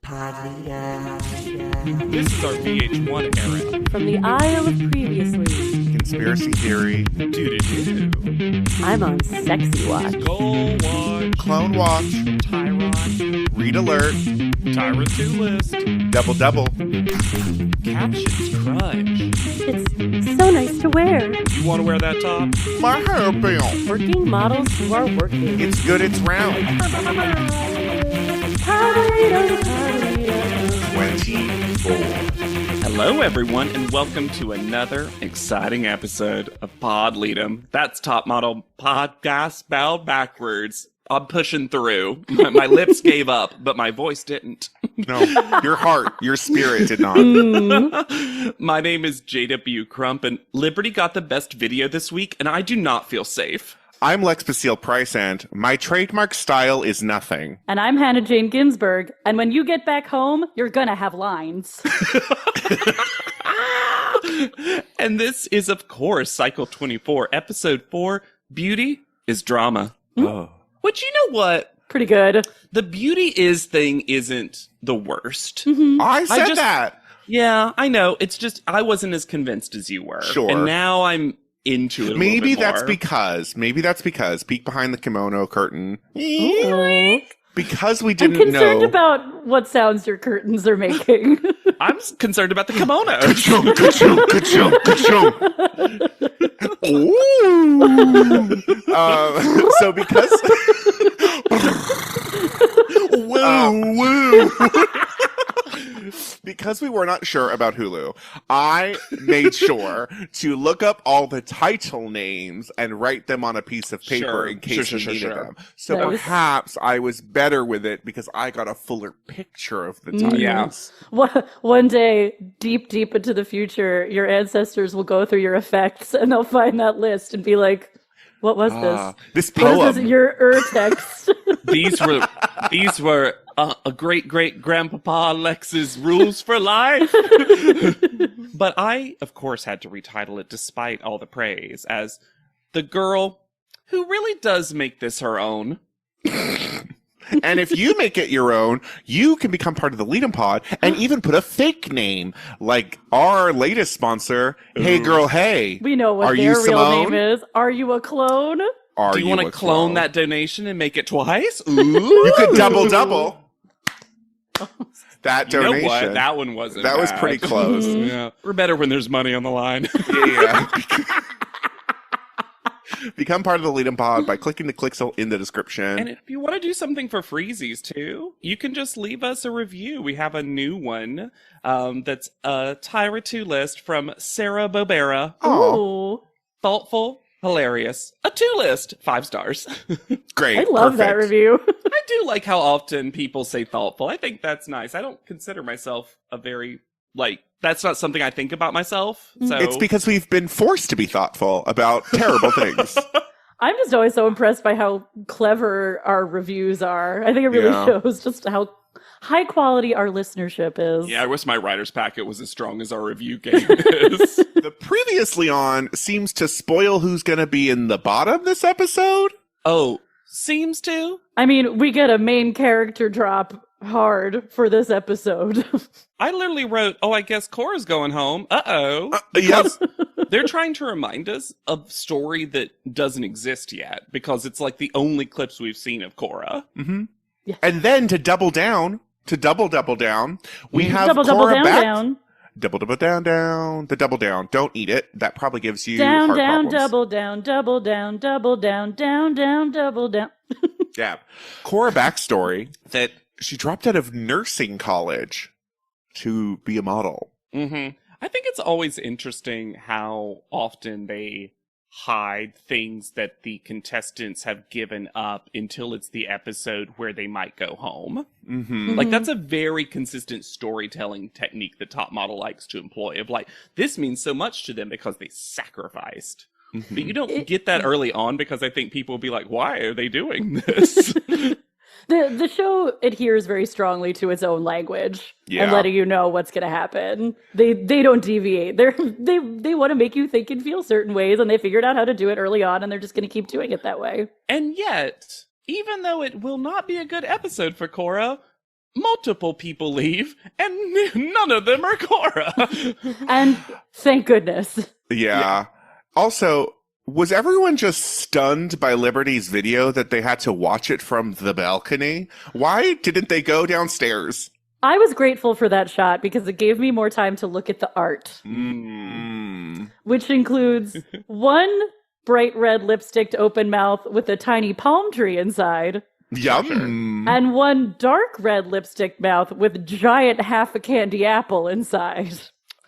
This is our VH1 era. From the Isle of Previously. Conspiracy theory. Doo-doo-doo. I'm on Sexy Watch. Goal Watch. Clone watch. Tyron. Read alert. Tyra 2 list. Double. Captions crunch. It's so nice to wear. You want to wear that top? My hair bill. Working models who are working. It's good, it's round. 24. Hello, everyone, and welcome to another exciting episode of Pod Lead'em. That's Top Model Podcast spelled backwards. I'm pushing through. My lips gave up, but my voice didn't. No, your heart, your spirit did not. My name is JW Crump, and Liberty got the best video this week, and I do not feel safe. I'm Lex Basile Price, and my trademark style is nothing. And I'm Hannah Jane Ginsburg. And when you get back home, you're gonna have lines. And this is, of course, Cycle 24, Episode 4, Beauty is Drama. Oh. Which, you know what? Pretty good. The beauty is thing isn't the worst. I said that. Yeah, I know. It's just, I wasn't as convinced as you were. Sure. And now I'm into it a Maybe little bit that's more. because, peek behind the kimono curtain. Ooh. Because we I'm didn't concerned know. about what sounds your curtains are making. I'm concerned about the kimono. Ka-chung, ka-chung, ka-chung, ka-chung. Ooh. So because woo. Because we were not sure about Hulu, I made sure to look up all the title names and write them on a piece of paper Sure. in case we needed Sure. them. So Nice. perhaps I was better with it because I got a fuller picture of the titles. Yeah. One day, deep into the future, your ancestors will go through your effects and they'll find that list and be like, what was this? This What is poem. this? Your text. These were a great grandpapa Lex's rules for life. But I, of course, had to retitle it despite all the praise as the girl who really does make this her own. And if you make it your own, you can become part of the Lead'em Pod and even put a fake name, like our latest sponsor, Hey Girl Hey. We know what Are their you real Simone? name is. Are you a clone? Are Do you want a to clone that donation and make it twice? Ooh. You could double. That You know donation. what? That one wasn't That was bad. pretty close. Yeah. We're better when there's money on the line. Yeah. Become part of the Lead'em Pod by clicking the clicks in the description. And if you want to do something for freezies too, you can just leave us a review. We have a new one that's a Tyra 2 list from Sarah Bobera. Oh, Ooh. Thoughtful, hilarious. A 2 list, 5 stars. great. I love that Perfect. review. I do like how often people say thoughtful. I think that's nice. I don't consider myself a very, that's not something I think about myself. So It's because we've been forced to be thoughtful about terrible things. I'm just always so impressed by how clever our reviews are. I think it really Yeah. shows just how high quality our listenership is. yeah, I wish my writer's packet was as strong as our review game is. The previously on seems to spoil who's going to be in the bottom this episode. Oh, seems to? I mean, we get a main character drop hard for this episode. I literally wrote, I guess Cora's going home. Uh-oh. Yes. They're trying to remind us of a story that doesn't exist yet because it's like the only clips we've seen of Cora. And then to double down, we have double Cora back. down. Double down. The double down. Don't eat it. That probably gives you Down, heart down, problems. double down, double down, double down, down, double down. Yeah. Cora backstory that she dropped out of nursing college to be a model. Mm-hmm. I think it's always interesting how often they hide things that the contestants have given up until it's the episode where they might go home. Mm-hmm. Like, that's a very consistent storytelling technique that Top Model likes to employ of like, this means so much to them because they sacrificed. But you don't get that early on because I think people will be like, why are they doing this? The show adheres very strongly to its own language Yeah. and letting you know what's going to happen. They don't deviate. They want to make you think and feel certain ways, and they figured out how to do it early on, and they're just going to keep doing it that way. And yet, even though it will not be a good episode for Cora, multiple people leave, and none of them are Cora. And thank goodness. Yeah. Also, was everyone just stunned by Liberty's video that they had to watch it from the balcony? Why didn't they go downstairs? I was grateful for that shot because it gave me more time to look at the art, which includes one bright red lipsticked open mouth with a tiny palm tree inside. Yum. And one dark red lipstick mouth with giant half a candy apple inside,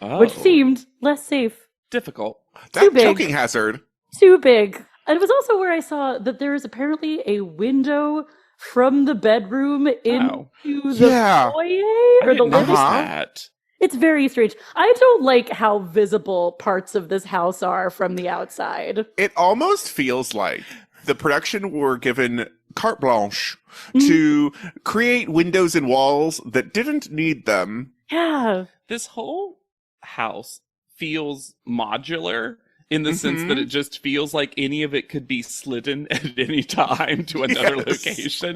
which seemed less safe. Difficult. That big. choking hazard. Too big. And it was also where I saw that there is apparently a window from the bedroom into the foyer or the living room. That. It's very strange. I don't like how visible parts of this house are from the outside. It almost feels like the production were given carte blanche to create windows and walls that didn't need them. Yeah. This whole house feels modular in the sense that it just feels like any of it could be slidden at any time to another location.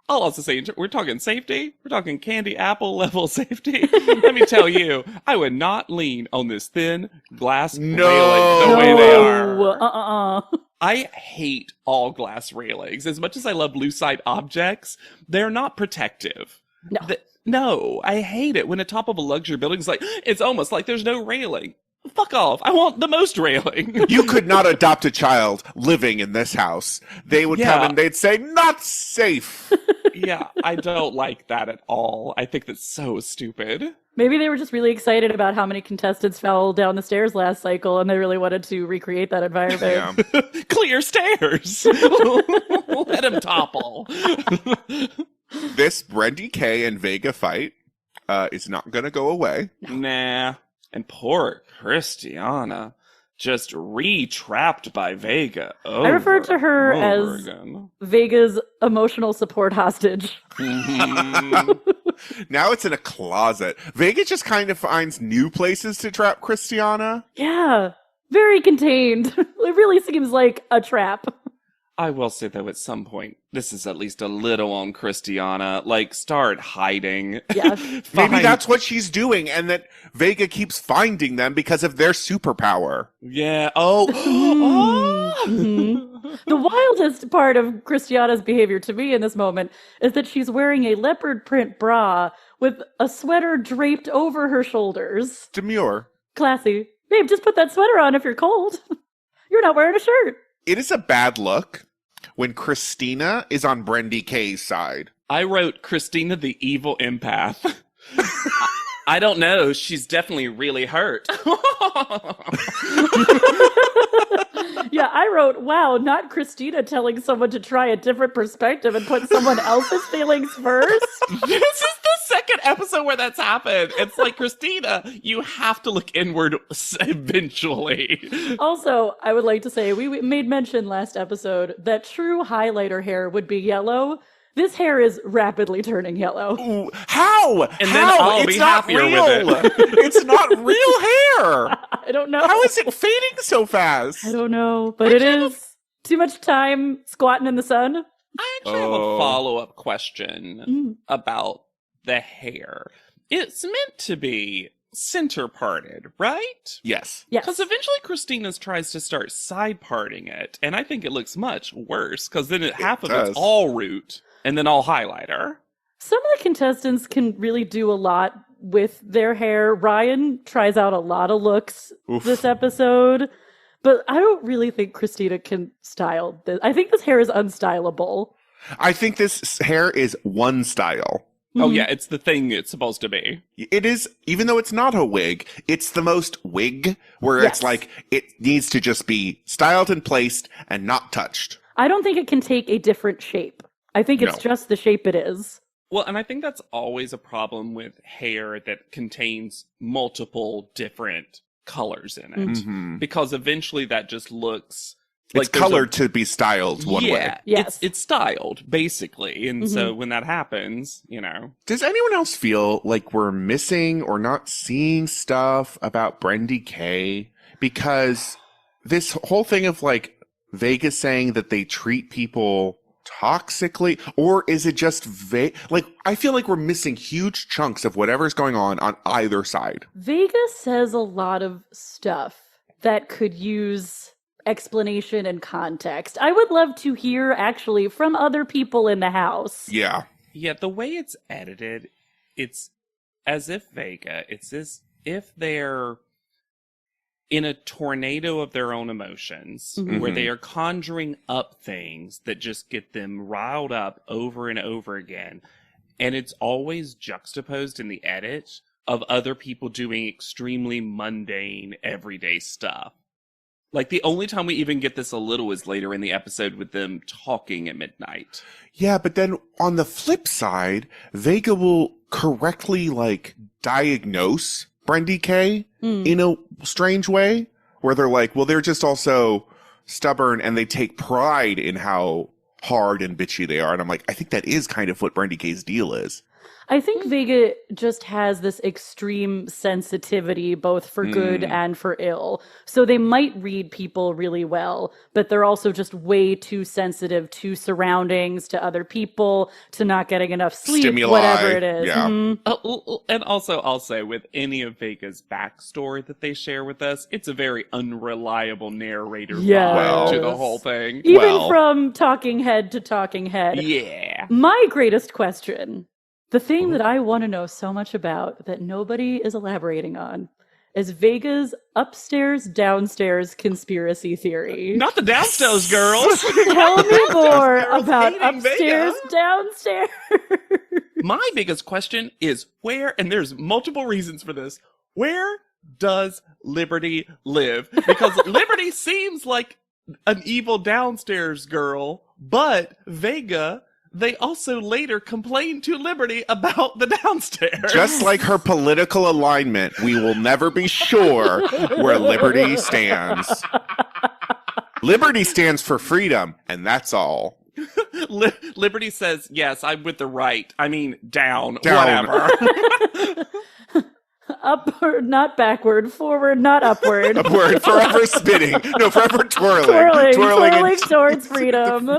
I'll also say, we're talking safety. We're talking candy apple level safety. Let me tell you, I would not lean on this thin glass railing the way they are. I hate all glass railings. As much as I love lucite objects, they're not protective. No. No, I hate it when the top of a luxury building is like, it's almost like there's no railing. Fuck off. I want the most railing. You could not adopt a child living in this house. They would come and they'd say, not safe. Yeah, I don't like that at all. I think that's so stupid. Maybe they were just really excited about how many contestants fell down the stairs last cycle and they really wanted to recreate that environment. Yeah. Clear stairs. Let him topple. This Brendy K and Vega fight is not going to go away. Nah. And poor Christiana, just re-trapped by Vega. I refer to her as Vega's emotional support hostage. Now it's in a closet. Vega just kind of finds new places to trap Christiana. Yeah, very contained. It really seems like a trap. I will say, though, at some point, this is at least a little on Christiana. Like, start hiding. Yeah. Maybe that's what she's doing, and that Vega keeps finding them because of their superpower. Yeah. The wildest part of Christiana's behavior to me in this moment is that she's wearing a leopard print bra with a sweater draped over her shoulders. Demure. Classy. Babe, just put that sweater on if you're cold. You're not wearing a shirt. It is a bad look when Christina is on Brendy K's side. I wrote Christina the evil empath. I don't know. She's definitely really hurt. Yeah, I wrote, wow, not Christina telling someone to try a different perspective and put someone else's feelings first. This is the second episode where that's happened. It's like, Christina, you have to look inward eventually. Also, I would like to say, we made mention last episode that true highlighter hair would be yellow. This hair is rapidly turning yellow. Ooh, how? And then I'll it's be not happier real. with it. It's not real hair. I don't know. How is it fading so fast? I don't know, but it is too much time squatting in the sun. I actually have a follow-up question about the hair. It's meant to be center parted, right? Yes. Yes. Because eventually Christina's tries to start side parting it, and I think it looks much worse, because then half of it's all root, and then all highlighter. Some of the contestants can really do a lot with their hair. Ryan tries out a lot of looks this episode, but I don't really think Christina can style this. I think this hair is unstylable. I think this hair is one style. Oh yeah, it's the thing it's supposed to be. It is, even though it's not a wig, it's the most wig, where it's like, it needs to just be styled and placed and not touched. I don't think it can take a different shape. I think it's just the shape it is. Well, and I think that's always a problem with hair that contains multiple different colors in it. Because eventually that just looks... It's colored to be styled one way. Yes. It's styled, basically. And so when that happens, you know. Does anyone else feel like we're missing or not seeing stuff about Brendy K? Because this whole thing of like Vegas saying that they treat people toxically, or is it just vague? Like, I feel like we're missing huge chunks of whatever's going on either side. Vega says a lot of stuff that could use explanation and context. I would love to hear, actually, from other people in the house. Yeah. Yeah, the way it's edited, it's as if Vega, it's as if they're in a tornado of their own emotions, where they are conjuring up things that just get them riled up over and over again. And it's always juxtaposed in the edit of other people doing extremely mundane, everyday stuff. Like, the only time we even get this a little is later in the episode with them talking at midnight. Yeah, but then on the flip side, Vega will correctly, like, diagnose Brendy K in a strange way, where they're like, well, they're just also stubborn and they take pride in how hard and bitchy they are. And I'm like, I think that is kind of what Brendy K's deal is. I think Vega just has this extreme sensitivity, both for good and for ill. So they might read people really well, but they're also just way too sensitive to surroundings, to other people, to not getting enough sleep, Stimuli, whatever it is. yeah. And also, I'll say, with any of Vega's backstory that they share with us, it's a very unreliable narrator vibe to the whole thing. Even from talking head to talking head. Yeah. My greatest question, the thing that I want to know so much about that nobody is elaborating on, is Vega's upstairs, downstairs conspiracy theory. Not the downstairs girls. Tell me more girls about hating upstairs, Vega. downstairs. My biggest question is where, and there's multiple reasons for this, where does Liberty live? Because Liberty seems like an evil downstairs girl, but Vega, they also later complain to Liberty about the downstairs. Just like her political alignment, we will never be sure where Liberty stands. Liberty stands for freedom, and that's all. Liberty says, yes, I'm with the right. I mean, down. Down. Whatever. Upward, not backward. Forward, not upward. Upward, forever spinning. No, forever twirling. Twirling towards freedom.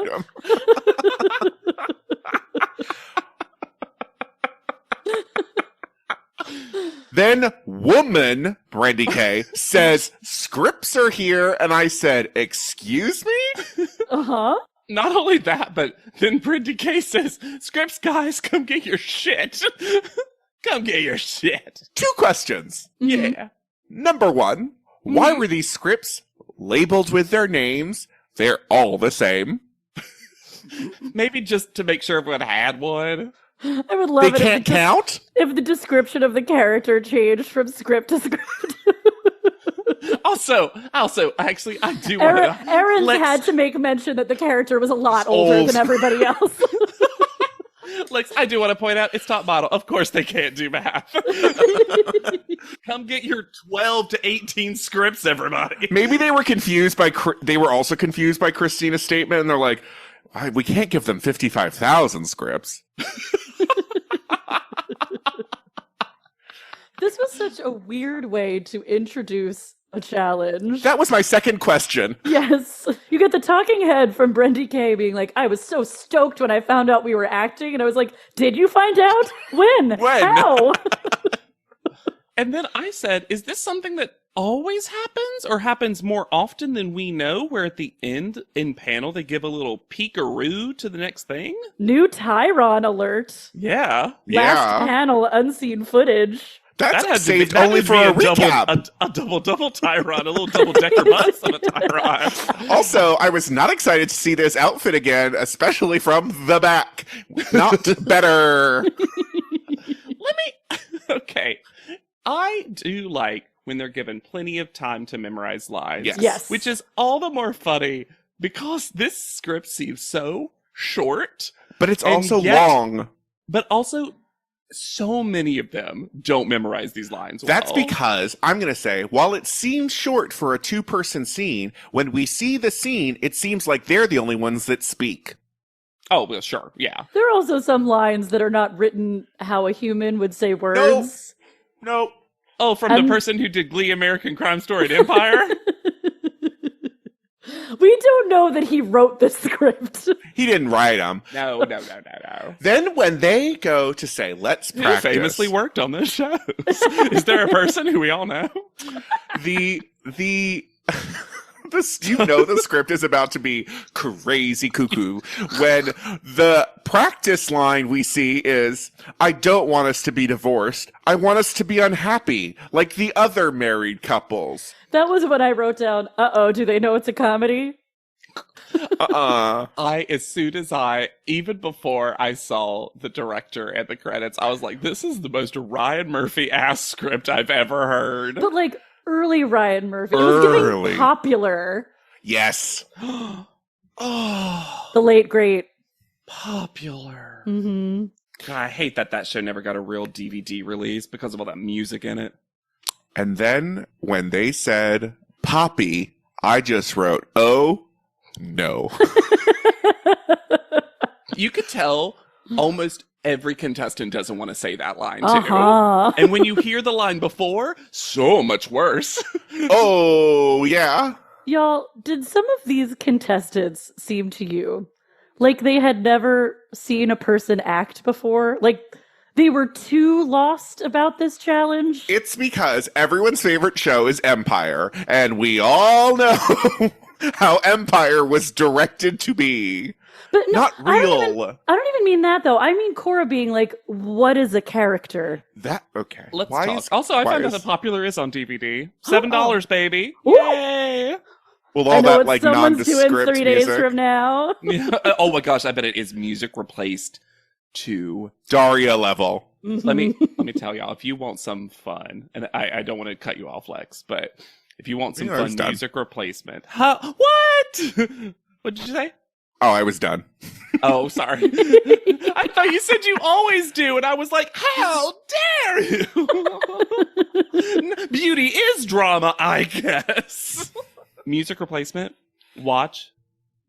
Then woman, Brandy K, says, scripts are here. And I said, excuse me? Uh-huh. Not only that, but then Brendy K says, scripts guys, come get your shit. Come get your shit. 2 questions. Yeah. Number 1, why were these scripts labeled with their names? They're all the same. Maybe just to make sure everyone had one. I would love They it can't count? if the description of the character changed from script to script. Also, actually, I do want to... Aaron had to make mention that the character was a lot older old. than everybody else. Lex, I do want to point out, it's top model. Of course they can't do math. Come get your 12 to 18 scripts, everybody. Maybe they were confused by, they were also confused by Christina's statement, and they're like, we can't give them 55,000 scripts. This was such a weird way to introduce a challenge. That was my second question. Yes. You get the talking head from Brendy K being like, I was so stoked when I found out we were acting. And I was like, did you find out? When? How? And then I said, is this something that always happens or happens more often than we know, where at the end in panel they give a little peekaroo to the next thing? New Tyron alert. Yeah. Last panel, unseen footage. That's had saved to be, that only would for be a recap. a double Tyron, a little double-decker bus of a Tyron. Also, I was not excited to see this outfit again, especially from the back. Not better. Okay. I do like when they're given plenty of time to memorize lines. Yes. Which is all the more funny because this script seems so short. But it's And also yet- long. But also, so many of them don't memorize these lines well. That's because, I'm going to say, while it seems short for a 2-person scene, when we see the scene, it seems like they're the only ones that speak. Oh, well, sure. Yeah. There are also some lines that are not written how a human would say words. Nope. Oh, from the person who did Glee American Crime Story at Empire? We don't know that he wrote the script. He didn't write them. No. Then when they go to say, let's He practice. famously worked on this show. Is there a person who we all know? The the script is about to be crazy cuckoo when the practice line we see is, I don't want us to be divorced. I want us to be unhappy, like the other married couples. That was what I wrote down. Do they know it's a comedy? Even before I saw the director and the credits, I was like, this is the most Ryan Murphy ass script I've ever heard. But like early Ryan Murphy. It was giving Popular. Yes. Oh, The late, great. Popular. Mm-hmm. God, I hate that show never got a real DVD release because of all that music in it. And then when they said Poppy, I just wrote, oh, no. You could tell almost every contestant doesn't want to say that line, too. Uh-huh. And when you hear the line before, so much worse. Oh, yeah. Y'all, did some of these contestants seem to you like they had never seen a person act before? Like they were too lost about this challenge? It's because everyone's favorite show is Empire, and we all know how Empire was directed to be. But no, Not real. I don't even mean that, though. I mean Cora being like, what is a character? That, okay. Let's Why talk. is- Also, I why found out is- that Popular is on DVD. $7, baby. Ooh. Yay! Well, I all know that, what like, someone's doing nondescript 3 days music. from now. Yeah. Oh my gosh, I bet it is music replaced to... Daria level. Let me tell y'all, if you want some fun, and I don't want to cut you off, Lex, but if you want some Yeah, I was fun done. music replacement... What? What did you say? Oh, I was done. Oh, sorry. I thought you said you always do, and I was like, how dare you? Beauty is drama, I guess. Music replacement. Watch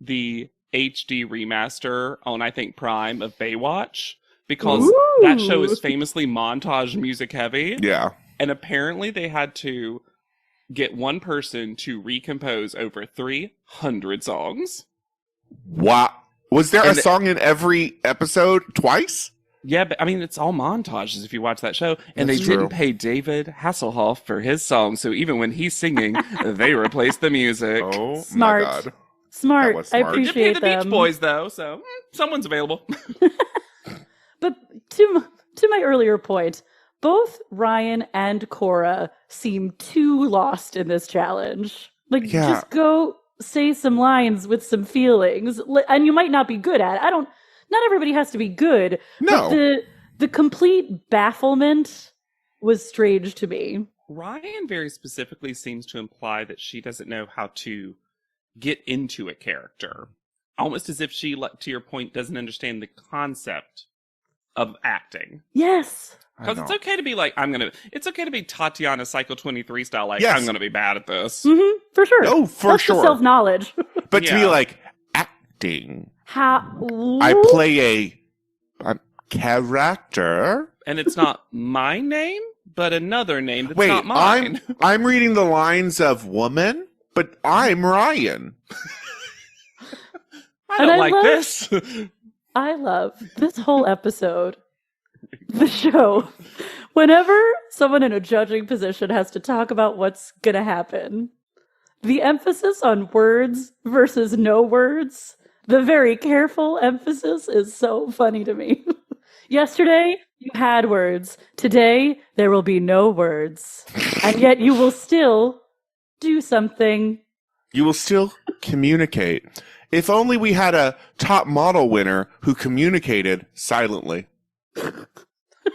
the HD remaster on, I think, Prime of Baywatch, because that show is famously montage music heavy. Yeah. And apparently they had to get one person to recompose over 300 songs. Wow. Was there a And- song in every episode twice? Yeah, but I mean, it's all montages if you watch that show. And That's they true. didn't pay David Hasselhoff for his song, so even when he's singing, they replaced the music. Oh, Smart. my God. Smart. That was I smart. Did pay appreciate the them. Beach Boys, though, so someone's available. But to my earlier point, both Ryan and Cora seem too lost in this challenge. Like, Yeah. just go say some lines with some feelings, and you might not be good at it. Not everybody has to be good. No. But the complete bafflement was strange to me. Ryan very specifically seems to imply that she doesn't know how to get into a character. Almost as if she, to your point, doesn't understand the concept of acting. Yes. Because it's okay to be like, it's okay to be Tatiana Cycle 23 style, like, Yes. I'm going to be bad at this. Mm-hmm, for sure. Oh, for That's the sure. self-knowledge. But to be Yeah. like, acting. How? I play a character. And it's not my name, but another name that's Wait, not mine. I'm reading the lines of woman, but I'm Ryan. I And don't I like love- this. I love this whole episode. The show. Whenever someone in a judging position has to talk about what's going to happen, the emphasis on words versus no words, the very careful emphasis is so funny to me. Yesterday, you had words. Today, there will be no words. And yet you will still do something. You will still communicate. If only we had a top model winner who communicated silently.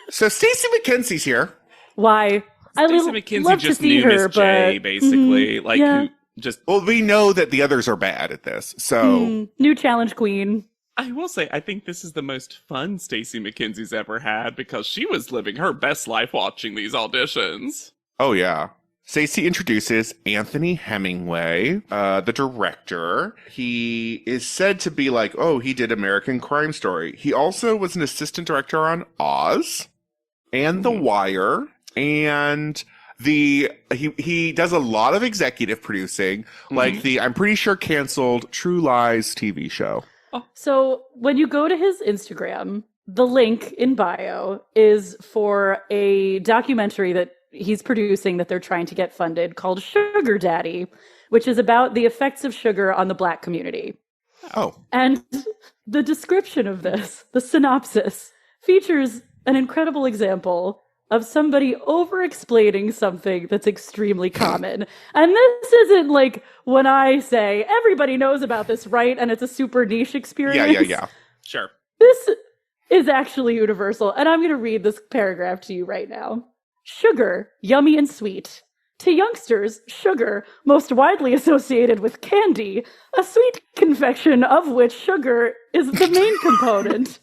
So Stacey McKenzie's here. Why? Stacey I McKenzie love just to see knew her, Miss J, but basically. Like, yeah. who just... Well, we know that the others are bad at this. So New challenge queen. I will say, I think this is the most fun Stacey McKenzie's ever had because she was living her best life watching these auditions. Oh, yeah. Stacey introduces Anthony Hemingway, the director. He is said to be like, oh, he did American Crime Story. He also was an assistant director on Oz and The Wire. And he does a lot of executive producing, like the I'm pretty sure canceled True Lies TV show. So when you go to his Instagram, the link in bio is for a documentary that he's producing that they're trying to get funded called Sugar Daddy, which is about the effects of sugar on the Black community. Oh. And the description of this, the synopsis, features an incredible example of somebody over-explaining something that's extremely common. And this isn't like when I say, everybody knows about this, right? And it's a super niche experience. Yeah. Sure. This is actually universal. And I'm going to read this paragraph to you right now. Sugar, yummy and sweet. To youngsters, sugar, most widely associated with candy, a sweet confection of which sugar is the main component,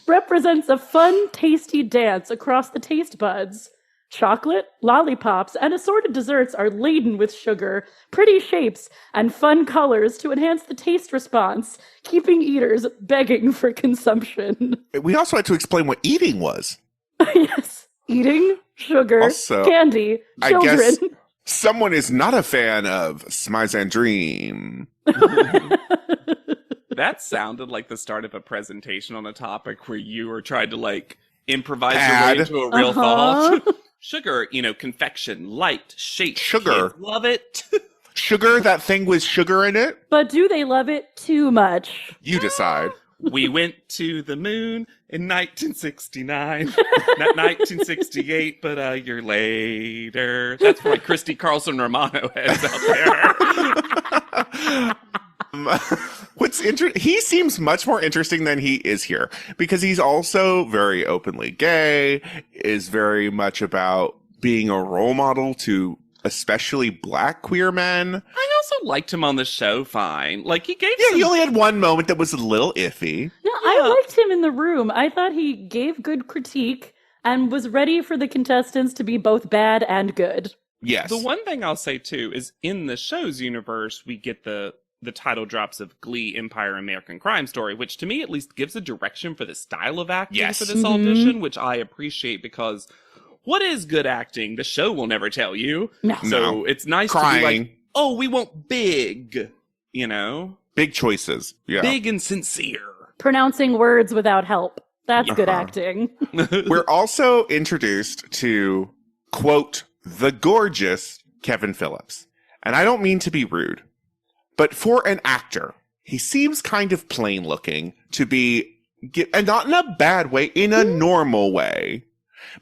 represents a fun, tasty dance across the taste buds. Chocolate, lollipops, and assorted desserts are laden with sugar, pretty shapes, and fun colors to enhance the taste response, keeping eaters begging for consumption. We also had to explain what eating was. Yes. Eating, sugar, Also, candy, children. I guess someone is not a fan of Smize and Dream. That sounded like the start of a presentation on a topic where you were trying to like improvise Pad. your way into a real thought. Sugar, confection, light, shape. Sugar. Kids love it. Sugar, that thing with sugar in it? But do they love it too much? You decide. We went to the moon in 1969, not 1968, but a year later. That's why Christy Carlson Romano heads out there. He seems much more interesting than he is here because he's also very openly gay, is very much about being a role model to especially Black queer men. I also liked him on the show fine. Like, he gave Yeah, he only had one moment that was a little iffy. No, I liked him in the room. I thought he gave good critique and was ready for the contestants to be both bad and good. Yes. The one thing I'll say, too, is in the show's universe, we get the title drops of Glee, Empire, American Crime Story, which to me at least gives a direction for the style of acting for this audition, which I appreciate because what is good acting? The show will never tell you. No. So it's nice to be like, oh, we want big, Big choices. Yeah. Big and sincere. Pronouncing words without help. That's good acting. We're also introduced to, quote, the gorgeous Kevin Phillips. And I don't mean to be rude, but for an actor, he seems kind of plain looking to be, and not in a bad way, in a normal way.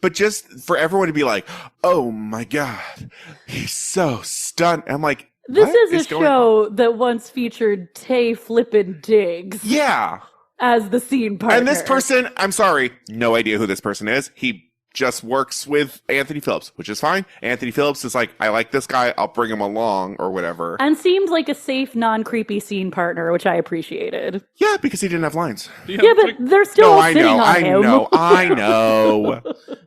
But just for everyone to be like, oh my God, he's so stunned. I'm like, this is a show that once featured Tay Flippin' Diggs. Yeah. As the scene partner. And this person, I'm sorry, no idea who this person is. He just works with Anthony Phillips, which is fine. Anthony Phillips is like, I like this guy, I'll bring him along or whatever. And seemed like a safe, non-creepy scene partner, which I appreciated. Yeah, because he didn't have lines. Yeah, but they're still all sitting on him. I know.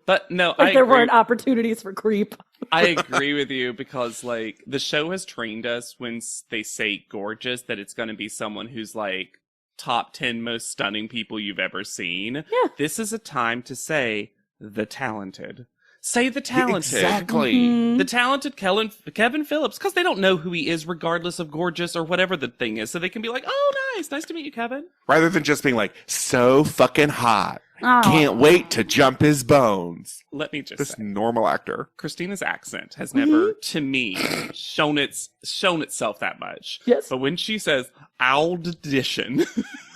But no, like there weren't opportunities for creep. I agree with you because like the show has trained us when they say gorgeous that it's going to be someone who's like top 10 most stunning people you've ever seen. Yeah. This is a time to say the talented. Say the talented. Exactly. Mm-hmm. The talented Kevin Phillips, because they don't know who he is regardless of gorgeous or whatever the thing is. So they can be like, oh, nice to meet you, Kevin. Rather than just being like, so fucking hot. Oh. Can't wait to jump his bones. Let me just This say, normal actor. Christina's accent has never, to me, shown itself that much. Yes. But when she says audition,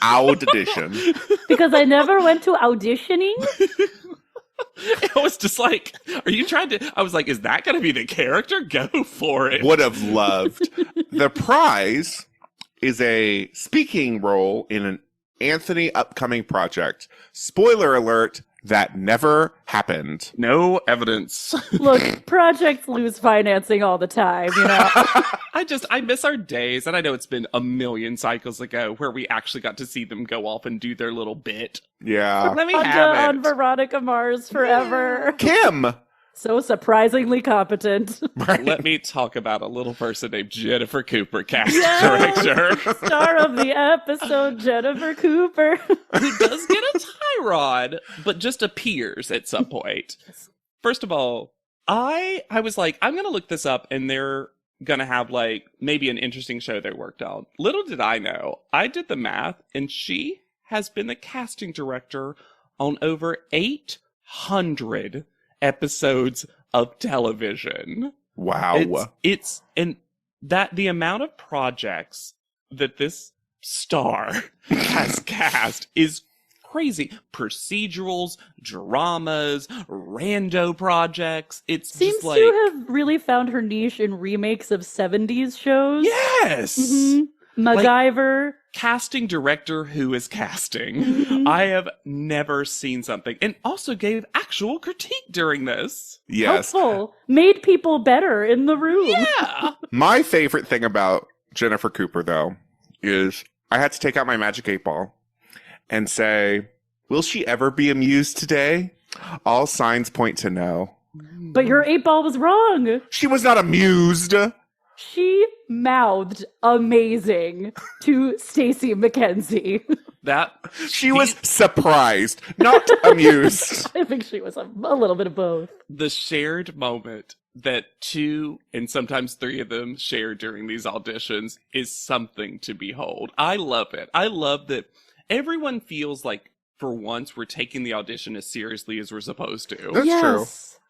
Audition. Because I never went to auditioning. I was just like, are you trying to? I was like, is that going to be the character? Go for it. Would have loved. The prize is a speaking role in an Anthony upcoming project. Spoiler alert, that never happened. No evidence. Look, projects lose financing all the time, I miss our days, and I know it's been a million cycles ago where we actually got to see them go off and do their little bit. Yeah. Let me have on it. Veronica Mars forever. Kim! So surprisingly competent. Let me talk about a little person named Jennifer Cooper, cast director. Star of the episode, Jennifer Cooper. Who does get a tie rod, but just appears at some point. First of all, I was like, I'm going to look this up and they're going to have like maybe an interesting show they worked on. Little did I know, I did the math and she has been the casting director on over 800 episodes of television. Wow. It's and that the amount of projects that this star has cast is crazy. Procedurals, dramas, rando projects. It seems just like to have really found her niche in remakes of 70s shows. yes. MacGyver. Casting director who is casting. Mhm. I have never seen something. And also gave actual critique during this. Yes. Helpful. Made people better in the room. Yeah. My favorite thing about Jennifer Cooper, though, is I had to take out my Magic 8-Ball and say, will she ever be amused today? All signs point to no. But your 8-Ball was wrong. She was not amused. She mouthed amazing to Stacey McKenzie. She was surprised, not amused. I think she was a little bit of both. The shared moment that 2 and sometimes 3 of them share during these auditions is something to behold. I love it. I love that everyone feels like for once we're taking the audition as seriously as we're supposed to. That's true.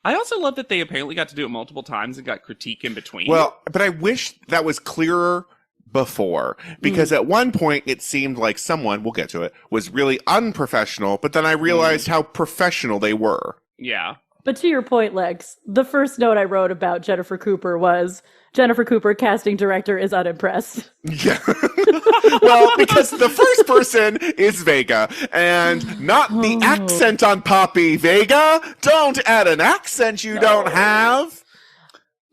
I also love that they apparently got to do it multiple times and got critique in between. Well, but I wish that was clearer before, because at one point it seemed like someone, we'll get to it, was really unprofessional, but then I realized how professional they were. Yeah. But to your point, Lex, the first note I wrote about Jennifer Cooper was, Jennifer Cooper, casting director, is unimpressed. Yeah. Well, because the first person is Vega, and not the accent on Poppy. Vega, don't add an accent you don't have.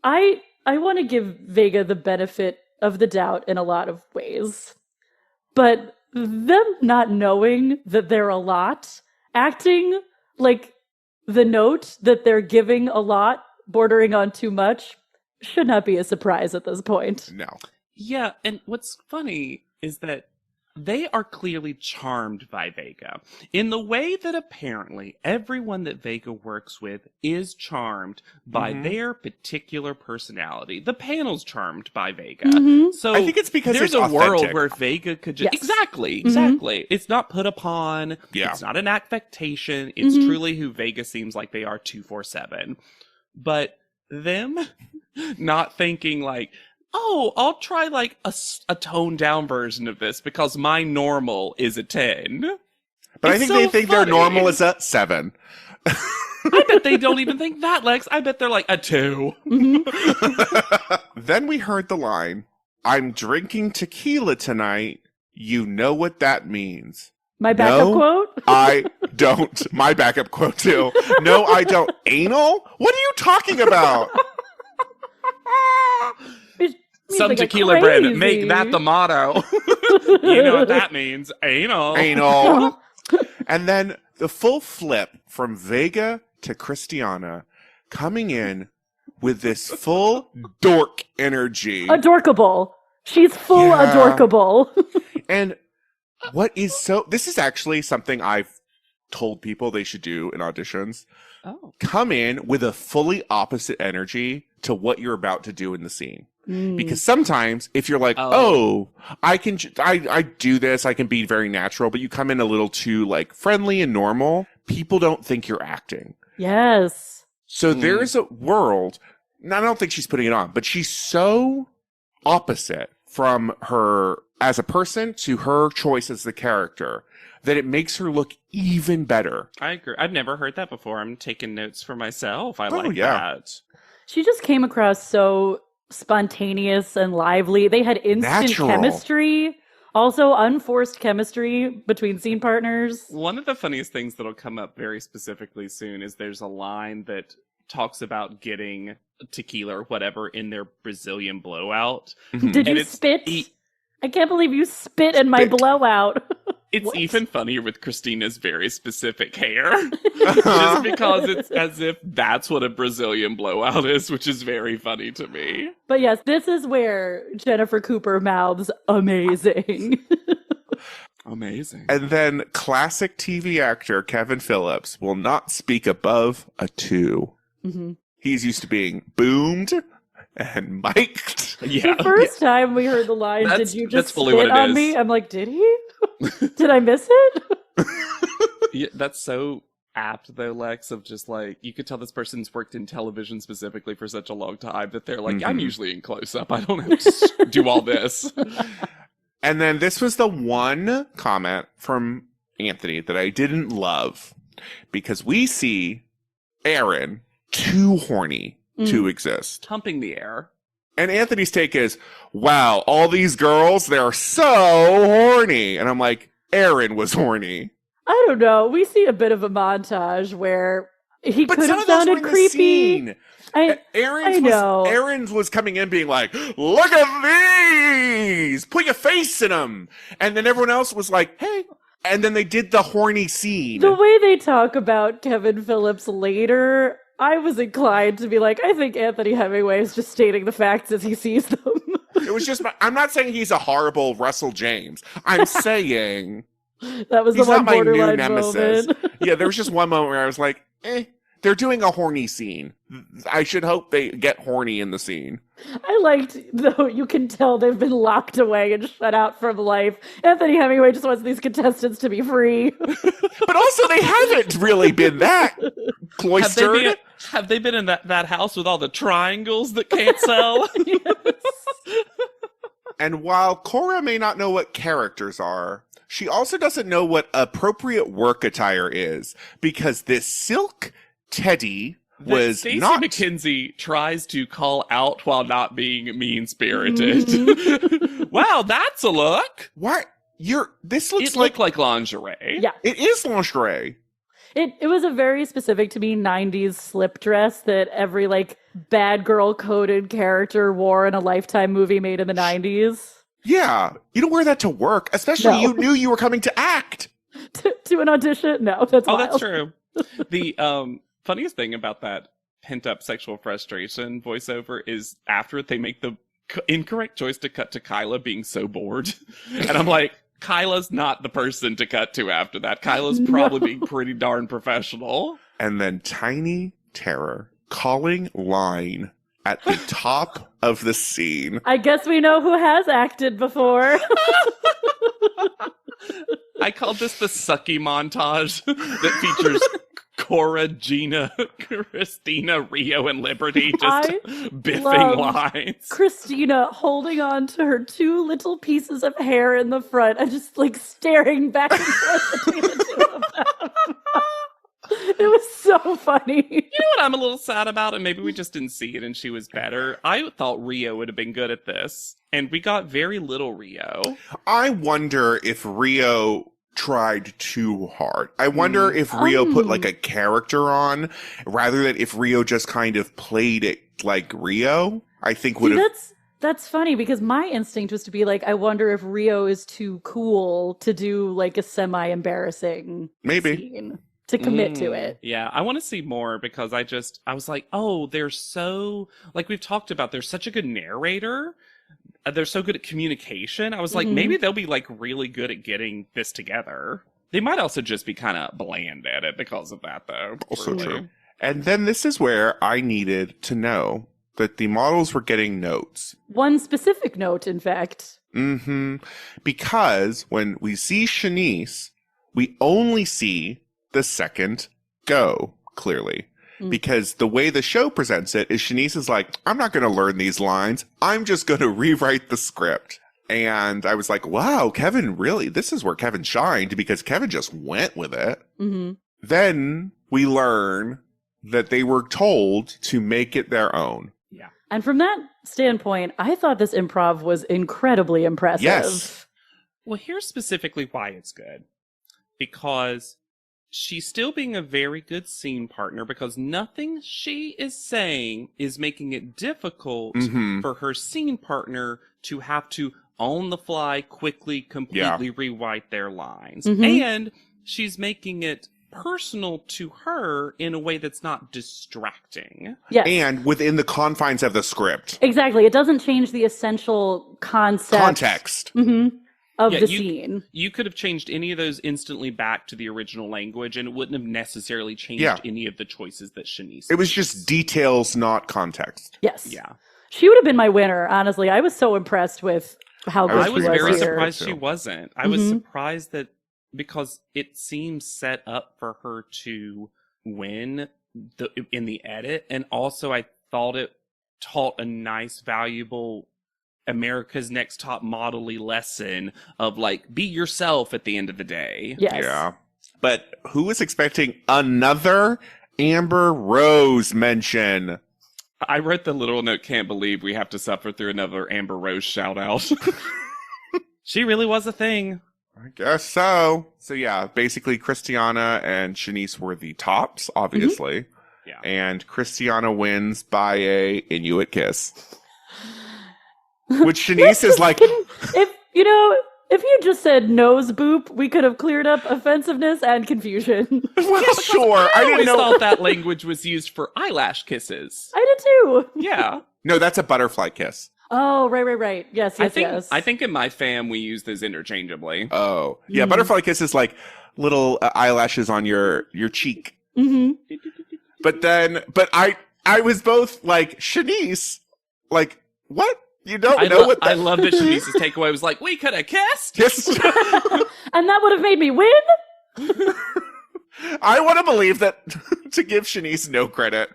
I want to give Vega the benefit of the doubt in a lot of ways. But them not knowing that they're a lot, acting like the note that they're giving a lot, bordering on too much, should not be a surprise at this point. No. Yeah, and what's funny is that they are clearly charmed by Vega in the way that apparently everyone that Vega works with is charmed by their particular personality. The panel's charmed by Vega. So I think it's because there's it's a world authentic. where Vega could just... Yes. Exactly. It's not put upon. Yeah. It's not an affectation. It's truly who Vega seems like they are 24/7. But them not thinking like, oh, I'll try like a toned down version of this because my normal is a 10. But I It's think so they think their funny. normal is a 7. I bet they don't even think that, Lex. I bet they're like a 2. Then we heard the line, I'm drinking tequila tonight. You know what that means. My backup No, quote? I don't. My backup quote too. No, I don't. Anal? What are you talking about? It means Some they get tequila brand. crazy. Make that the motto. You know what that means. Anal. Anal. And then the full flip from Vega to Christiana, coming in with this full dork energy. Adorkable. She's full Yeah. adorkable. And what is so, this is actually something I've told people they should do in auditions. Oh. Come in with a fully opposite energy to what you're about to do in the scene. Mm. Because sometimes if you're like, oh, I can, I do this, I can be very natural, but you come in a little too like friendly and normal, people don't think you're acting. Yes. So there is a world, and I don't think she's putting it on, but she's so opposite from her as a person to her choice as the character that it makes her look even better. I agree. I've never heard that before. I'm taking notes for myself. I like yeah. that. She just came across so spontaneous and lively. They had instant Natural. chemistry. Also, unforced chemistry between scene partners. One of the funniest things that'll come up very specifically soon is there's a line that talks about getting tequila or whatever in their Brazilian blowout. Did you And it's spit? I can't believe you spit in my blowout. It's What? even funnier with Christina's very specific hair. Just because it's as if that's what a Brazilian blowout is, which is very funny to me. But yes, this is where Jennifer Cooper mouths amazing. Amazing. And then classic TV actor Kevin Phillips will not speak above a 2. He's used to being boomed and mic'd. Yeah. The first time we heard the line, That's- did you that's just fully what spit it on is. me? I'm like, did he? Did I miss it? Yeah, that's so apt though, Lex, of just like, you could tell this person's worked in television specifically for such a long time that they're like, I'm usually in close up. I don't have to do all this. And then this was the one comment from Anthony that I didn't love, because we see Aaron too horny to exist. Humping the air. And Anthony's take is, wow, all these girls, they're so horny. And I'm like, Aaron was horny. I don't know. We see a bit of a montage where he But could some have of those were sounded in the creepy. scene. I know. Aaron's was coming in being like, look at these! Put your face in them! And then everyone else was like, hey. And then they did the horny scene. The way they talk about Kevin Phillips later, I was inclined to be like, I think Anthony Hemingway is just stating the facts as he sees them. It was just, I'm not saying he's a horrible Russell James. I'm saying That was he's the one not my new borderline nemesis. moment. Yeah, there was just one moment where I was like, they're doing a horny scene. I should hope they get horny in the scene. I liked, though, you can tell they've been locked away and shut out from life. Anthony Hemingway just wants these contestants to be free. But also, they haven't really been that cloistered. Have they been in that house with all the triangles that can't sell? And while Cora may not know what characters are, she also doesn't know what appropriate work attire is, because this silk teddy was Stacey not... McKenzie tries to call out while not being mean-spirited. Wow, that's a look. What? This looks It looked like lingerie. Yeah. It is lingerie. It was a very specific to me 90s slip dress that every like bad girl coded character wore in a Lifetime movie made in the 90s. Yeah. You don't wear that to work, especially No. you knew you were coming to act. To an audition? No, that's Oh, wild. that's true. The funniest thing about that pent-up sexual frustration voiceover is after they make the incorrect choice to cut to Kyla being so bored. And I'm like, Kyla's not the person to cut to after that. Kyla's probably being pretty darn professional. And then Tiny Terror calling line at the top of the scene. I guess we know who has acted before. I called this the sucky montage that features Cora, Gina, Christina, Rio, and Liberty just biffing love lines. Christina holding on to her two little pieces of hair in the front and just like staring back and forth between the two of them. It was so funny. You know what I'm a little sad about? And maybe we just didn't see it and she was better. I thought Rio would have been good at this. And we got very little Rio. I wonder if Rio tried too hard. I wonder if Rio put like a character on rather than if Rio just kind of played it like Rio. I think would have. That's funny because my instinct was to be like, I wonder if Rio is too cool to do like a semi-embarrassing scene, to commit to it. Yeah, I want to see more because I was like, oh, they're so, like we've talked about, they're such a good narrator. They're so good at communication. I was like, maybe they'll be like really good at getting this together. They might also just be kind of bland at it because of that, though. Also true. And then this is where I needed to know that the models were getting notes. One specific note, in fact. Because when we see Shanice, we only see the second go, clearly. Because the way the show presents it is Shanice is like, I'm not going to learn these lines. I'm just going to rewrite the script. And I was like, wow, Kevin, really? This is where Kevin shined because Kevin just went with it. Then we learn that they were told to make it their own. Yeah. And from that standpoint, I thought this improv was incredibly impressive. Yes. Well, here's specifically why it's good. Because she's still being a very good scene partner because nothing she is saying is making it difficult for her scene partner to have to, on the fly, quickly, completely rewrite their lines. And she's making it personal to her in a way that's not distracting. Yes. And within the confines of the script. Exactly. It doesn't change the essential concept. Context. of the scene. You could have changed any of those instantly back to the original language, and it wouldn't have necessarily changed any of the choices that Shanice It was just details, not context. Yes. Yeah. She would have been my winner, honestly. I was so impressed with how good I she was was very here. surprised she wasn't. I was surprised that because it seems set up for her to win in the edit, and also I thought it taught a nice, valuable America's Next Top Model-y lesson of like, be yourself at the end of the day. Yes. Yeah. But who was expecting another Amber Rose mention? I wrote the little note, can't believe we have to suffer through another Amber Rose shout out. She really was a thing. I guess so. So yeah, basically Christiana and Shanice were the tops, obviously. Yeah. And Christiana wins by a Inuit kiss. Which Shanice is like... If you just said nose boop, we could have cleared up offensiveness and confusion. Well, sure. I didn't always know thought that language was used for eyelash kisses. I did too. Yeah. No, that's a butterfly kiss. Oh, right. Yes. I think in my fam we use those interchangeably. Oh. Yeah, butterfly kiss is like little eyelashes on your cheek. Mm-hmm. But I was both like, Shanice, like, what? You don't know what that... I love that Shanice's takeaway was like, we could have kissed. Yes. And that would have made me win? I want to believe that, to give Shanice no credit.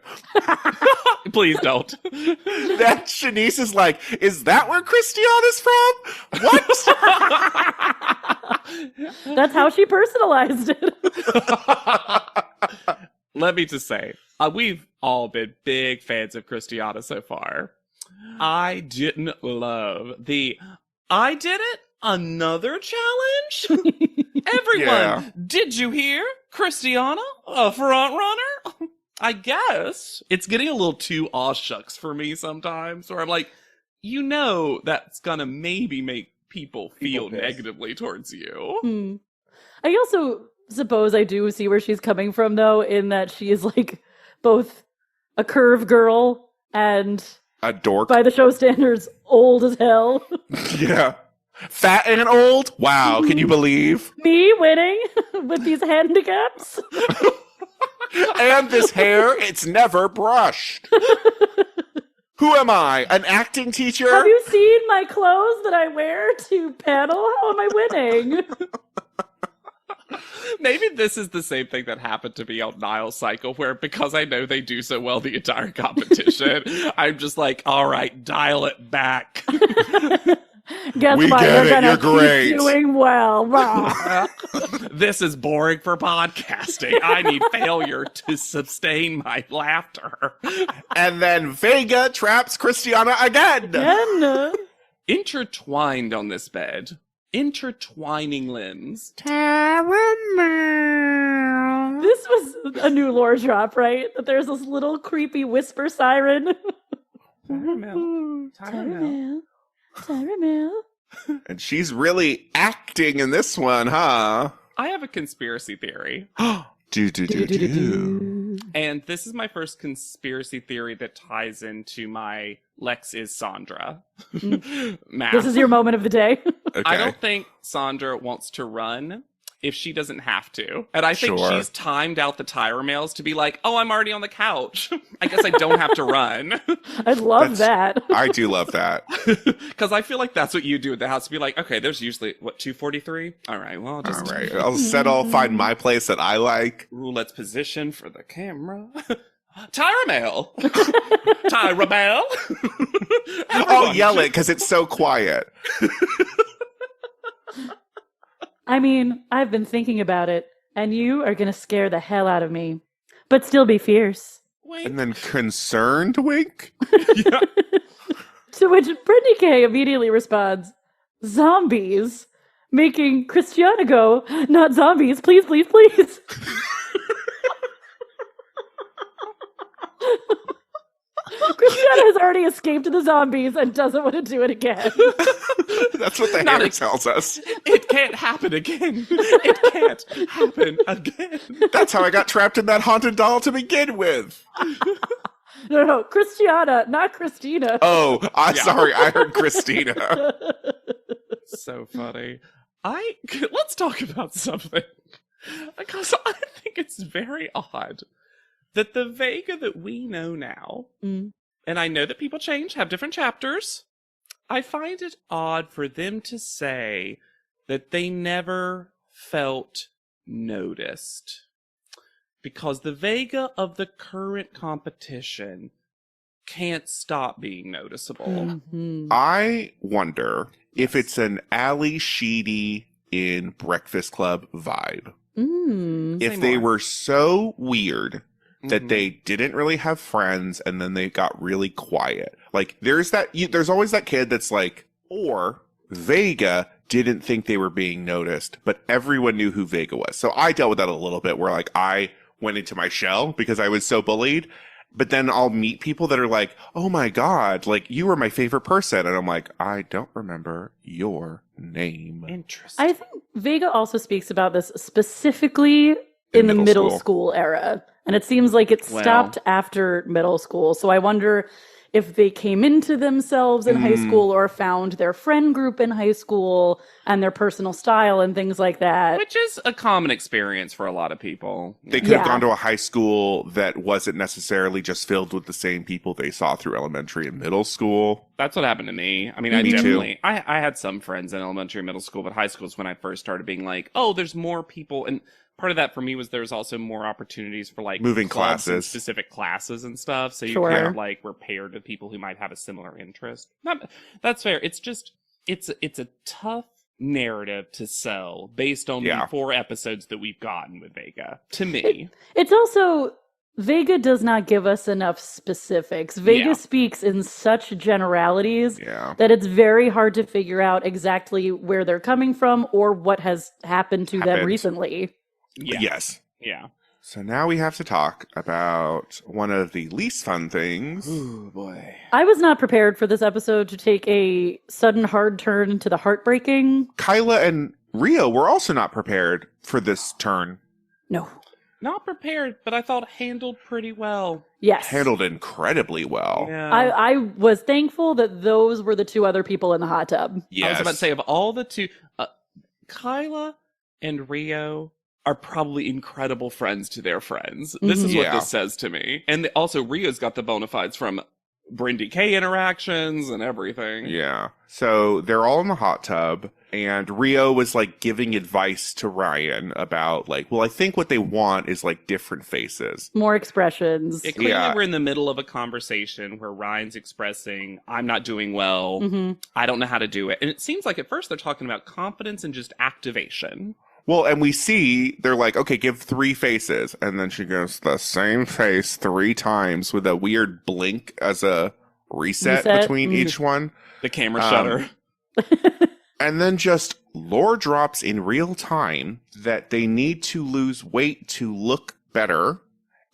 Please don't. That Shanice is like, is that where Christiana's from? What? That's how she personalized it. Let me just say, we've all been big fans of Christiana so far. I didn't love I did it? Another challenge? Everyone, did you hear? Christiana, a front runner? I guess. It's getting a little too aw shucks for me sometimes, where I'm like, that's gonna maybe make people feel negatively towards you. I also suppose I do see where she's coming from, though, in that she is like both a curve girl and... a dork. By the show standards, old as hell. Yeah. Fat and old? Wow, can you believe? Me winning with these handicaps? And this hair, it's never brushed. Who am I? An acting teacher? Have you seen my clothes that I wear to panel? How am I winning? Maybe this is the same thing that happened to me on Nile Cycle, where because I know they do so well the entire competition, I'm just like, all right, dial it back. Guess we what? get You're it. gonna You're keep great. doing well. This is boring for podcasting. I need failure to sustain my laughter. And then Vega traps Christiana again. Intertwined on this bed. Intertwining limbs. This was a new lore drop, right? That there's this little creepy whisper siren. Tyramel. And she's really acting in this one, huh? I have a conspiracy theory. Do. And this is my first conspiracy theory that ties into my Lex is Sandra math. This is your moment of the day. Okay. I don't think Sandra wants to run if she doesn't have to. And I think she's timed out the tire mails to be like, oh, I'm already on the couch. I guess I don't have to run. I love that. I do love that. Because I feel like that's what you do at the house. Be like, okay, there's usually, 243? All right, well, All right. I'll find my place that I like. Ooh, let's position for the camera. Tyramel! Tyramel! I'll yell it because it's so quiet. I mean, I've been thinking about it, and you are going to scare the hell out of me, but still be fierce. Wink. And then concerned wink? Yeah. To which Brittany K immediately responds, zombies, making Christiana go, not zombies, please, please, please. Christiana has already escaped the zombies and doesn't want to do it again. That's what the hair tells us. It can't happen again. It can't happen again. That's how I got trapped in that haunted doll to begin with. No, Christiana, not Christina. Oh, I'm sorry. I heard Christina. So funny. Let's talk about something. Because I think it's very odd that the Vega that we know now, and I know that people change, have different chapters. I find it odd for them to say that they never felt noticed. Because the Vega of the current competition can't stop being noticeable. I wonder if it's an Ali Sheedy in Breakfast Club vibe. If they were so weird that they didn't really have friends and then they got really quiet. Like, there's always that kid that's like, or Vega didn't think they were being noticed, but everyone knew who Vega was. So I dealt with that a little bit where like I went into my shell because I was so bullied. But then I'll meet people that are like, oh my God, like you were my favorite person. And I'm like, I don't remember your name. Interesting. I think Vega also speaks about this specifically in the middle school era. And it seems like it stopped after middle school. So I wonder if they came into themselves in high school or found their friend group in high school and their personal style and things like that. Which is a common experience for a lot of people. They could have gone to a high school that wasn't necessarily just filled with the same people they saw through elementary and middle school. That's what happened to me. I mean, I had some friends in elementary and middle school, but high school is when I first started being like, oh, there's more people. And part of that for me was there was also more opportunities for like moving clubs classes, and specific classes and stuff. So you kind of like were paired with people who might have a similar interest. That's fair. It's just, it's a tough narrative to sell based on the 4 episodes that we've gotten with Vega, to me. It's also, Vega does not give us enough specifics. Vega speaks in such generalities that it's very hard to figure out exactly where they're coming from or what has happened to them recently. Yes. Yeah. So now we have to talk about one of the least fun things. Ooh, boy. I was not prepared for this episode to take a sudden hard turn to the heartbreaking. Kyla and Rio were also not prepared for this turn. No. Not prepared, but I thought handled pretty well. Yes. Handled incredibly well. Yeah. I was thankful that those were the 2 other people in the hot tub. Yes. I was about to say, of all the 2, Kyla and Rio are probably incredible friends to their friends. This is what this says to me. And also, Rio's got the bona fides from Brindy K interactions and everything. Yeah. So they're all in the hot tub, and Rio was like giving advice to Ryan about like, well, I think what they want is like different faces. More expressions. Clearly we're in the middle of a conversation where Ryan's expressing, I'm not doing well. I don't know how to do it. And it seems like at first they're talking about confidence and just activation. Well, and we see, they're like, okay, give 3 faces. And then she goes, the same face 3 times with a weird blink as a reset between each one. The camera shutter. And then just lore drops in real time that they need to lose weight to look better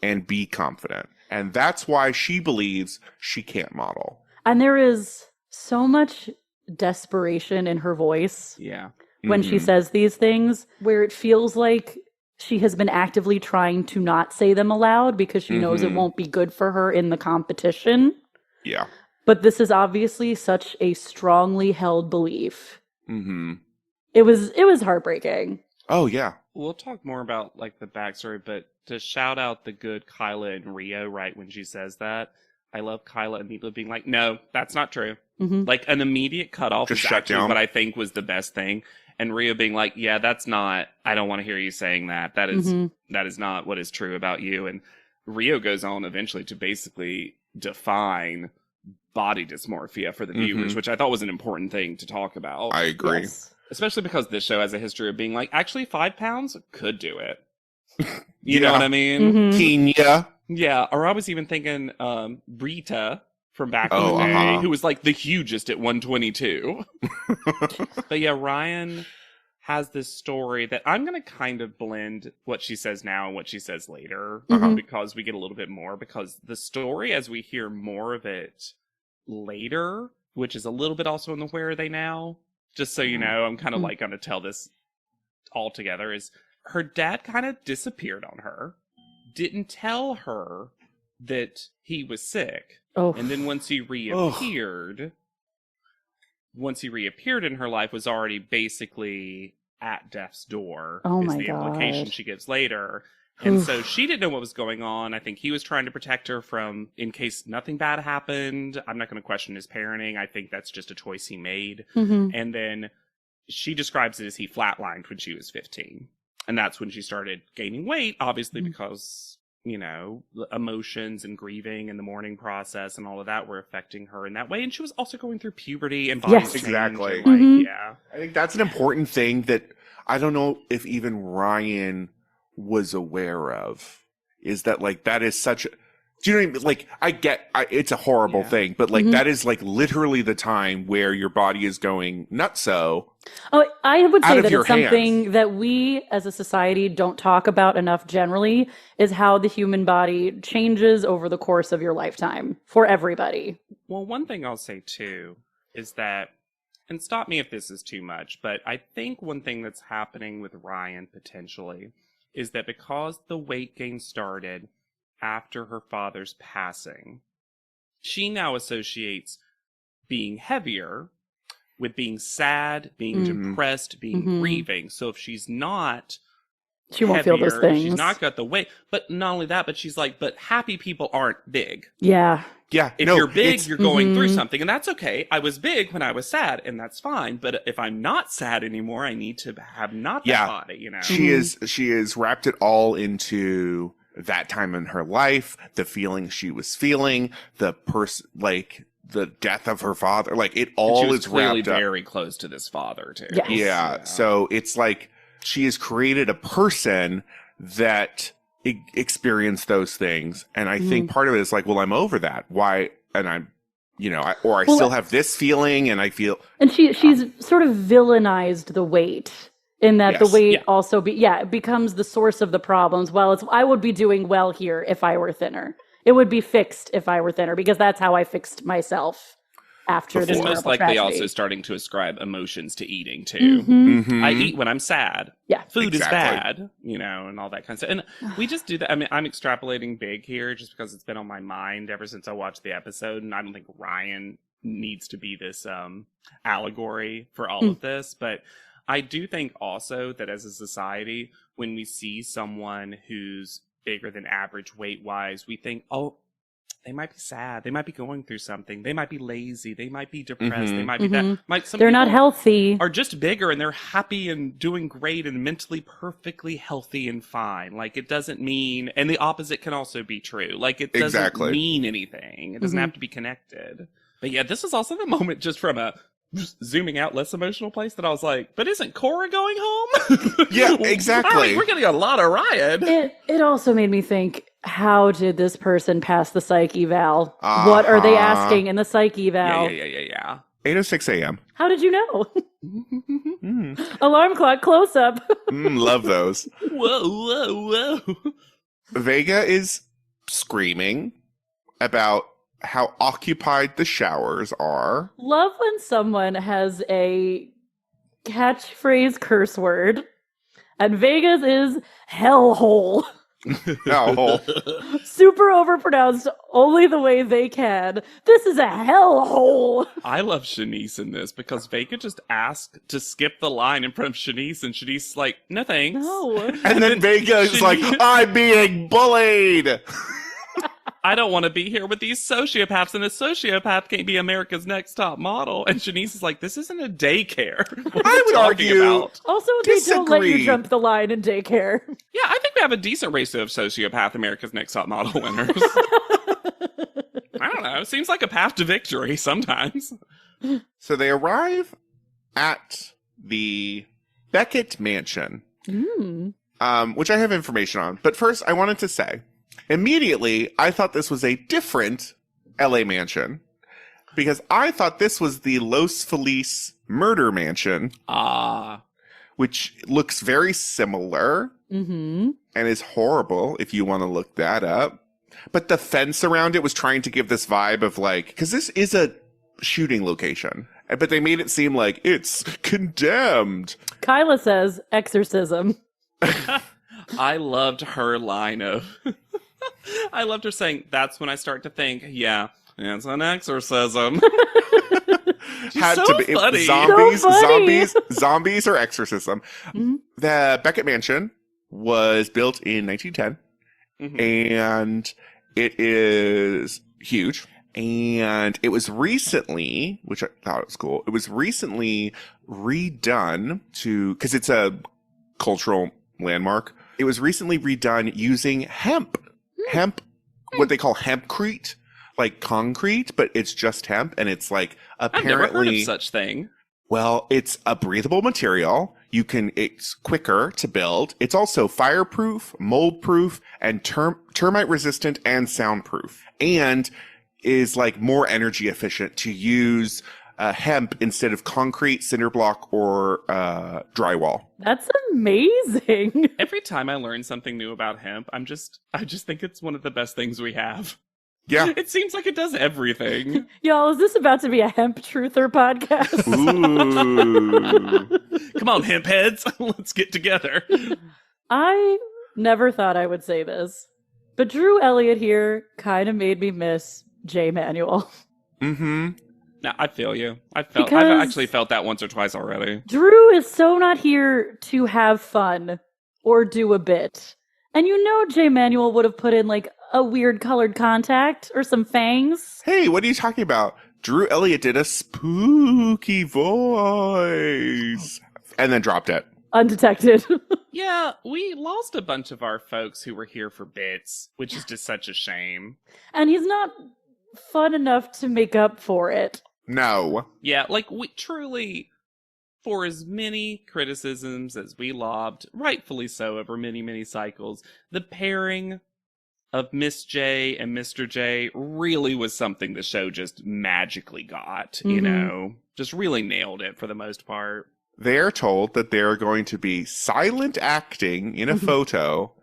and be confident. And that's why she believes she can't model. And there is so much desperation in her voice. Yeah. When she says these things, where it feels like she has been actively trying to not say them aloud because she knows it won't be good for her in the competition. Yeah. But this is obviously such a strongly held belief. It was heartbreaking. Oh, yeah. We'll talk more about like the backstory, but to shout out the good Kyla and Rio right when she says that, I love Kyla immediately being like, no, that's not true. Like an immediate cutoff Just is shut actually down. what I think was the best thing. And Rio being like, yeah, that's not, I don't want to hear you saying that. That is not what is true about you. And Rio goes on eventually to basically define body dysmorphia for the viewers, which I thought was an important thing to talk about. I agree. Yes. Especially because this show has a history of being like, actually 5 pounds could do it. You know what I mean? Kenya. Yeah, or I was even thinking Brita from back in the day, who was like the hugest at 122. But yeah, Ryan has this story that I'm going to kind of blend what she says now and what she says later because we get a little bit more. Because the story, as we hear more of it later, which is a little bit also in the Where Are They Now? Just so you know, I'm kind of like going to tell this all together, is her dad kind of disappeared on her. Didn't tell her that he was sick. And then once he reappeared, once he reappeared in her life, was already basically at death's door. Oh is my the implication God. she gives later. And so she didn't know what was going on. I think he was trying to protect her from, in case nothing bad happened. I'm not going to question his parenting. I think that's just a choice he made. Mm-hmm. And then she describes it as he flatlined when she was 15. And that's when she started gaining weight, obviously because, you know, the emotions and grieving and the mourning process and all of that were affecting her in that way. And she was also going through puberty and body change. Exactly. And, like, Mhm. yeah. I think that's an important thing that I don't know if even Ryan was aware of, is that like that is such a, do you know what I mean? Like it's a horrible thing, but like that is like literally the time where your body is going nutso. Oh, I would Out say of that your it's something that we as a society don't talk about enough generally, is how the human body changes over the course of your lifetime for everybody. Well, one thing I'll say too is that, and stop me if this is too much, but I think one thing that's happening with Ryan potentially is that because the weight gain started after her father's passing, she now associates being heavier with being sad, being depressed, being grieving. So if she's not, She won't feel those heavier, if things. she's not got the weight, but not only that, but she's like, but happy people aren't big. Yeah. Yeah. If no, you're big, it's- you're going through something, and that's okay. I was big when I was sad, and that's fine. But if I'm not sad anymore, I need to have not that body, you know? she is wrapped it all into that time in her life, the feeling she was feeling, the person, like the death of her father, like it And all she was is clearly wrapped up. very close to this father, too. Yes. Yeah. So it's like she has created a person that experienced those things. And I think part of it is like, well, I'm over that. Why? And I'm, you know, I still have this feeling and I feel. And she's sort of villainized the weight, in that the Yes. weight also it becomes the source of the problems. Well, I would be doing well here if I were thinner. It would be fixed if I were thinner, because that's how I fixed myself after this And most terrible likely tragedy. also starting to ascribe emotions to eating, too. I eat when I'm sad. Yeah. Food Exactly. is bad, you know, and all that kind of stuff. And we just do that. I mean, I'm extrapolating big here just because it's been on my mind ever since I watched the episode. And I don't think Ryan needs to be this allegory for all of this. But I do think also that as a society, when we see someone who's bigger than average weight-wise, we think, oh, they might be sad. They might be going through something. They might be lazy. They might be depressed. They might be that. Like some They're not people healthy. are just bigger and they're happy and doing great and mentally perfectly healthy and fine. Like it doesn't mean, and the opposite can also be true. Like it doesn't Exactly. mean anything. It doesn't have to be connected. But yeah, this is also the moment just from a zooming out, less emotional place that I was like, but isn't Cora going home? Yeah, exactly. We're getting a lot of Ryan. It also made me think, how did this person pass the psych eval? What are they asking in the psych eval? Yeah. 8:06 a.m. How did you know? Alarm clock close up. Love those. Whoa. Vega is screaming about how occupied the showers are. Love when someone has a catchphrase curse word, and Vegas is hellhole. Oh, Super overpronounced only the way they can. This is a hellhole. I love Shanice in this because Vega just asked to skip the line in front of Shanice, and Shanice's like, no thanks. No. and then Vega is like, I'm being bullied. I don't want to be here with these sociopaths, and a sociopath can't be America's Next Top Model. And Shanice is like, this isn't a daycare. What are I you would talking argue- about? Also, they don't let you Disagree. jump the line in daycare. Yeah, I think we have a decent ratio of sociopath America's Next Top Model winners. I don't know. It seems like a path to victory sometimes. So they arrive at the Beckett mansion, which I have information on. But first, I wanted to say, immediately, I thought this was a different LA mansion because I thought this was the Los Feliz murder mansion, which looks very similar and is horrible if you want to look that up. But the fence around it was trying to give this vibe of like, because this is a shooting location, but they made it seem like it's condemned. Kyla says exorcism. I loved her line of... I loved her saying, that's when I start to think, yeah, It's an exorcism. Had so to be funny. zombies or exorcism. Mhm. The Beckett Mansion was built in 1910, and it is huge. And it was recently, which I thought was cool, it was recently redone because it's a cultural landmark. It was recently redone using hemp, what they call hempcrete, like concrete, but it's just hemp, and it's like apparently. I've never heard of such thing. Well, it's a breathable material. It's quicker to build. It's also fireproof, mold-proof, and termite resistant and soundproof, and is like more energy efficient to use hemp instead of concrete, cinder block, or drywall. That's amazing. Every time I learn something new about hemp, I just think it's one of the best things we have. Yeah. It seems like it does everything. Y'all, is this about to be a hemp truther podcast? Ooh. Come on, hemp heads. Let's get together. I never thought I would say this, but Drew Elliott here kind of made me miss J. Manuel. Mm-hmm. No, I feel you. I've Because actually felt that once or twice already. Drew is so not here to have fun or do a bit. And you know J. Manuel would have put in like a weird colored contact or some fangs. Hey, what are you talking about? Drew Elliott did a spooky voice and then dropped it. Undetected. Yeah, we lost a bunch of our folks who were here for bits, which is just such a shame. And he's not fun enough to make up for it. No. Yeah, like we truly, for as many criticisms as we lobbed, rightfully so, over many, many cycles, the pairing of Miss J and Mr. J really was something the show just magically got, you know? Just really nailed it for the most part. They're told that they're going to be silent acting in a photo,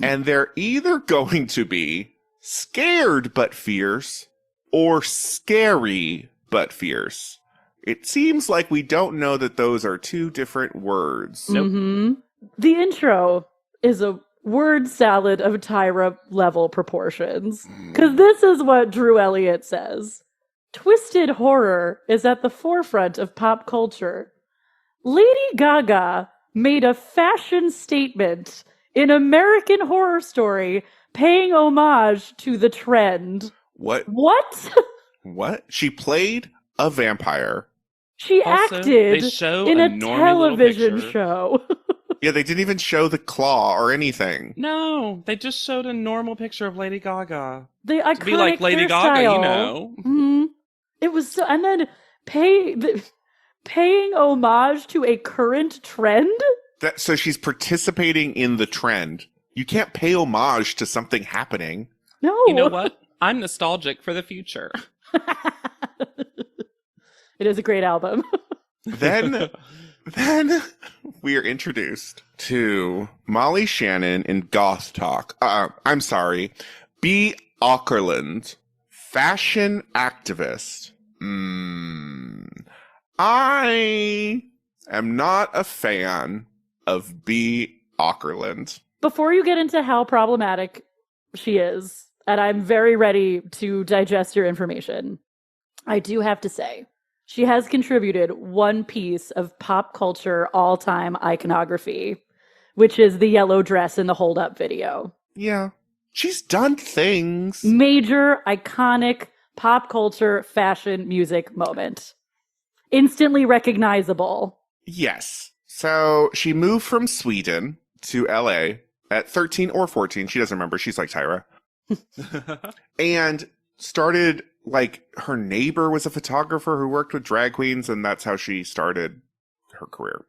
and they're either going to be scared but fierce or scary but fierce. It seems like we don't know that those are two different words. Nope. The intro is a word salad of Tyra level proportions. Because this is what Drew Elliott says. Twisted horror is at the forefront of pop culture. Lady Gaga made a fashion statement in American Horror Story, paying homage to the trend. What? What? She played a vampire. She Also, acted they show in a a normal little television picture. show. Yeah, they didn't even show the claw or anything. No, they just showed a normal picture of Lady Gaga. The iconic To be like Lady Gaga, you know. Mhm. It was so, and then paying homage to a current trend. So she's participating in the trend. You can't pay homage to something happening. No, You know what? I'm nostalgic for the future. It is a great album. Then we are introduced to Molly Shannon in Goth Talk. I'm sorry. B. Aukerland, fashion activist. I am not a fan of B. Aukerland. Before you get into how problematic she is, and I'm very ready to digest your information, I do have to say, she has contributed one piece of pop culture all-time iconography, which is the yellow dress in the hold-up video. Yeah. She's done things. Major, iconic, pop culture, fashion, music moment. Instantly recognizable. Yes. So she moved from Sweden to LA at 13 or 14. She doesn't remember. She's like Tyra. And started, like, her neighbor was a photographer who worked with drag queens, and that's how she started her career.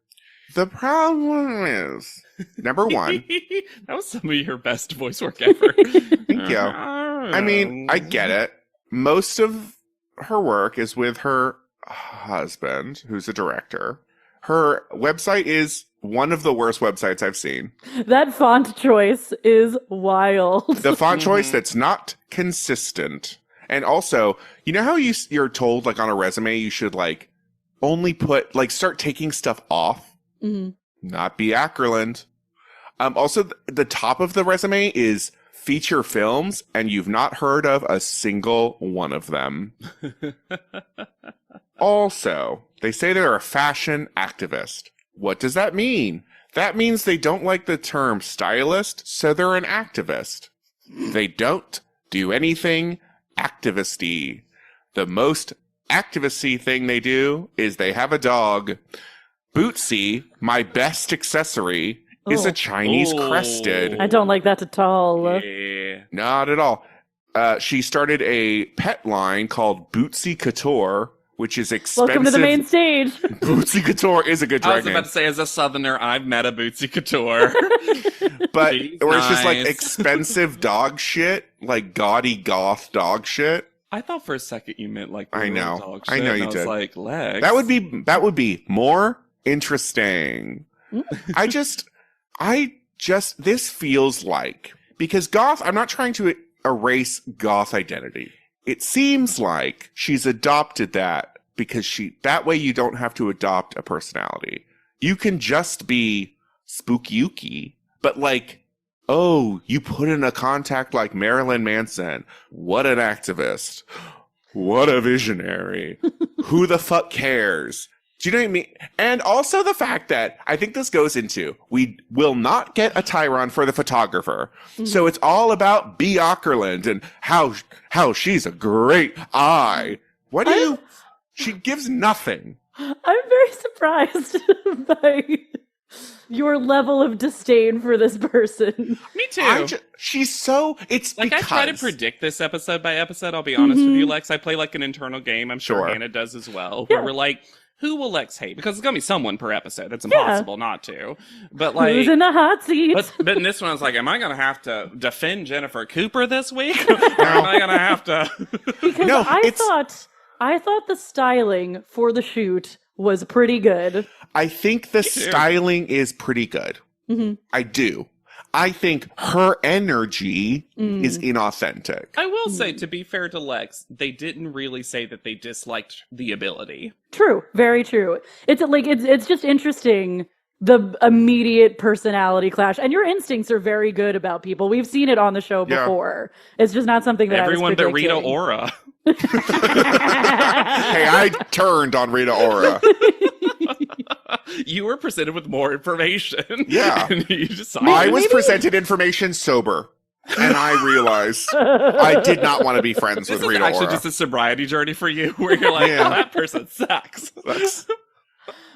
The problem is, number one. That was some of your best voice work ever. Thank you. I mean, I get it. Most of her work is with her husband, who's a director. Her website is one of the worst websites I've seen. That font choice is wild. The font choice that's not consistent. And also, you know how you're told, like, on a resume, you should, like, only put, like, start taking stuff off? Mm-hmm. Not be Ackerland. Also, the top of the resume is feature films, and you've not heard of a single one of them. Also, they say they're a fashion activist. What does that mean? That means they don't like the term stylist, so they're an activist. They don't do anything activisty. The most activisty thing they do is they have a dog. Bootsy, my best accessory, is a Chinese crested. I don't like that at all. Yeah. Not at all. She started a pet line called Bootsy Couture, which is expensive. Welcome to the main stage. Bootsy Couture is a good I drag was name. about to say, as a Southerner, I've met a Bootsy Couture. But She's or it's just like nice. expensive dog shit, like gaudy goth dog shit. I thought for a secend you meant like I real know. dog I shit, know and you I was did. like, Lex. That would be more interesting. This feels like, because goth, I'm not trying to erase goth identity. It seems like she's adopted that because that way you don't have to adopt a personality. You can just be spooky, but like, oh, you put in a contact like Marilyn Manson. What an activist. What a visionary. Who the fuck cares? Do you know what I mean? And also the fact that I think this goes into, we will not get a Tyron for the photographer. So it's all about B. Ockerland and how she's a great eye. She gives nothing. I'm very surprised by your level of disdain for this person. Me too. It's Like, because I try to predict this episode by episode, I'll be honest with you, Lex. I play like an internal game. I'm sure Sure. Hannah does as well. Yeah. Where we're like, who will Lex hate? Because it's going to be someone per episode. It's impossible not to. But like, Who's in the hot seat? but in this one, I was like, am I going to have to defend Jennifer Cooper this week? Or am I going to have to? Because No, I thought the styling for the shoot was pretty good. I think the too. styling is pretty good. Mm-hmm. I do. I think her energy is inauthentic. I will say, to be fair to Lex, they didn't really say that they disliked the ability. True, very true. It's just interesting, the immediate personality clash, and your instincts are very good about people. We've seen it on the show Yeah. before. It's just not something that Everyone I but was Rita predicting. Ora. Hey, I turned on Rita Ora. You were presented with more information. Yeah. And you decided. I was Maybe- presented information sober, and I realized I did not want to be friends This with is Rita actually Ora. just a sobriety journey for you, where you're like, Yeah. oh, that person sucks. That's-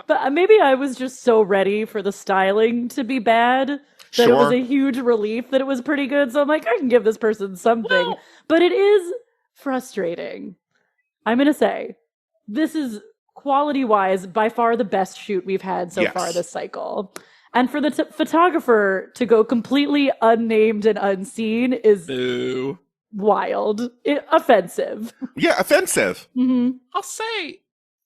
But maybe I was just so ready for the styling to be bad that it was Sure. a huge relief that it was pretty good. So I'm like, I can give this person something. Well- But it is frustrating. I'm going to say, this is quality-wise by far the best shoot we've had so Yes. far this cycle. And for the photographer to go completely unnamed and unseen is Boo. wild. Offensive. yeah, offensive. hmm I'll say,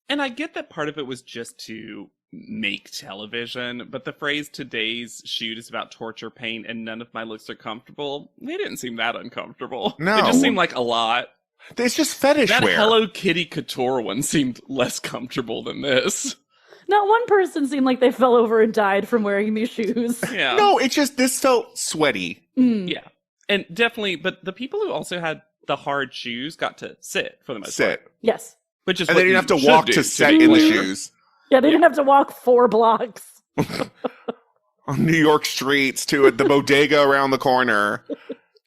and I get that part of it was just to make television, but the phrase today's shoot is about torture, pain, and none of my looks are comfortable, they didn't seem that uncomfortable. No. It just seemed like a lot. It's just fetish That wear. Hello Kitty couture one seemed less comfortable than this. Not one person seemed like they fell over and died from wearing these shoes. Yeah. No, it just, this felt sweaty. Yeah. And definitely, but the people who also had the hard shoes got to sit for the most part. Sit. Yes. Which is And what they didn't you have to should walk do, to be set in the clear. shoes. Yeah, they didn't have to walk 4 blocks. On New York streets to the bodega around the corner.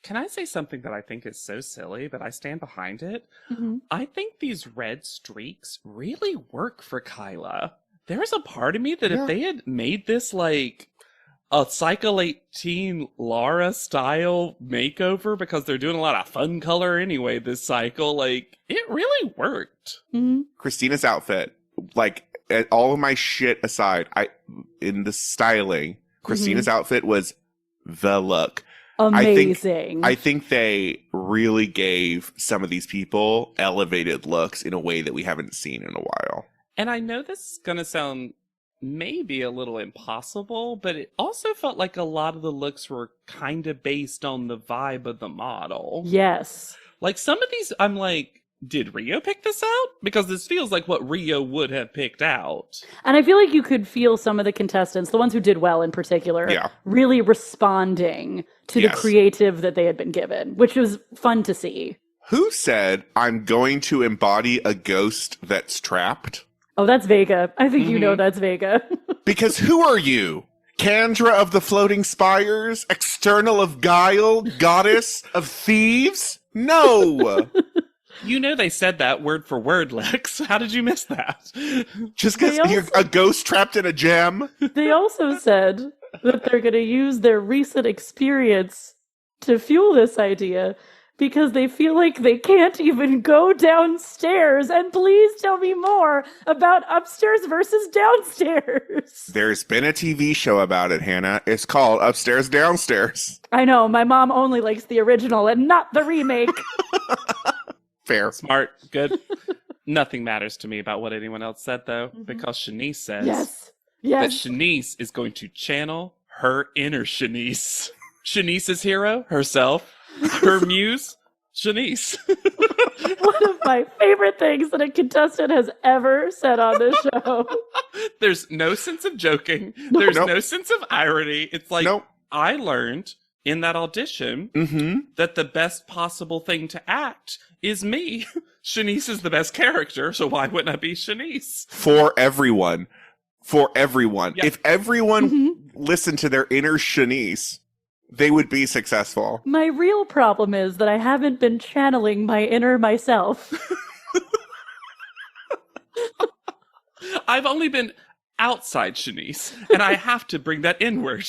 Can I say something that I think is so silly, but I stand behind it? Mhm. I think these red streaks really work for Kyla. There's a part of me that Yeah. if they had made this like a Cycle 18 Lara style makeover, because they're doing a lot of fun color anyway this cycle, like, it really worked. Mhm. Christina's outfit, like all of my shit aside, in the styling, Christina's outfit was the look. Amazing. I think they really gave some of these people elevated looks in a way that we haven't seen in a while. And I know this is going to sound maybe a little impossible, but it also felt like a lot of the looks were kind of based on the vibe of the model. Yes. Like some of these, I'm like, did Rio pick this out? Because this feels like what Rio would have picked out. And I feel like you could feel some of the contestants, the ones who did well in particular, really responding to the creative that they had been given, which was fun to see. Who said, I'm going to embody a ghost that's trapped? Oh, that's Vega. I think you know that's Vega. Because who are you? Kandra of the Floating Spires? External of Guile? Goddess of Thieves? No! You know they said that word for word, Lex. How did you miss that? Just because you're a ghost trapped in a gem? They also said that they're going to use their recent experience to fuel this idea because they feel like they can't even go downstairs. And please tell me more about upstairs versus downstairs. There's been a TV show about it, Hannah. It's called Upstairs Downstairs. I know. My mom only likes the original and not the remake. Fair. Smart. Good. Nothing matters to me about what anyone else said, though, because Shanice says that Shanice is going to channel her inner Shanice. Shanice's hero, herself. Her muse, Shanice. One of my favorite things that a contestant has ever said on this show. There's no sense of joking. There's no sense of irony. It's like, I learned in that audition that the best possible thing to act is me. Shanice is the best character, so why wouldn't I be Shanice? For everyone. For everyone. Yep. If everyone listened to their inner Shanice, they would be successful. My real problem is that I haven't been channeling my inner myself. I've only been outside Shanice, and I have to bring that inward.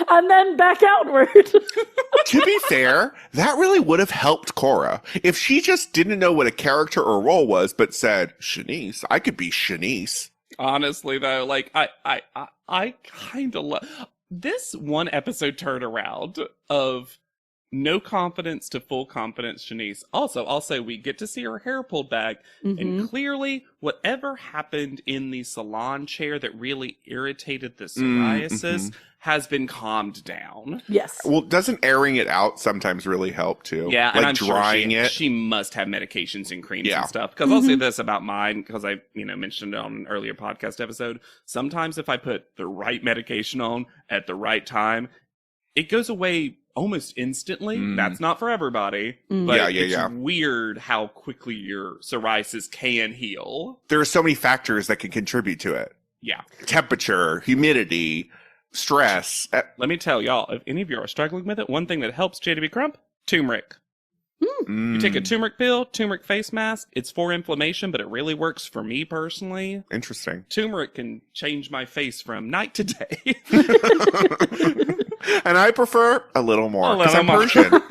And then back outward. To be fair, that really would have helped Cora. If she just didn't know what a character or role was, but said, Shanice, I could be Shanice. Honestly, though, like, I kind of love this one episode turnaround of no confidence to full confidence Shanice. Also, I'll say we get to see her hair pulled back, and clearly whatever happened in the salon chair that really irritated the psoriasis has been calmed down. Yes. Well, doesn't airing it out sometimes really help too? Yeah, like and I'm drying sure it. She must have medications and creams and stuff. Because I'll say this about mine, because I mentioned it on an earlier podcast episode. Sometimes if I put the right medication on at the right time, it goes away almost instantly. That's not for everybody, but it's weird how quickly your psoriasis can heal. There are so many factors that can contribute to it. Yeah. Temperature, humidity, stress. Let me tell y'all, if any of you are struggling with it, one thing that helps JDB Crump, turmeric. You take a turmeric pill, turmeric face mask. It's for inflammation, but it really works for me personally. Interesting. Turmeric can change my face from night to day. And I prefer a little more because I'm more. Persian. A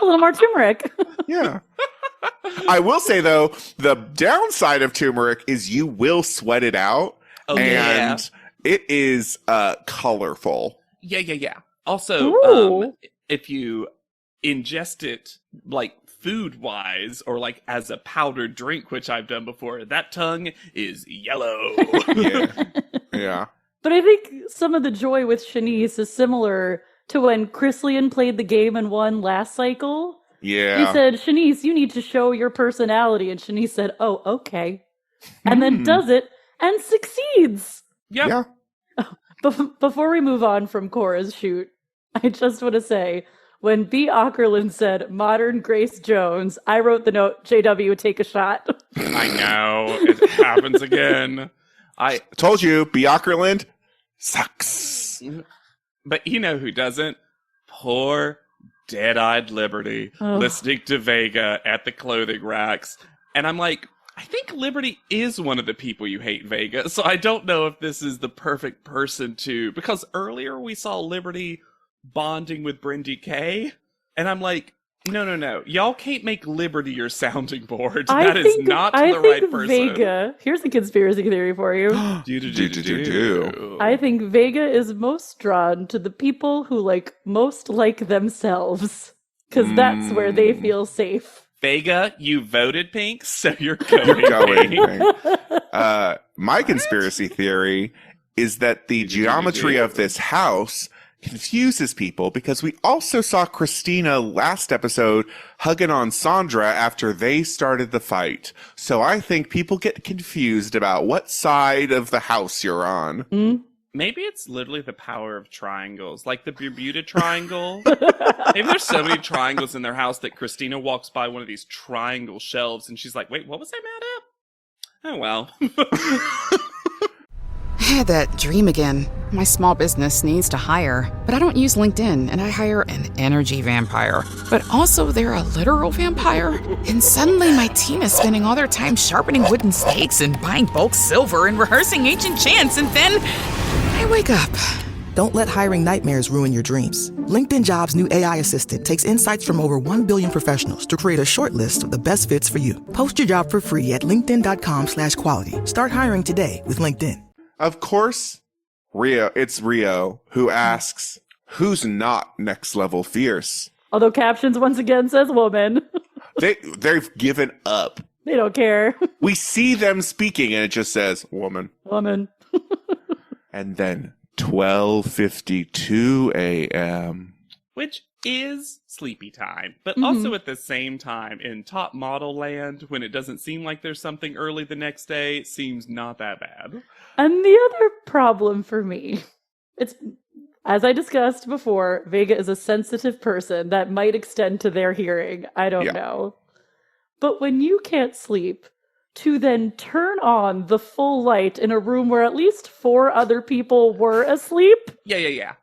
little more turmeric. Yeah. I will say, though, the downside of turmeric is you will sweat it out. Oh, and it is colorful. Yeah. Also, if you ingest it, like, food-wise, or, like, as a powdered drink, which I've done before, that tongue is yellow. Yeah. But I think some of the joy with Shanice is similar to when Chris Lian played the game and won last cycle. Yeah. He said, Shanice, you need to show your personality. And Shanice said, oh, okay. And then does it and succeeds. Yeah. Before we move on from Cora's shoot, I just want to say, when B. Ockerland said modern Grace Jones, I wrote the note, JW, take a shot. I know. It happens again. I told you, Bjorkland sucks. But you know who doesn't? Poor dead-eyed Liberty listening to Vega at the clothing racks. And I'm like, I think Liberty is one of the people you hate, Vega. So I don't know if this is the perfect person to... Because earlier we saw Liberty bonding with Brindy K. And I'm like, no. Y'all can't make Liberty your sounding board. That is not the right person. Vega, here's a conspiracy theory for you. I think Vega is most drawn to the people who most like themselves. Because that's where they feel safe. Vega, you voted pink, so you're going pink. My conspiracy theory is that the geometry of this house confuses people because we also saw Christina last episode hugging on Sandra after they started the fight. So I think people get confused about what side of the house you're on. Mm. Maybe it's literally the power of triangles, like the Bermuda Triangle. Maybe there's so many triangles in their house that Christina walks by one of these triangle shelves and she's like, wait, what was I mad at? Oh, well. I had that dream again. My small business needs to hire, but I don't use LinkedIn, and I hire an energy vampire. But also, they're a literal vampire. And suddenly, my team is spending all their time sharpening wooden stakes and buying bulk silver and rehearsing ancient chants, and then I wake up. Don't let hiring nightmares ruin your dreams. LinkedIn Jobs' new AI assistant takes insights from over 1 billion professionals to create a short list of the best fits for you. Post your job for free at linkedin.com/quality. Start hiring today with LinkedIn. Of course, it's Rio who asks, who's not next level fierce? Although captions once again says woman. They've given up. They don't care. We see them speaking and it just says woman. Woman. And then 12:52 a.m. Which is sleepy time, but also at the same time in top model land, when it doesn't seem like there's something early the next day, it seems not that bad. And the other problem for me, it's, as I discussed before, Vega is a sensitive person that might extend to their hearing. I don't know. But when you can't sleep, to then turn on the full light in a room where at least 4 other people were asleep? Yeah.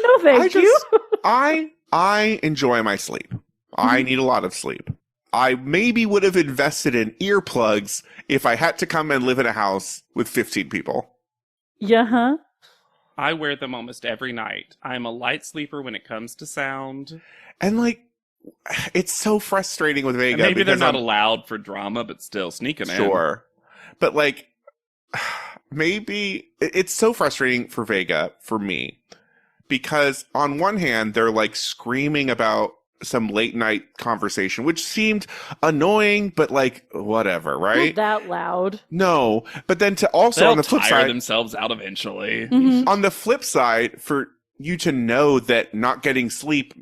No, thank you. I enjoy my sleep. I need a lot of sleep. I maybe would have invested in earplugs if I had to come and live in a house with 15 people. Yeah. I wear them almost every night. I'm a light sleeper when it comes to sound. And like, it's so frustrating with Vega. And maybe they're because not allowed for drama, but still sneak them in. Sure. But like, maybe it's so frustrating for Vega, for me, because on one hand, they're like screaming about some late night conversation, which seemed annoying, but like, whatever, right? Not that loud. No. But then to also They'll on the flip tire side, themselves out eventually. on the flip side, for you to know that not getting sleep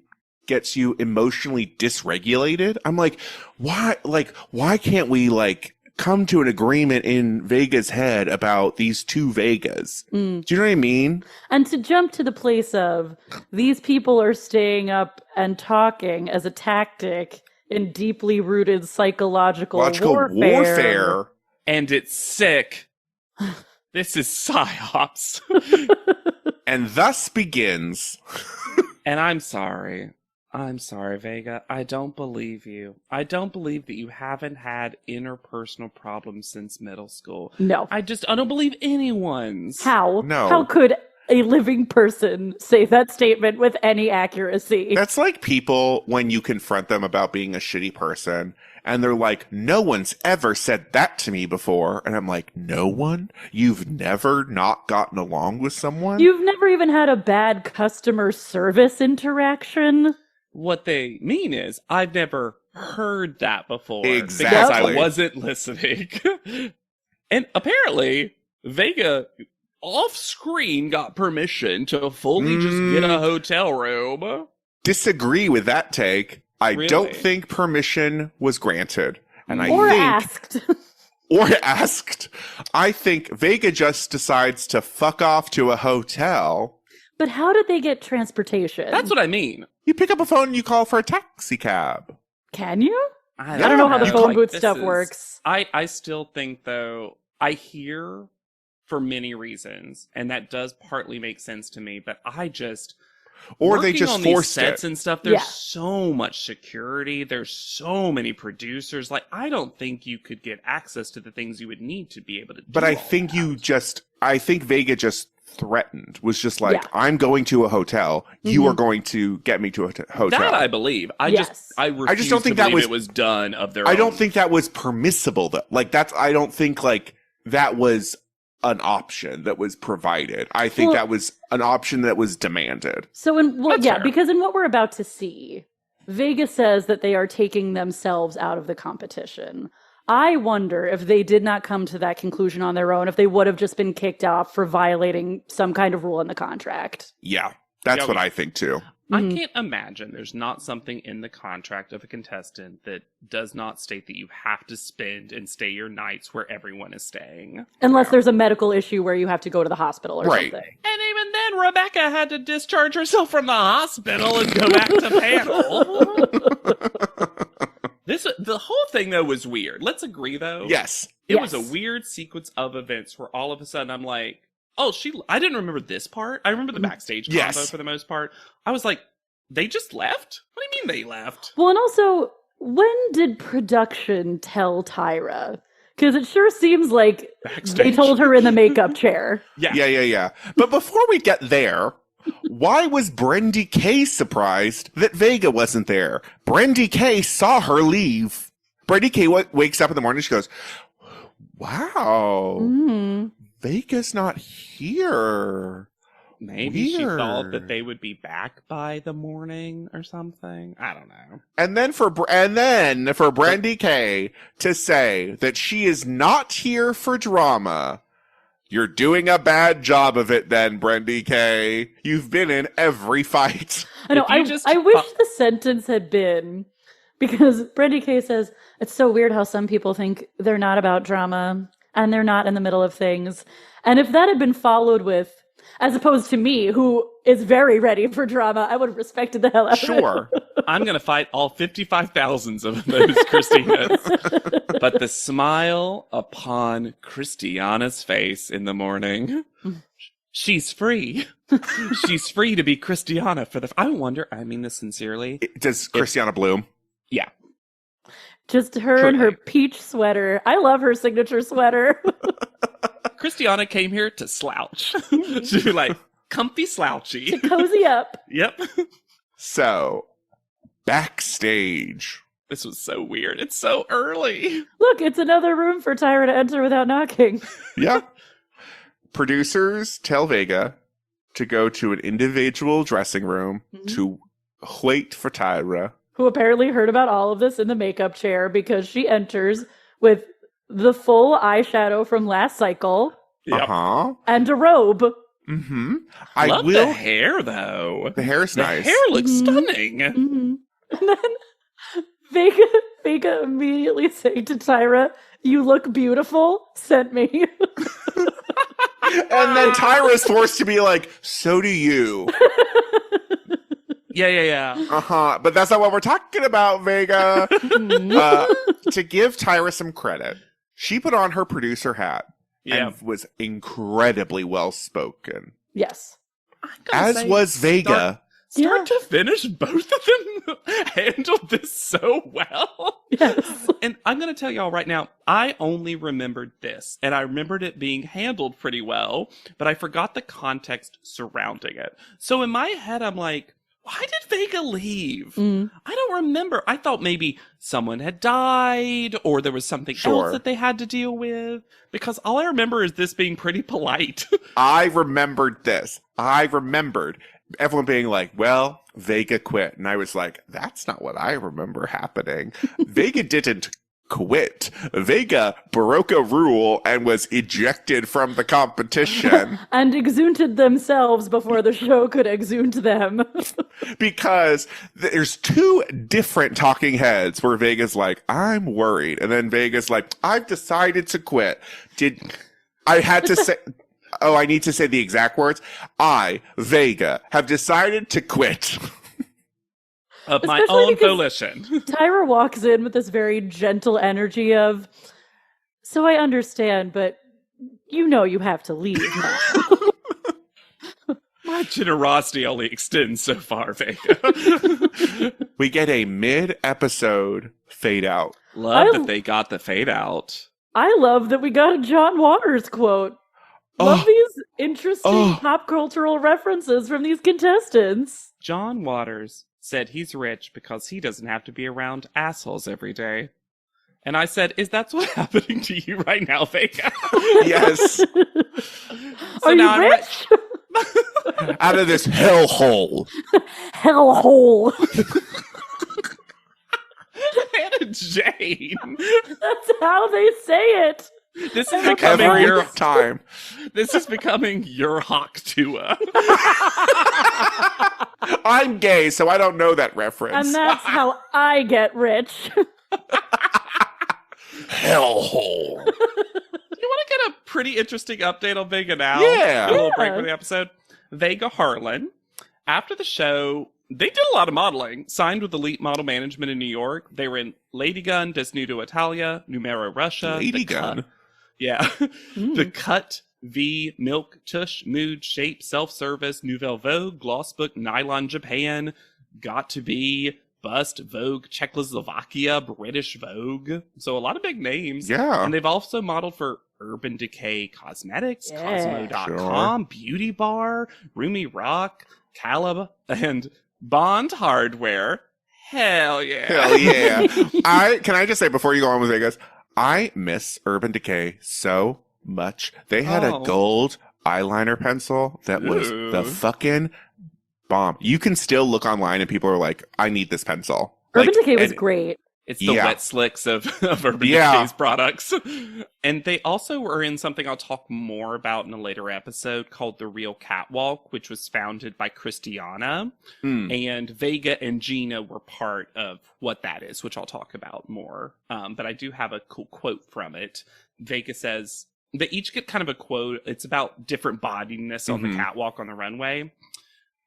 gets you emotionally dysregulated. I'm like, why can't we like come to an agreement in Vega's head about these two Vegas? Do you know what I mean? And to jump to the place of these people are staying up and talking as a tactic in deeply rooted psychological warfare. And it's sick. This is psyops. And thus begins. And I'm sorry, Vega. I don't believe you. I don't believe that you haven't had interpersonal problems since middle school. No. I don't believe anyone's. How? No. How could a living person say that statement with any accuracy? That's like people when you confront them about being a shitty person and they're like, no one's ever said that to me before. And I'm like, no one? You've never not gotten along with someone? You've never even had a bad customer service interaction? What they mean is, I've never heard that before. Exactly. Because I wasn't listening. And apparently, Vega off-screen got permission to fully just get a hotel room. Disagree with that take. I Really? don't think permission was granted. And Or I think asked. or asked. I think Vega just decides to fuck off to a hotel. But how did they get transportation? That's what I mean. You pick up a phone and you call for a taxi cab. Can you? I don't know how the phone booth This stuff is- works. I still think, though, I hear for many reasons, and that does partly make sense to me, but I just... Or they working just on these forced sets it. and stuff, there's Yeah. so much security, there's so many producers. Like, I don't think you could get access to the things you would need to be able to do But I all think that. I think Vega just threatened, was just like, Yeah. I'm going to a hotel. You are going to get me to a hotel. That I believe. I Yes. refuse don't think to that believe was- it was done of their I own. don't think that was permissible though. Like I don't think like that was an option that was provided. I think Well- that was an option that was demanded. So That's fair. because in what we're about to see, Vega says that they are taking themselves out of the competition. I wonder if they did not come to that conclusion on their own, if they would have just been kicked off for violating some kind of rule in the contract. Yeah. That's what I think too. I can't imagine there's not something in the contract of a contestant that does not state that you have to spend and stay your nights where everyone is staying. Unless there's a medical issue where you have to go to the hospital or something. And even then, Rebecca had to discharge herself from the hospital and go back to panel. The whole thing, though, was weird. Let's agree, though. Yes. It was a weird sequence of events where all of a sudden I'm like, oh, I didn't remember this part. I remember the backstage combo for the most part. I was like, they just left? What do you mean they left? Well, and also, when did production tell Tyra? Because it sure seems like they told her in the makeup chair. Yeah. But before we get there, why was Brendy K surprised that Vega wasn't there? Brendy K saw her leave. Brendy K wakes up in the morning, she goes, wow, Vega's not here. Maybe she thought that they would be back by the morning or something. I don't know. And then for Brendy K to say that she is not here for drama, you're doing a bad job of it then, Brendy K. You've been in every fight. I know. I wish the sentence had been, because Brendy K says, it's so weird how some people think they're not about drama and they're not in the middle of things. And if that had been followed with, as opposed to me, who is very ready for drama, I would have respected the hell out of it. Sure. I'm going to fight all 55,000 of those Christinas. But the smile upon Christiana's face in the morning, she's free. She's free to be Christiana for I wonder, I mean this sincerely. Does Christiana bloom? Yeah. Just her and her peach sweater. I love her signature sweater. Christiana came here to slouch. She'd be like, comfy slouchy. To cozy up. Yep. So, backstage. This was so weird. It's so early. Look, it's another room for Tyra to enter without knocking. Yeah. Producers tell Vega to go to an individual dressing room to wait for Tyra. Who apparently heard about all of this in the makeup chair because she enters with the full eyeshadow from last cycle. Yep. And a robe. Mm-hmm. Love the hair, though. The hair's nice. The hair looks stunning. Mm-hmm. And then Vega immediately saying to Tyra, you look beautiful, sent me. And then Tyra's forced to be like, so do you. Yeah. But that's not what we're talking about, Vega. To give Tyra some credit, she put on her producer hat and was incredibly well spoken. Yes. As was Vega. Start to finish, both of them handled this so well. Yes. And I'm going to tell y'all right now, I only remembered this, and I remembered it being handled pretty well, but I forgot the context surrounding it. So in my head, I'm like, why did Vega leave? I don't remember. I thought maybe someone had died or there was something else that they had to deal with. Because all I remember is this being pretty polite. I remembered this. I remembered everyone being like, well, Vega quit. And I was like, that's not what I remember happening. Vega didn't quit. Vega broke a rule and was ejected from the competition. And exunted themselves before the show could exunt them. Because there's two different talking heads where Vega's like, I'm worried. And then Vega's like, I've decided to quit. I had to say, I need to say the exact words. I, Vega, have decided to quit. Of my own volition. Tyra walks in with this very gentle energy of, so I understand, but you know you have to leave now. My generosity only extends so far, Vega. We get a mid-episode fade out. Love that they got the fade out. I love that we got a John Waters quote. Love these interesting pop cultural references from these contestants. John Waters said he's rich because he doesn't have to be around assholes every day. And I said, is that what's happening to you right now, Vega? Yes. Are you rich? Out of this hellhole. Hellhole. Hannah Jane. That's how they say it. This is becoming Every your time. This is becoming your hawk Tuah. I'm gay, so I don't know that reference. And that's how I get rich. Hellhole. You want to get a pretty interesting update on Vega now? Yeah. A little break from the episode. Vega Harlan, after the show, they did a lot of modeling. Signed with Elite Model Management in New York. They were in Lady Gun, Desnudo Italia, Numero Russia. Lady Gun? Yeah. The Cut, V, Milk, Tush, Mood, Shape, Self-Service, Nouvelle Vogue, Glossbook, Nylon Japan, Got to Be, Bust, Vogue, Czechoslovakia, British Vogue. So a lot of big names. Yeah. And they've also modeled for Urban Decay Cosmetics, Yeah. Cosmo.com, Beauty Bar, Rumi Rock, Caleb, and Bond Hardware. Hell yeah. Hell yeah. Can I just say before you go on with Vegas, I miss Urban Decay so much. They had a gold eyeliner pencil that was the fucking bomb. You can still look online and people are like, I need this pencil. Urban Decay was great. It's the wet slicks of Urban Decay's products. And they also were in something I'll talk more about in a later episode called The Real Catwalk, which was founded by Christiana. And Vega and Gina were part of what that is, which I'll talk about more. But I do have a cool quote from it. Vega says, they each get kind of a quote. It's about different bodiness on the catwalk on the runway.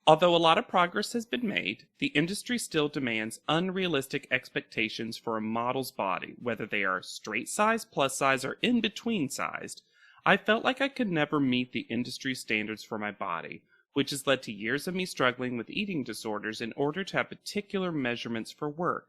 Although a lot of progress has been made, the industry still demands unrealistic expectations for a model's body, whether they are straight size, plus size, or in between sized. I felt like I could never meet the industry standards for my body, which has led to years of me struggling with eating disorders in order to have particular measurements for work.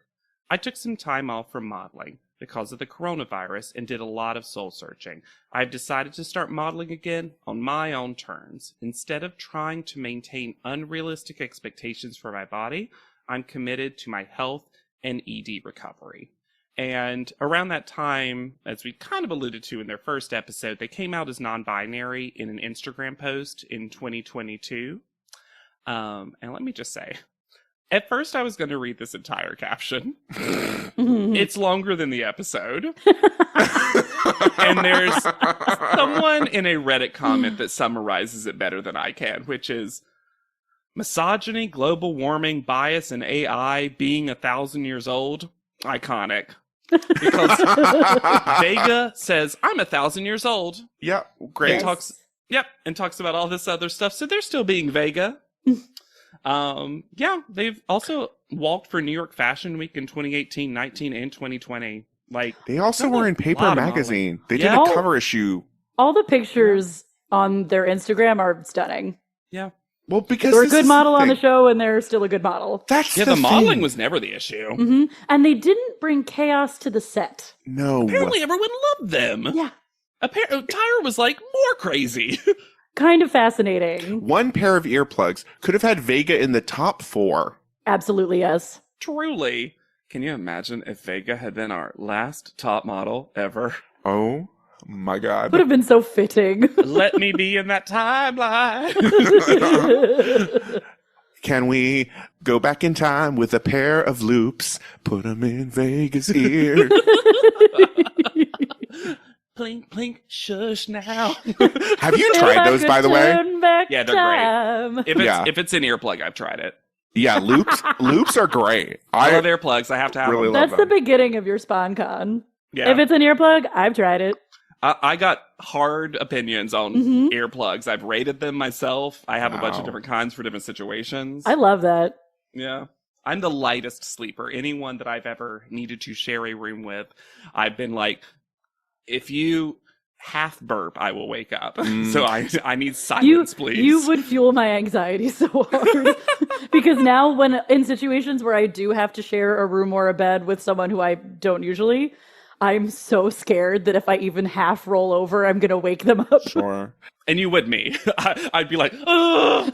I took some time off from modeling because of the coronavirus and did a lot of soul searching. I've decided to start modeling again on my own terms. Instead of trying to maintain unrealistic expectations for my body, I'm committed to my health and ED recovery. And around that time, as we kind of alluded to in their first episode, they came out as non-binary in an Instagram post in 2022. And let me just say, at first, I was going to read this entire caption. It's longer than the episode. And there's someone in a Reddit comment that summarizes it better than I can, which is, misogyny, global warming, bias, and AI being 1,000 years old, iconic. Because Vega says, I'm 1,000 years old. Yeah, great. And talks about all this other stuff. So they're still being Vega. They've also walked for New York Fashion Week in 2018, 19, and 2020. Like, they also were in Paper Magazine. They did a cover issue. All the pictures on their Instagram are stunning. Yeah. Well, because they're a good model on the show, and they're still a good model. That's the modeling was never the issue. And they didn't bring chaos to the set. No. Apparently, everyone loved them. Yeah. Tyra was like more crazy. Kind of fascinating. One pair of earplugs could have had Vega in the top 4. Absolutely, yes. Truly. Can you imagine if Vega had been our last top model ever? Oh my God. Would have been so fitting. Let me be in that timeline. Can we go back in time with a pair of loops? Put them in Vega's ear. Plink, plink, shush now. Have you tried those, by the way? Yeah, they're great. If it's an earplug, I've tried it. Yeah, loops are great. I love earplugs. I have to have really them. That's the beginning of your SpawnCon. Yeah. If it's an earplug, I've tried it. I got hard opinions on earplugs. I've rated them myself. I have a bunch of different kinds for different situations. I love that. Yeah. I'm the lightest sleeper. Anyone that I've ever needed to share a room with, I've been like, if you half burp, I will wake up. So I need silence, please. You would fuel my anxiety so hard. Because now when in situations where I do have to share a room or a bed with someone who I don't usually, I'm so scared that if I even half roll over, I'm going to wake them up. Sure. And you would me. I'd be like, because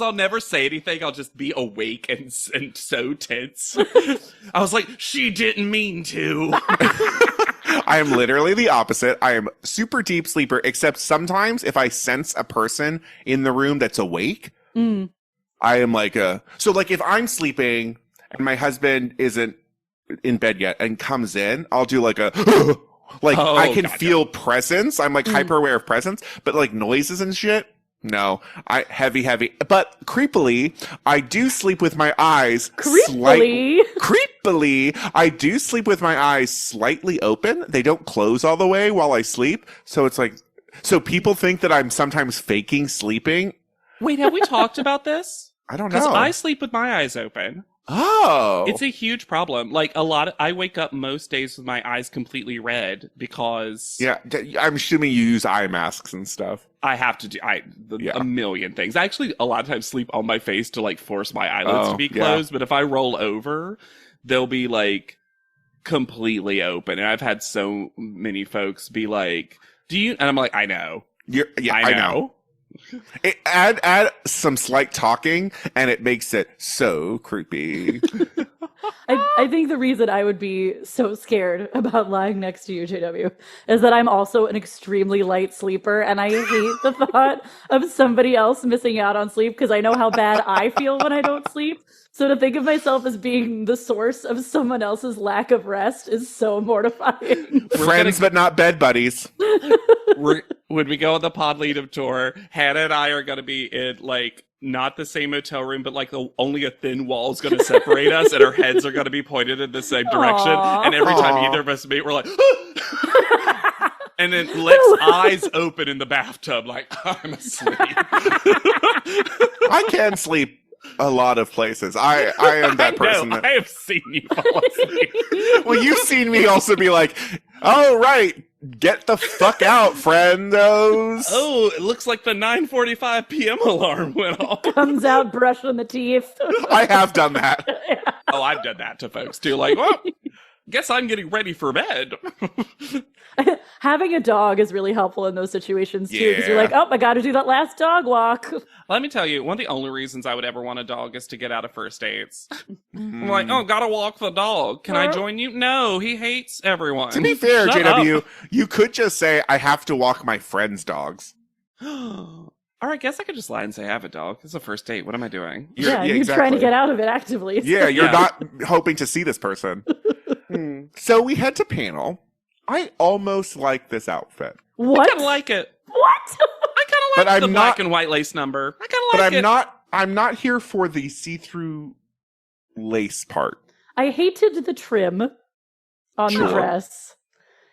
I'll never say anything. I'll just be awake and so tense. I was like, she didn't mean to. I am literally the opposite. I am super deep sleeper, except sometimes if I sense a person in the room that's awake, I am like so like if I'm sleeping and my husband isn't in bed yet and comes in, I'll do like a Like, Oh, I can gotcha. feel presence. I'm like hyper aware of presence, but like noises and shit. No, heavy. But creepily, I do sleep with my eyes creepily, I do sleep with my eyes slightly open. They don't close all the way while I sleep. So it's like, so people think that I'm sometimes faking sleeping. Wait, have we talked about this? I don't Because know. I sleep with my eyes open. Oh, It's a huge problem. Like I wake up most days with my eyes completely red because yeah. I'm assuming you use eye masks and stuff. I have to do a million things. I actually a lot of times sleep on my face to like force my eyelids to be closed. But if I roll over, they'll be like completely open. And I've had so many folks be like, "Do you?" And I'm like, "I know." I know. Add some slight talking, and it makes it so creepy. I think the reason I would be so scared about lying next to you, JW, is that I'm also an extremely light sleeper, and I hate the thought of somebody else missing out on sleep because I know how bad I feel when I don't sleep. So to think of myself as being the source of someone else's lack of rest is so mortifying. Friends, but not bed buddies. When we go on the Pod Leadum tour, Hannah and I are going to be in like not the same hotel room, but like only a thin wall is going to separate us, and our heads are going to be pointed in the same direction. Aww. And every time either of us meet, we're like, and then Lex eyes open in the bathtub, like I'm asleep. I can sleep a lot of places. I am that person. I have seen you fall asleep. Well, you've seen me also be like, "Oh right, get the fuck out, friendos." Oh, it looks like the 9:45 p.m. alarm went off. Comes out brushing the teeth. I have done that. Oh, I've done that to folks too. Like, well, guess I'm getting ready for bed. Having a dog is really helpful in those situations too, because you're Yeah. like, oh, I got to do that last dog walk. Let me tell you, one of the only reasons I would ever want a dog is to get out of first dates. I'm like, oh, gotta walk the dog. Can I join you? No, he hates everyone. To be fair, Shut JW, up. you could just say, "I have to walk my friend's dogs." All right, guess I could just lie and say I have a dog. It's a first date. What am I doing? You're trying to exactly. get out of it actively. Yeah, you're Yeah. not hoping to see this person. So we head to panel. I almost like this outfit. I What? kind of like it. What? I kind of But like the I'm black not- and white lace number. I kind of But like it. I'm not here for the see-through lace part. I hated the trim on the Sure. dress.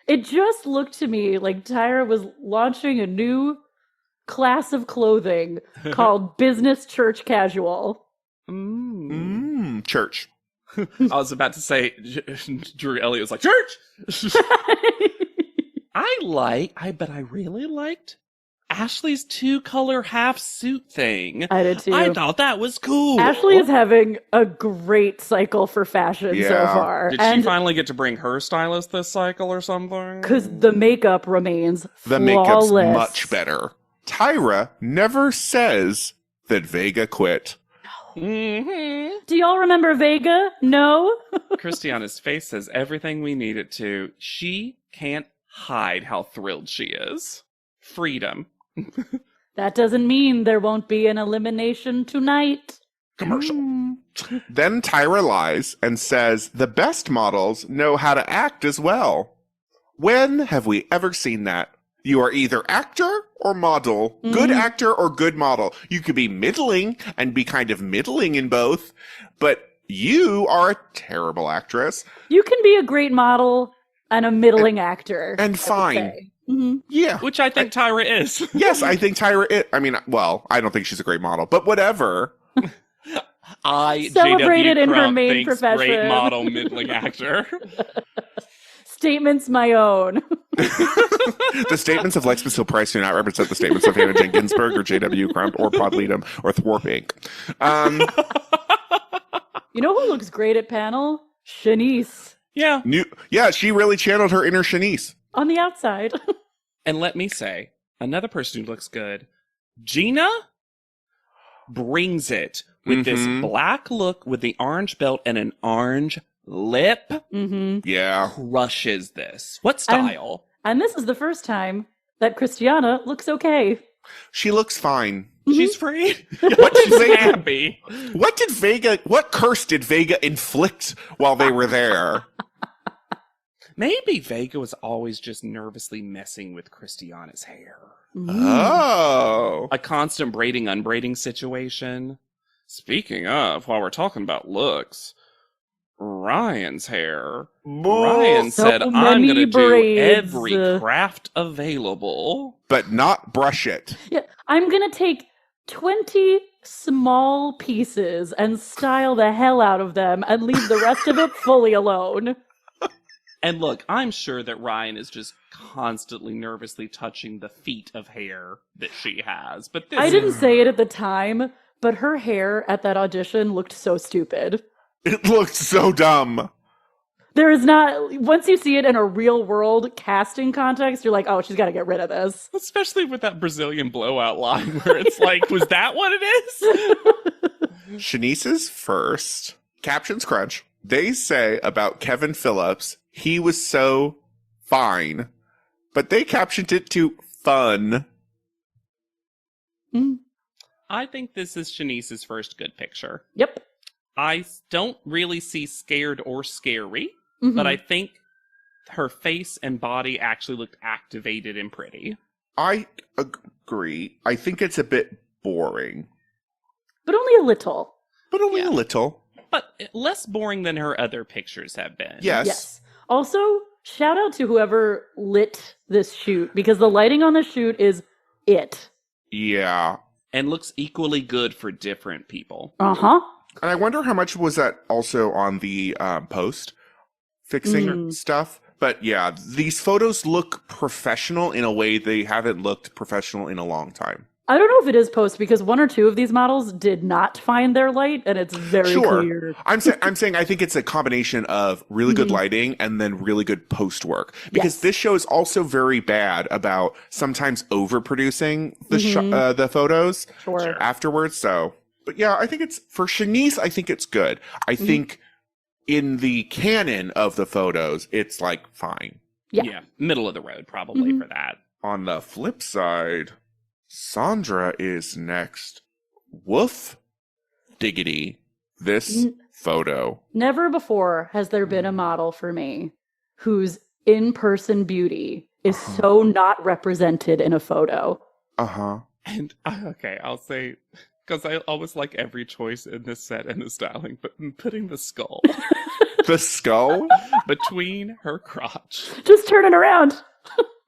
It just looked to me like Tyra was launching a new class of clothing called business church casual. Church. I was about to say, Drew Elliott was like, church! But I really liked Ashley's 2-color half suit thing. I did too. I thought that was cool. Ashley is having a great cycle for fashion so Yeah. far. Did she finally get to bring her stylist this cycle or something? Because the makeup remains The flawless. makeup's much better. Tyra never says that Vega quit. Mm-hmm. Do y'all remember Vega? No? Christiana's face says everything we need it to. She can't hide how thrilled she is. Freedom. That doesn't mean there won't be an elimination tonight. Commercial. Then Tyra lies and says the best models know how to act as well. When have we ever seen that? You are either actor or model. Good actor or good model. You could be middling and be kind of middling in both, but you are a terrible actress. You can be a great model and a middling actor. And I would fine. say. Mhm. Yeah. Which I think Tyra is. Yes, I think Tyra I mean, well, I don't think she's a great model, but whatever. Celebrated JW in her Crump main thinks profession. Great model, middling actor. Statements my own. The statements of Lex Basile Price do not represent the statements of Hannah Jane Ginsburg or J.W. Crump or Pod Leadum or Thwarp Inc. You know who looks great at panel? Shanice. Yeah. Yeah, she really channeled her inner Shanice. On the outside. And let me say, another person who looks good, Gina brings it with this black look with the orange belt and an orange lip. Mm-hmm. Yeah. Crushes this. What style? And this is the first time that Christiana looks okay. She looks fine. She's free. What She's did happy. what curse did Vega inflict while they were there? Maybe Vega was always just nervously messing with Christiana's hair. Oh. A constant braiding, unbraiding situation. Speaking of, while we're talking about looks, Ryan's hair. Ryan So said, I'm many going to do braids. every craft available. But not brush it. Yeah, I'm gonna take 20 small pieces and style the hell out of them and leave the rest of it fully alone. And look, I'm sure that Ryan is just constantly nervously touching the feet of hair that she has. But this I didn't say it at the time, but her hair at that audition looked so stupid. It looked so dumb. There is not, once you see it in a real world casting context, you're like, oh, she's got to get rid of this. Especially with that Brazilian blowout line where it's like, was that what it is? Shanice's first. Captions crunch. They say about Kevin Phillips, he was so fine. But they captioned it to fun. I think this is Shanice's first good picture. Yep. I don't really see scared or scary, Mhm. but I think her face and body actually looked activated and pretty. I agree. I think it's a bit boring. But only a little. But only Yeah. a little. But less boring than her other pictures have been. Yes. Also, shout out to whoever lit this shoot because the lighting on the shoot is it. Yeah. And looks equally good for different people. Uh-huh. And I wonder how much was that also on the post fixing stuff. But yeah, these photos look professional in a way they haven't looked professional in a long time. I don't know if it is post because one or two of these models did not find their light and it's very clear. I'm saying I think it's a combination of really good lighting and then really good post work. Because Yes. this show is also very bad about sometimes overproducing the photos Sure. afterwards. So, but yeah, I think it's for Shanice. I think it's good. I think in the canon of the photos, it's like fine. Yeah. Middle of the road probably for that. On the flip side, Sandra is next. Woof diggity. This photo. Never before has there been a model for me whose in-person beauty is so not represented in a photo. Uh-huh. And, okay, I'll say, because I always like every choice in this set and the styling, but putting the skull The skull? between her crotch. Just turn it around.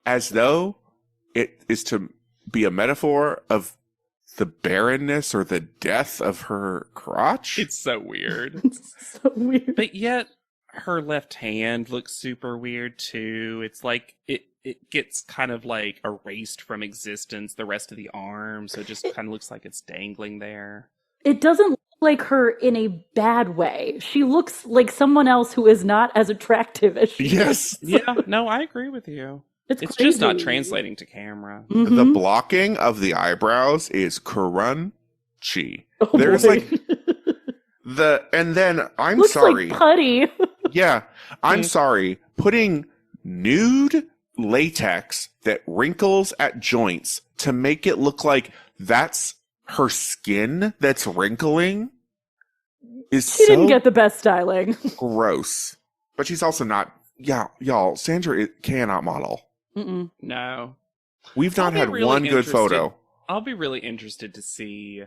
As though it is to be a metaphor of the barrenness or the death of her crotch. It's so weird. It's so weird. But yet, her left hand looks super weird too. It's like it gets kind of like erased from existence, the rest of the arm, so it just kind of looks like it's dangling there. It doesn't look like her in a bad way. She looks like someone else who is not as attractive as she Yes. is. Yeah, no, I agree with you. It's just not crazy. translating to camera. Mhm. The blocking of the eyebrows is crunchy. Oh, There's boy. like and then I'm Looks sorry. like putty. Yeah, I'm sorry. Putting nude latex that wrinkles at joints to make it look like that's her skin that's wrinkling is She so didn't get the best styling. gross. But she's also not. Yeah, y'all. Sandra cannot model. Mm-mm. No. We've I'll not be had really one good interested. photo. I'll be really interested to see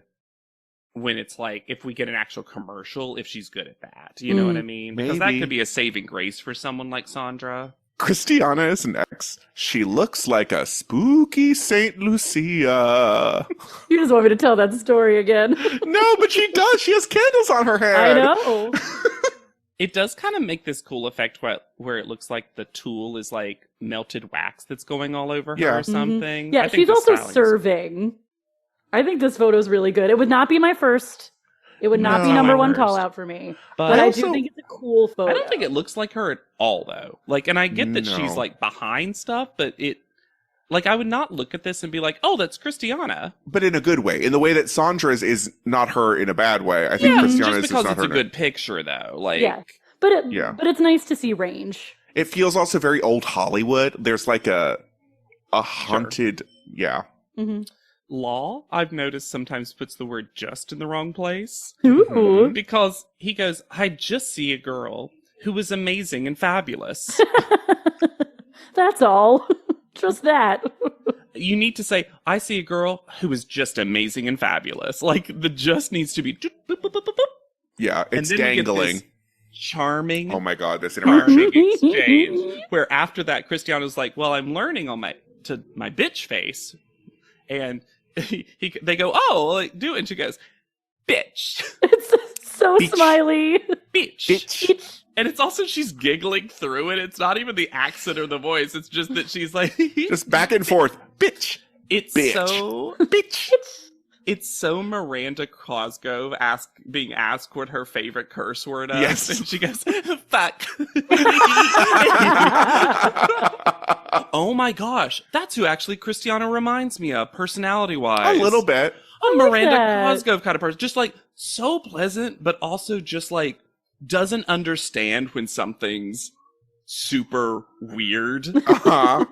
when it's like, if we get an actual commercial, if she's good at that. You know what I mean? Because that Maybe. could be a saving grace for someone like Sandra. Christiana is next. She looks like a spooky Saint Lucia. You just want me to tell that story again. No, but she does. She has candles on her head. I know. It does kind of make this cool effect where it looks like the tool is like melted wax that's going all over her Yeah. or something. Yeah, I think she's the also styling is- serving. I think this photo's really good. It would not be my first. It would not be No, number my one worst. call out for me. But But I also- do think it's a cool photo. I don't think it looks like her at all, though. Like, and I get that she's No. like behind stuff, but like, I would not look at this and be like, "Oh, that's Christiana." But in a good way. In the way that Sandra's is not her in a bad way. I think Christiana's just is because not it's her. a good picture, though. Like, Yeah. But Yeah. but it's nice to see range. It feels also very old Hollywood. There's like a haunted. Yeah. Mm-hmm. Law, I've noticed sometimes puts the word "just" in the wrong place Ooh. because he goes, "I just see a girl who is amazing and fabulous. That's all. Just that. You need to say, I see a girl who is just amazing and fabulous. Like, the just needs to be... boop, boop, boop, boop, boop. Yeah, it's And then we get dangling. this charming, Oh my god, this interaction. charming exchange. Where after that, Cristiano's like, well, I'm learning on my bitch face. And they go, oh, like, do it. And she goes, bitch. It's so Beach. smiley. Bitch. Bitch. And it's also, she's giggling through it. It's not even the accent or the voice. It's just that she's like... Just back and forth. Bitch. It's Bitch. so... Bitch. It's so Miranda Cosgrove being asked what her favorite curse word is. Yes. And she goes, fuck. Oh my gosh. That's who actually Cristiano reminds me of, personality-wise. A little bit. A I like Miranda that. Cosgrove kind of person. Just like, so pleasant, but also just like, doesn't understand when something's super weird. Uh-huh.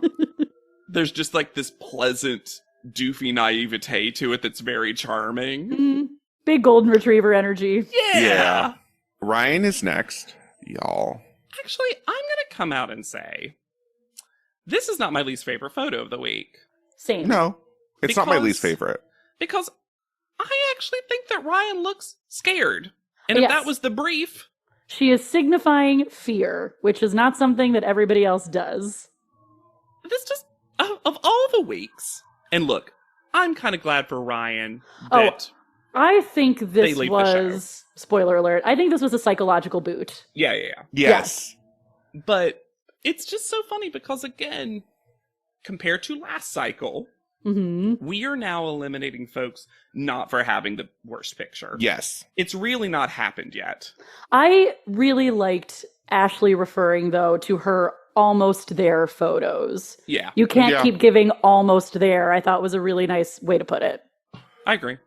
There's just like this pleasant, doofy naivete to it that's very charming. Mhm. Big golden retriever energy. Yeah. Ryan is next, y'all. Actually, I'm going to come out and say, this is not my least favorite photo of the week. Same. No, it's not my Because- least favorite. Because I actually think that Ryan looks scared. And if Yes. that was the brief, She is signifying fear, which is not something that everybody else does. this just, of all the weeks. And look, I'm kind of glad for Ryan Oh, that, I think They this leave the show. was, spoiler alert, I think this was a psychological boot. yeah. Yes. But it's just so funny because, again, compared to last cycle, Hmm. we are now eliminating folks not for having the worst picture. Yes. It's really not happened yet. I really liked Ashley referring, though, to her almost there photos. Yeah, You can't Yeah. keep giving almost there, I thought was a really nice way to put it. I agree.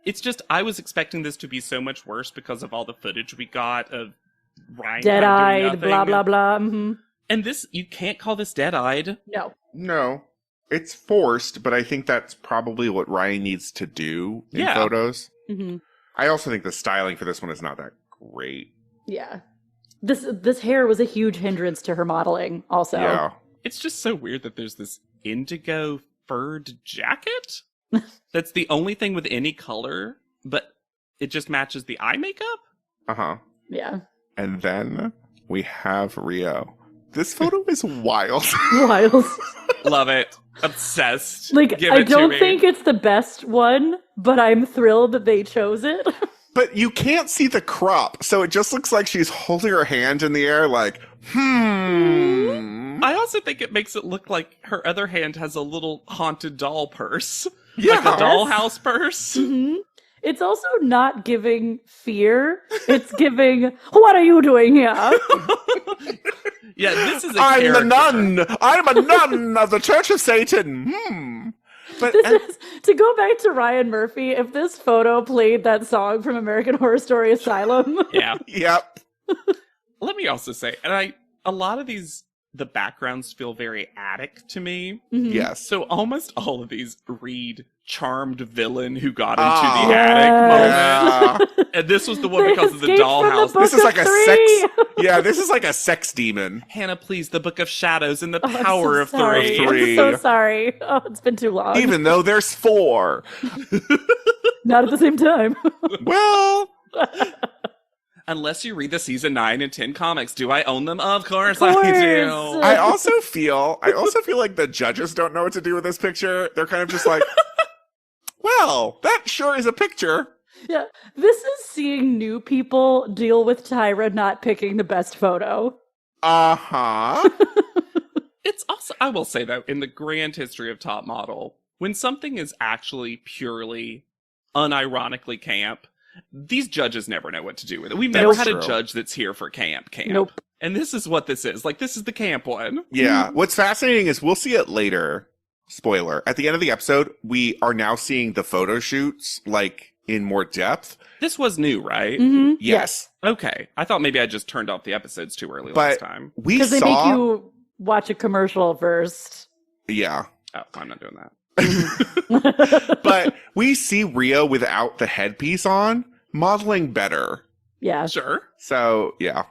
It's just, I was expecting this to be so much worse because of all the footage we got of Ryan kind of doing Dead-eyed, nothing. blah, blah, blah. Hmm. And this, you can't call this dead-eyed. No. No, it's forced, but I think that's probably what Ryan needs to do in Yeah. photos. Hmm. I also think the styling for this one is not that great. Yeah. This hair was a huge hindrance to her modeling, also. Yeah. It's just so weird that there's this indigo furred jacket that's the only thing with any color, but it just matches the eye makeup. Uh-huh. Yeah. And then we have Rio. This photo is wild. Wild. Love it. Obsessed. Like, Give I it to don't me. think it's the best one, but I'm thrilled that they chose it. But you can't see the crop, so it just looks like she's holding her hand in the air like, I also think it makes it look like her other hand has a little haunted doll purse. Yeah. Like a dollhouse purse. Hmm. It's also not giving fear. It's giving, what are you doing here? Yeah, this is a I'm character. the nun. I'm a nun of the Church of Satan. But This is, to go back to Ryan Murphy, if this photo played that song from American Horror Story Asylum. Yeah. yep. Let me also say, and a lot of these, the backgrounds feel very attic to me. Mhm. Yes. So almost all of these read charmed villain who got into Oh. the Yes. attic moment. Yeah. And this was the one They because of the escaped from dollhouse. book This is of like a three. sex. Yeah, this is like a sex demon. Hannah, please, the Book of Shadows and the Oh, I'm Power so of sorry. Three. Three. I'm so sorry. Oh, it's been too long. Even though there's 4. Not at the same time. Well, Unless you read the season 9 and 10 comics, do I own them? Of course, Of I course. do. I also feel like the judges don't know what to do with this picture. They're kind of just like, well, that sure is a picture. Yeah, this is seeing new people deal with Tyra not picking the best photo. Uh-huh. It's also, I will say though, in the grand history of Top Model, when something is actually purely, unironically camp, these judges never know what to do with it. We've never That's had true. a judge that's here for camp. Nope. And this is what this is. Like, this is the camp one. Yeah. What's fascinating is we'll see it later. Spoiler. At the end of the episode, we are now seeing the photo shoots, like, in more depth. This was new, right? Mm-hmm. Yes. Okay. I thought maybe I just turned off the episodes too early But- last time. We Because they saw... make you watch a commercial first. Yeah. Oh, I'm not doing that. But we see Rio without the headpiece on, modeling better. Yeah. Sure. So, yeah.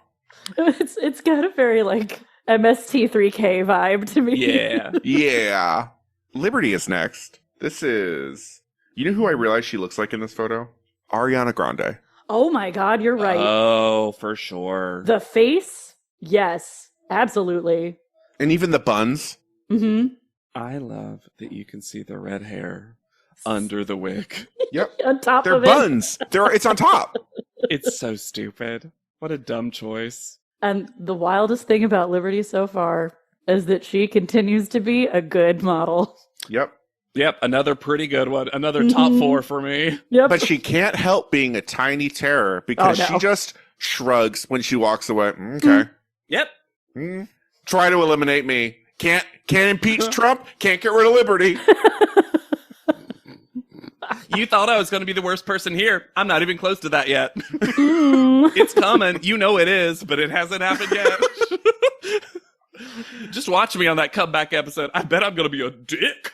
It's got a very like MST3K vibe to me. Yeah. Yeah. Liberty is next. This is... You know who I realized she looks like in this photo? Ariana Grande. Oh my god, you're right. Oh, for sure. The face? Yes, absolutely. And even the buns. Mm-hmm. I love that you can see the red hair under the wig. Yep. On top They're of buns. It's on top. It's so stupid. What a dumb choice. And the wildest thing about Liberty so far is that she continues to be a good model. Yep. Yep, another pretty good one. Another top 4 for me. Yep. But she can't help being a tiny terror because she just shrugs when she walks away. Okay. Yep. Try to eliminate me. Can't impeach Trump. Can't get rid of Liberty. You thought I was going to be the worst person here. I'm not even close to that yet. It's coming. You know it is, but it hasn't happened yet. Just watch me on that comeback episode. I bet I'm going to be a dick.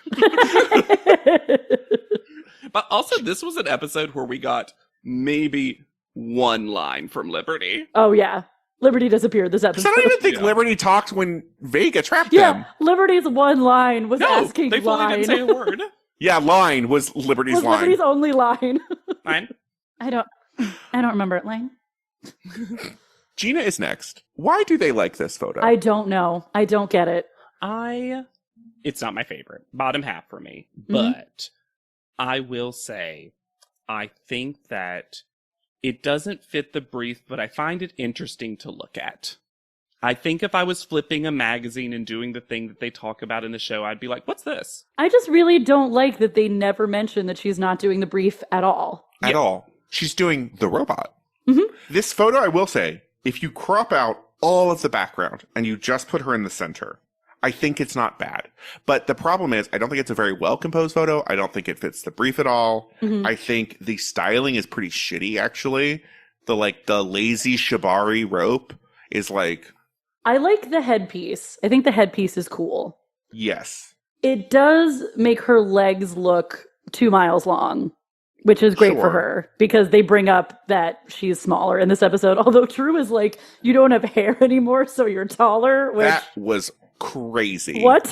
But also, this was an episode where we got maybe one line from Liberty. Oh, yeah. Liberty disappeared this episode. I don't even think Liberty talked when Vega trapped Yeah, them. Liberty's one line was No, asking they fully line. didn't say a word. Yeah, line was Liberty's line. Liberty's only line. Fine. I don't remember it, Lane. Gina is next. Why do they like this photo? I don't know. I don't get it. It's not my favorite. Bottom half for me. But I will say, I think that it doesn't fit the brief, but I find it interesting to look at. I think if I was flipping a magazine and doing the thing that they talk about in the show, I'd be like, what's this? I just really don't like that they never mention that she's not doing the brief at all. At all. She's doing the robot. Mm-hmm. This photo, I will say, if you crop out all of the background and you just put her in the center, I think it's not bad. But the problem is, I don't think it's a very well-composed photo. I don't think it fits the brief at all. Mm-hmm. I think the styling is pretty shitty, actually. The lazy shibari rope is like... I like the headpiece. I think the headpiece is cool. Yes. It does make her legs look 2 miles long, which is great for Sure. her because they bring up that she's smaller in this episode. Although True is like, you don't have hair anymore, so you're taller. Which That was crazy. what?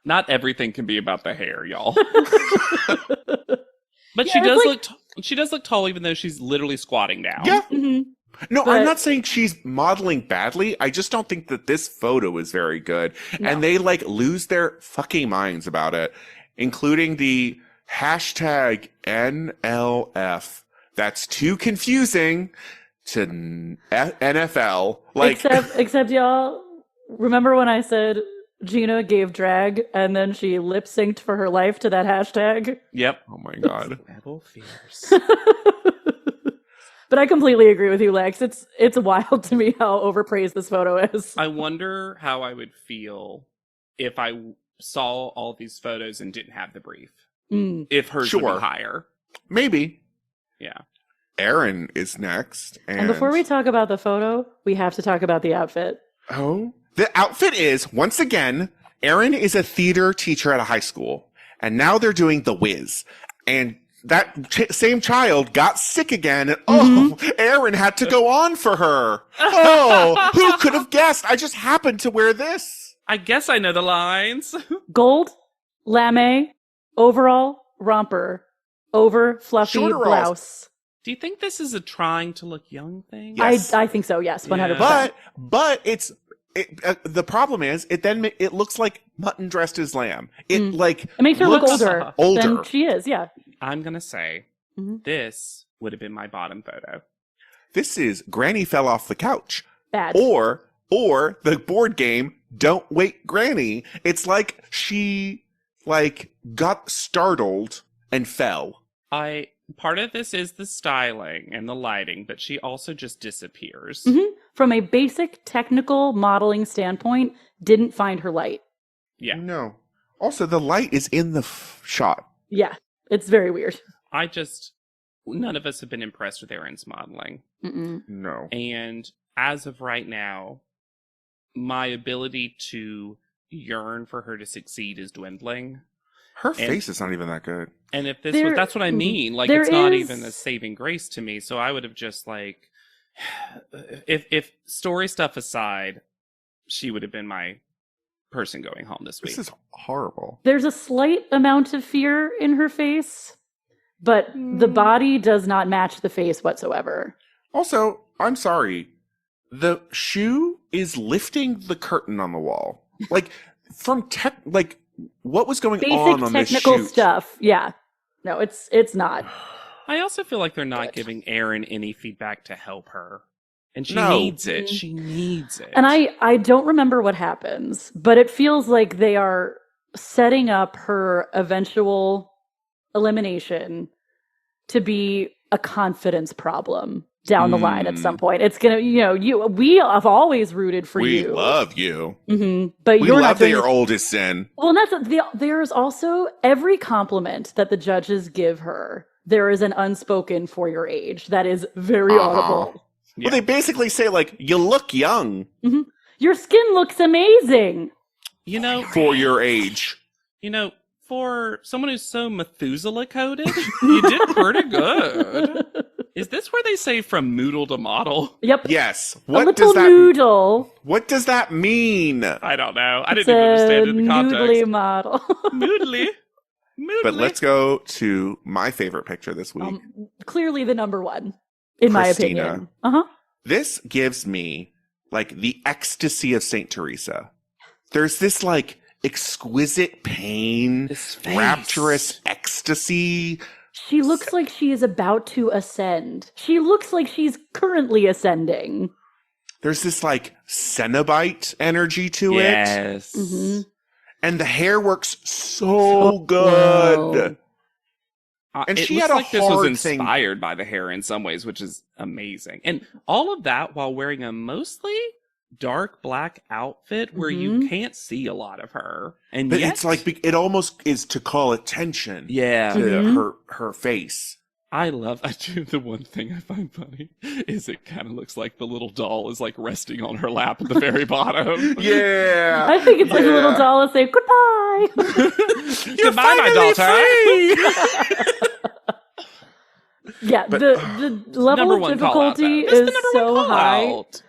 Not everything can be about the hair, y'all. But Yeah, she it's does like- she does look tall, even though she's literally squatting down. Yeah. Mhm. No, But- I'm not saying she's modeling badly. I just don't think that this photo is very good. No. And they lose their fucking minds about it, including the hashtag NLF. That's too confusing to NFL. Except y'all, remember when I said Gina gave drag and then she lip synced for her life to that hashtag? Yep. Oh my God. Rebel fierce. But I completely agree with you, Lex. It's wild to me how overpraised this photo is. I wonder how I would feel if I saw all these photos and didn't have the brief. Mm. If hers would Sure. be higher. Maybe. Yeah. Aaron is next. And before we talk about the photo, we have to talk about the outfit. Oh. The outfit is, once again, Aaron is a theater teacher at a high school. And now they're doing The Wiz. And that same child got sick again. And Aaron had to go on for her. Oh, who could have guessed? I just happened to wear this. I guess I know the lines. Gold, lame, overall, romper, over fluffy Shorteralls. blouse. Do you think this is a trying to look young thing? Yes. I think so, yes, 100%. Yeah. But the problem is it looks like mutton dressed as lamb. It It makes her look looks older than older. she is, yeah. I'm going to say Mhm. this would have been my bottom photo. This is Granny fell off the couch. Bad. Or the board game Don't Wake Granny. It's like she got startled and fell. Part of this is the styling and the lighting, but she also just disappears. Mhm. From a basic technical modeling standpoint, didn't find her light. Yeah. No. Also, the light is in the shot. Yeah, it's very weird. None of us have been impressed with Erin's modeling. Mm-mm. No. And as of right now, my ability to yearn for her to succeed is dwindling. Her face is not even that good. And if this There- was, that's what I mean. Like, there it's not is- even a saving grace to me. So I would have just If story stuff aside, she would have been my person going home this week. This is horrible. There's a slight amount of fear in her face, but the body does not match the face whatsoever. Also, I'm sorry. The shoe is lifting the curtain on the wall. Like, what was going on this technical shoot? stuff. Yeah. No, it's not. I also feel like they're not giving Erin any feedback to help her. And she No. needs it. She needs it. And I don't remember what happens, but it feels like they are setting up her eventual elimination to be a confidence problem down the line at some point. It's gonna, we have always rooted for you. We love you. But We you're love not that doing your oldest sin. Well, there's also every compliment that the judges give her. There is an unspoken for your age that is very audible. Yeah. Well, they basically say, like, you look young Your skin looks amazing. for your age. For someone who's so Methuselah coded, you did pretty good. Is this where they say from moodle to model? Yep. Yes. A little noodle. What does that mean? I don't know. I It's didn't even understand it a in the context. noodly model. Moodly. But let's go to my favorite picture this week. Clearly the number one, in my Christina. opinion. Uh-huh. This gives me, like, the ecstasy of Saint Teresa. There's this, like, exquisite pain, This face. rapturous ecstasy. She looks like she is about to ascend. She looks like she's currently ascending. There's this, like, Cenobite energy to it. Yes. Mhm. And the hair works so good. well. And it she looks had a like this was hard thing- inspired by the hair in some ways, which is amazing. And all of that while wearing a mostly dark black outfit where you can't see a lot of her. And But yet, it's like, it almost is to call attention yeah. to her face. I do. The one thing I find funny is it kind of looks like the little doll is like resting on her lap at the very bottom. Yeah. I think it's like a little doll saying goodbye. Goodbye, my daughter. Yeah, But- the level Number of one call out, difficulty though. That's the is number so one call high. out.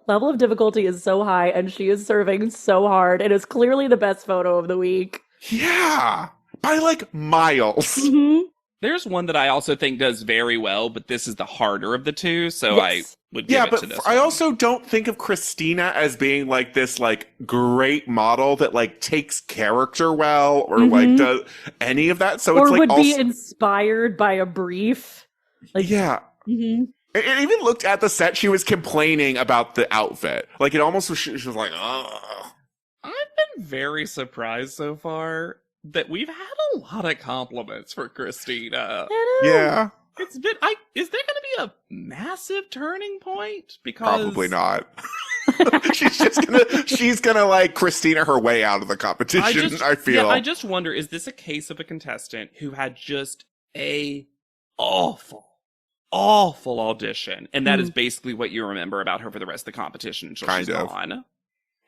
Level of difficulty is so high, and she is serving so hard. It is clearly the best photo of the week. Yeah. By, like, miles. Mhm. There's one that I also think does very well, but this is the harder of the two, so Yes. I would give Yeah, it but to this I one. also don't think of Christina as being, like, this, like, great model that, like, takes character well or, like, does any of that. So Or it's, like, would be also... inspired by a brief. Like, Yeah. mhm. It even looked at the set, she was complaining about the outfit. Like, it almost was, she was like, ugh. I've been very surprised so far that we've had a lot of compliments for Christina. I know. Yeah. It's been, is there going to be a massive turning point? Because Probably not. she's gonna like Christina her way out of the competition, I feel. Yeah, I just wonder, is this a case of a contestant who had just a awful audition, and that is basically what you remember about her for the rest of the competition until she's gone?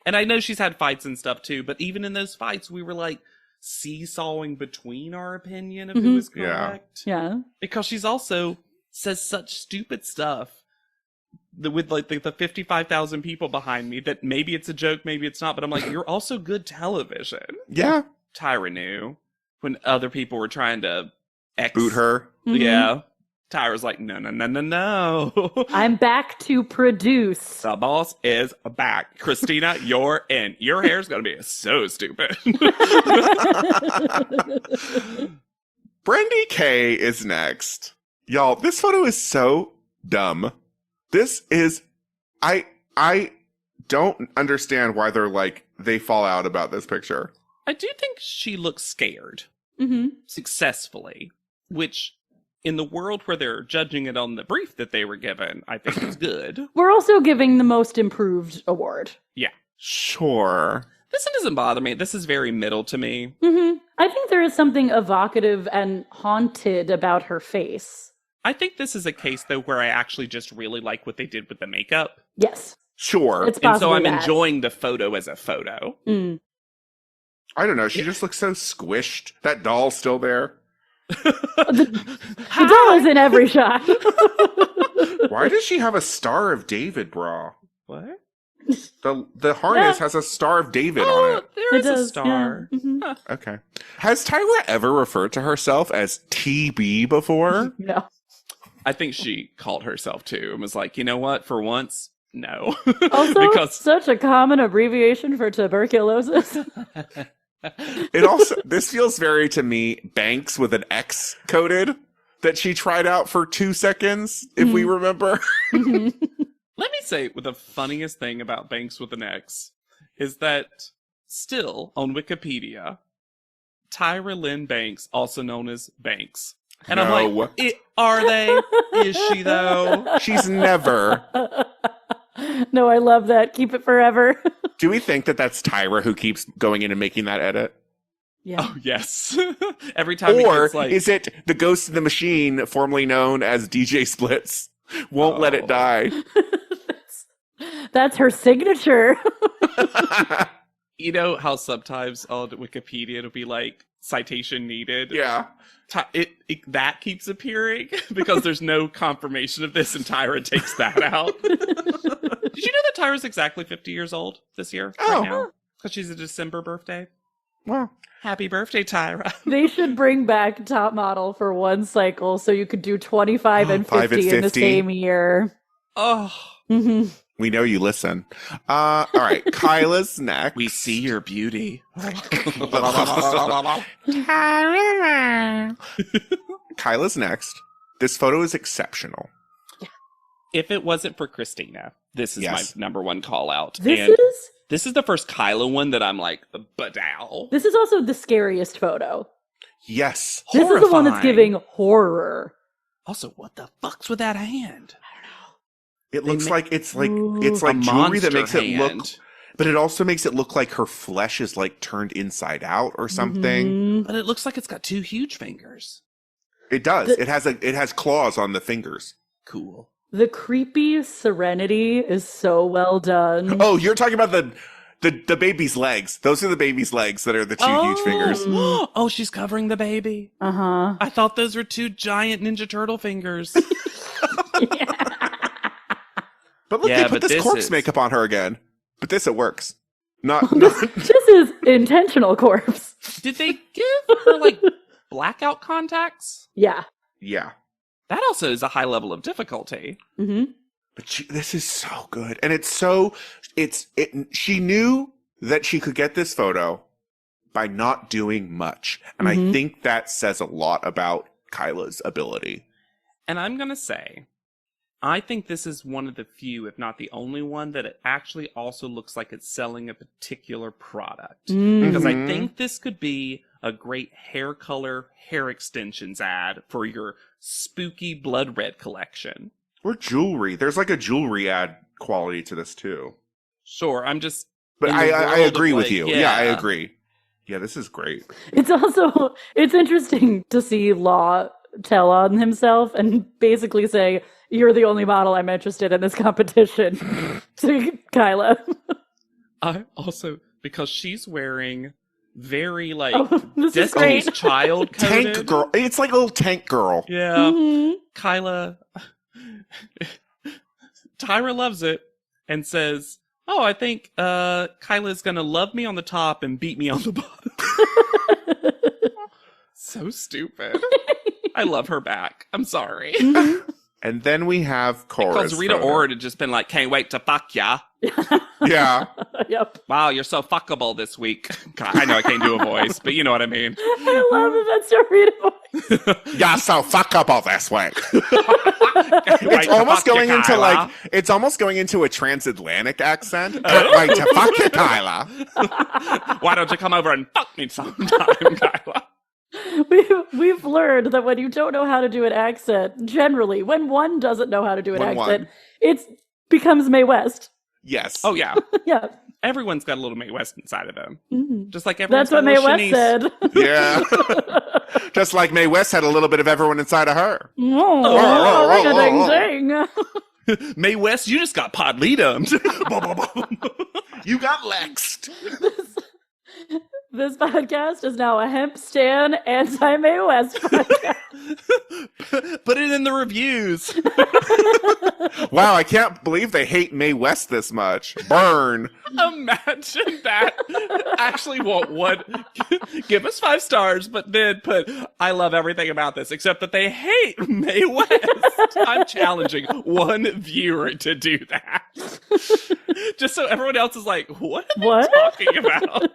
And I know she's had fights and stuff too, but even in those fights, we were like seesawing between our opinion of who is correct. Yeah. Because she's also says such stupid stuff with like the 55,000 people behind me that maybe it's a joke, maybe it's not, but I'm like, you're also good television. Yeah. Tyra knew when other people were trying to Boot her. Yeah. Tyra's like, no. I'm back to produce. The boss is back. Christina, you're in. Your hair's going to be so stupid. Brandy K is next. Y'all, this photo is so dumb. This is I don't understand why they're like they fall out about this picture. I do think she looks scared. Mm-hmm. Successfully. Which, in the world where they're judging it on the brief that they were given, I think is good. We're also giving the most improved award. Yeah. Sure. This one doesn't bother me. This is very middle to me. Mm-hmm. I think there is something evocative and haunted about her face. I think this is a case, though, where I actually just really like what they did with the makeup. Yes. Sure. It's And so possibly I'm that. enjoying the photo as a photo. Mm. I don't know. She just looks so squished. That doll's still there. The doll is in every shot. Why does she have a Star of David bra? What? The harness has a Star of David on it. There is a does, star. yeah. Mhm. Huh. Okay. Has Tyra ever referred to herself as TB before? No. I think she called herself too and was like, you know what? For once, no. Also, because such a common abbreviation for tuberculosis. It also, this feels very to me, Banks with an X coded that she tried out for 2 seconds, if we remember. let me say, the funniest thing about Banks with an X is that still on Wikipedia, Tyra Lynn Banks, also known as Banks. And I'm No. like, are they? Is she though? She's never. No, I love that. Keep it forever. Do we think that that's Tyra who keeps going in and making that edit? Yeah. Oh, yes. Every time Or it's like, is it the Ghost in the Machine, formerly known as DJ Splits, won't let it die? That's her signature. you know how sometimes on Wikipedia it'll be like citation needed? Yeah. That keeps appearing because there's no confirmation of this, and Tyra takes that out. Did you know that Tyra's exactly 50 years old this year? Oh. Right now? Because she's a December birthday. Well, Happy birthday, Tyra. They should bring back Top Model for one cycle so you could do 25 and 5 and 50 in the 50. same year. Oh, Hmm. we know you listen. All right, Kyla's next. we see your beauty. Kyla's next. This photo is exceptional. If it wasn't for Christina, this is Yes. my number one call out. This This is the first Kyla one that I'm like, badow. is also the scariest photo. Yes. This is the one that's Horrifying. giving horror. Also, what the fuck's with that hand? It looks ma- like it's like Ooh. it's like A jewelry that monster makes it look, hand. but it also makes it look like her flesh is like turned inside out or something. Mhm. But it looks like it's got two huge fingers. It does. The- It has claws on the fingers. Cool. The creepy serenity is so well done. Oh, you're talking about the baby's legs. Those are the baby's legs that are the two huge fingers. Oh, she's covering the baby. Uh-huh. I thought those were two giant Ninja Turtle fingers. But look, Yeah, they put but this this corpse is- makeup on her again. But this, it works. Not. This is intentional corpse. Did they give her, like, blackout contacts? Yeah. Yeah. That also is a high level of difficulty. Hmm. But this is so good. And she knew that she could get this photo by not doing much. And I Mhm. think that says a lot about Kyla's ability. And I'm going to say, I think this is one of the few, if not the only one, that it actually also looks like it's selling a particular product. Because I Mhm. think this could be a great hair color, hair extensions ad for your spooky blood red collection. Or jewelry. There's like a jewelry ad quality to this too. Sure, I'm just... But in the I world of, agree with like, you. Yeah, I agree. Yeah, this is great. It's interesting to see Law tell on himself and basically say, "You're the only model I'm interested in this competition," to Kyla. I also, because she's wearing very, like, Oh, this is Destiny's great. Child coded. Tank girl. It's like a little tank girl. Yeah. Mhm. Kyla... Tyra loves it and says, "Oh, I think Kyla's gonna love me on the top and beat me on the bottom." So stupid. I love her back. I'm sorry. And then we have Cora's Because Rita photo. Ora had just been like, "Can't wait to fuck ya. Yeah. Yep. Wow, you're so fuckable this week." God, I know I can't do a voice, but you know what I mean. I love that that's your Rita voice. Yeah, so fuckable this way. Can't wait It's to almost fuck ya, going into Kyla. it's almost going into a transatlantic accent. Can't wait to fuck you, Kyla. Why don't you come over and fuck me sometime, Kyla? We've learned that when you don't know how to do an accent, generally, when one doesn't know how to do an When accent, one. it becomes Mae West. Yes. Oh yeah, Yeah. everyone's got a little Mae West inside of them. Mhm. Just like everyone's That's what got a Mae little West Shanice. said. Yeah. Just like Mae West had a little bit of everyone inside of her. Oh, ring-a-ding-ding. Mae West, you just got podleadumed. You got lexed. This podcast is now a hemp stan anti-Mae West podcast. Put it in the reviews. Wow, I can't believe they hate Mae West this much. Burn. Imagine that. Actually, what? Give us 5 stars, but then put, I love everything about this, except that they hate Mae West. I'm challenging one viewer to do that. Just so everyone else is like, what are they talking about?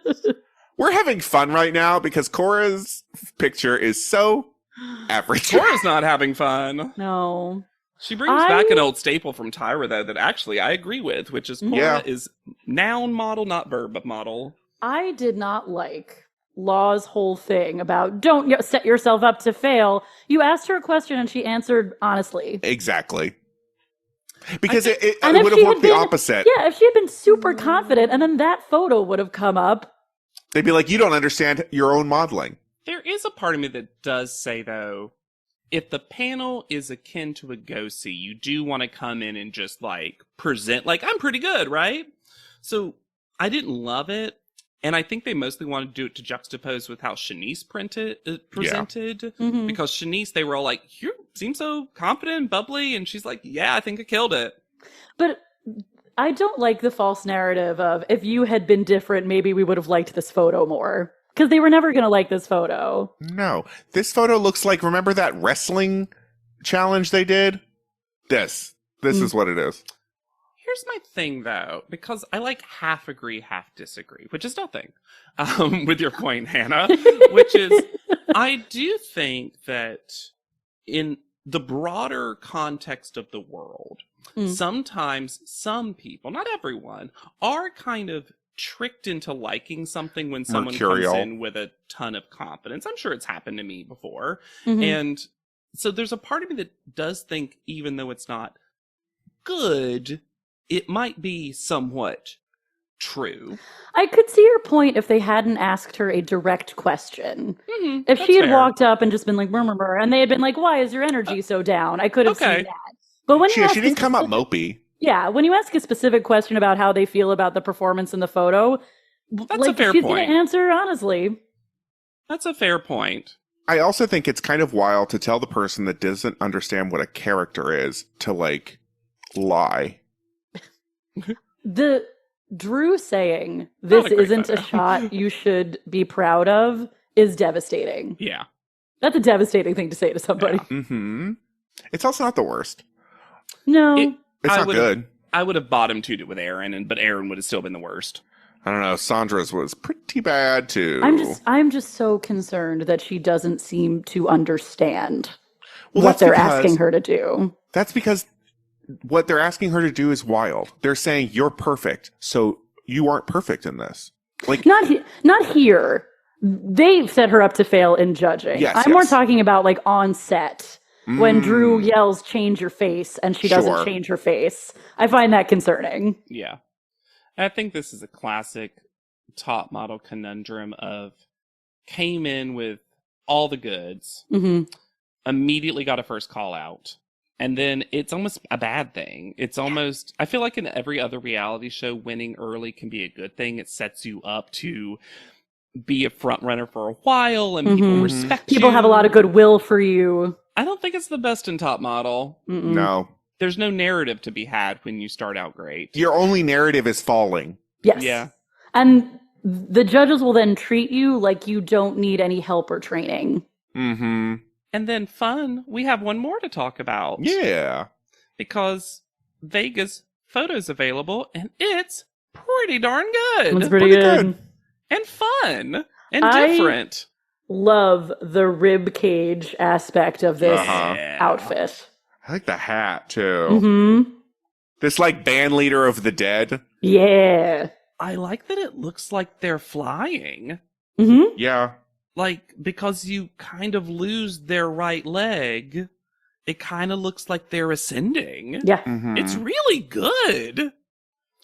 We're having fun right now because Cora's picture is so average. Cora's not having fun. No. She brings back an old staple from Tyra, though, that actually I agree with, which is Cora is noun model, not verb model. I did not like Law's whole thing about don't set yourself up to fail. You asked her a question and she answered honestly. Exactly. Because it And if would she have had worked the been- opposite. Yeah, if she had been super confident and then that photo would have come up. They'd be like, you don't understand your own modeling. There is a part of me that does say, though, if the panel is akin to a go-see, you do want to come in and just, like, present, like, I'm pretty good, right? So, I didn't love it, and I think they mostly wanted to do it to juxtapose with how Shanice presented, because Shanice, they were all like, you seem so confident and bubbly, and she's like, yeah, I think I killed it. But I don't like the false narrative of if you had been different, maybe we would have liked this photo more. Because they were never going to like this photo. No. This photo looks like, remember that wrestling challenge they did? This is what it is. Here's my thing, though, because I like half agree, half disagree, which is nothing, with your point, Hannah, which is, I do think that in the broader context of the world, sometimes some people, not everyone, are kind of tricked into liking something when someone Mercurial. comes in with a ton of confidence. I'm sure it's happened to me before. And so there's a part of me that does think, even though it's not good, it might be somewhat true. I could see your point if they hadn't asked her a direct question. If she had walked up and just been like, murmur, and they had been like, why is your energy so down? I could have seen that. But when She didn't come up mopey. Yeah, when you ask a specific question about how they feel about the performance in the photo, that's a fair she's point. going to answer honestly. That's a fair point. I also think it's kind of wild to tell the person that doesn't understand what a character is to, like, lie. The Drew saying this isn't a shot you should be proud of is devastating. Yeah. That's a devastating thing to say to somebody. Mm-hmm. It's also not the worst. No. It's not good. I would have bottomed two with Aaron, but Aaron would have still been the worst. I don't know. Sandra's was pretty bad too. I'm just so concerned that she doesn't seem to understand Well, what that's they're because- asking her to do. That's because what they're asking her to do is wild. They're saying you're perfect, so you aren't perfect in this. Like Not here. They've set her up to fail in judging. Yes, I'm more yes. talking about like on set when Drew yells change your face and she doesn't Sure. change her face. I find that concerning. Yeah. I think this is a classic top model conundrum of came in with all the goods, immediately got a first call out. And then it's almost a bad thing. It's almost, I feel like in every other reality show, winning early can be a good thing. It sets you up to be a front runner for a while and people respect you. People have a lot of goodwill for you. I don't think it's the best in top model. no. There's no narrative to be had when you start out great. Your only narrative is falling. Yes. Yeah. And the judges will then treat you like you don't need any help or training. Mm-hmm. And then fun, we have one more to talk about. Yeah. Because Vegas photos available and it's pretty darn good. It's pretty good. And fun and I different. Love the rib cage aspect of this outfit. I like the hat too. Mm-hmm. This like band leader of the dead. Yeah. I like that it looks like they're flying. Mm-hmm. Yeah. Like, because you kind of lose their right leg, it kind of looks like they're ascending. Yeah. Mhm. It's really good.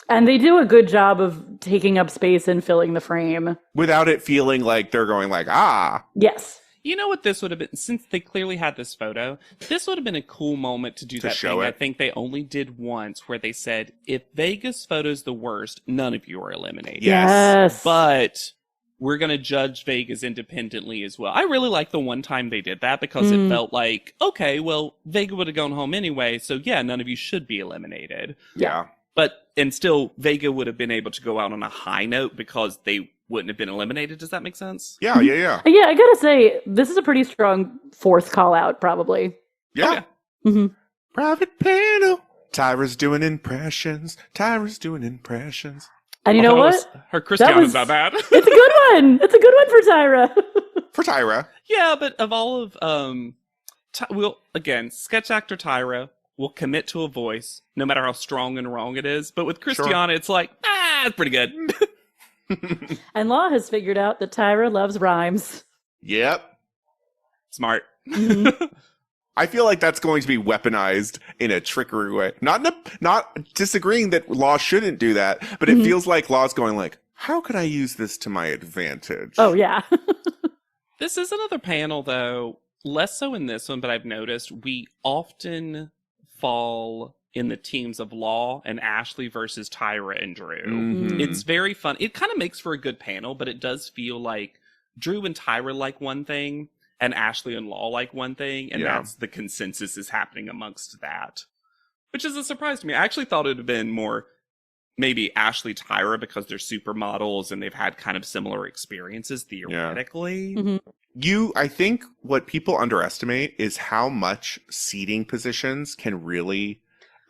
And they do a good job of taking up space and filling the frame. Without it feeling like they're going like, ah. Yes. You know what this would have been? Since they clearly had this photo, this would have been a cool moment to do To that show thing it. I think they only did once, where they said, if Vegas photo's the worst, none of you are eliminated. Yes. Yes. But we're going to judge Vegas independently as well. I really like the one time they did that because it felt like, okay, well, Vega would have gone home anyway, so yeah, none of you should be eliminated. Yeah. And still, Vega would have been able to go out on a high note because they wouldn't have been eliminated. Does that make sense? Yeah. Yeah, I gotta say, this is a pretty strong fourth call out, probably. Yeah. Mm-hmm. Private panel. Tyra's doing impressions. And you know what? Her Christiana's not bad. It's a good one. It's a good one for Tyra. For Tyra. Yeah, but of all of sketch actor Tyra will commit to a voice no matter how strong and wrong it is. But with Christiana, it's like, it's pretty good. And Law has figured out that Tyra loves rhymes. Yep. Smart. Mm-hmm. I feel like that's going to be weaponized in a trickery way. Not disagreeing that Law shouldn't do that, but it feels like Law's going like, how could I use this to my advantage? Oh, yeah. This is another panel, though, less so in this one, but I've noticed we often fall in the teams of Law and Ashley versus Tyra and Drew. Mm-hmm. It's very fun. It kind of makes for a good panel, but it does feel like Drew and Tyra like one thing, and Ashley and Law like one thing, and that's the consensus is happening amongst that. Which is a surprise to me. I actually thought it would have been more maybe Ashley Tyra because they're supermodels and they've had kind of similar experiences theoretically. Mm-hmm. I think what people underestimate is how much seating positions can really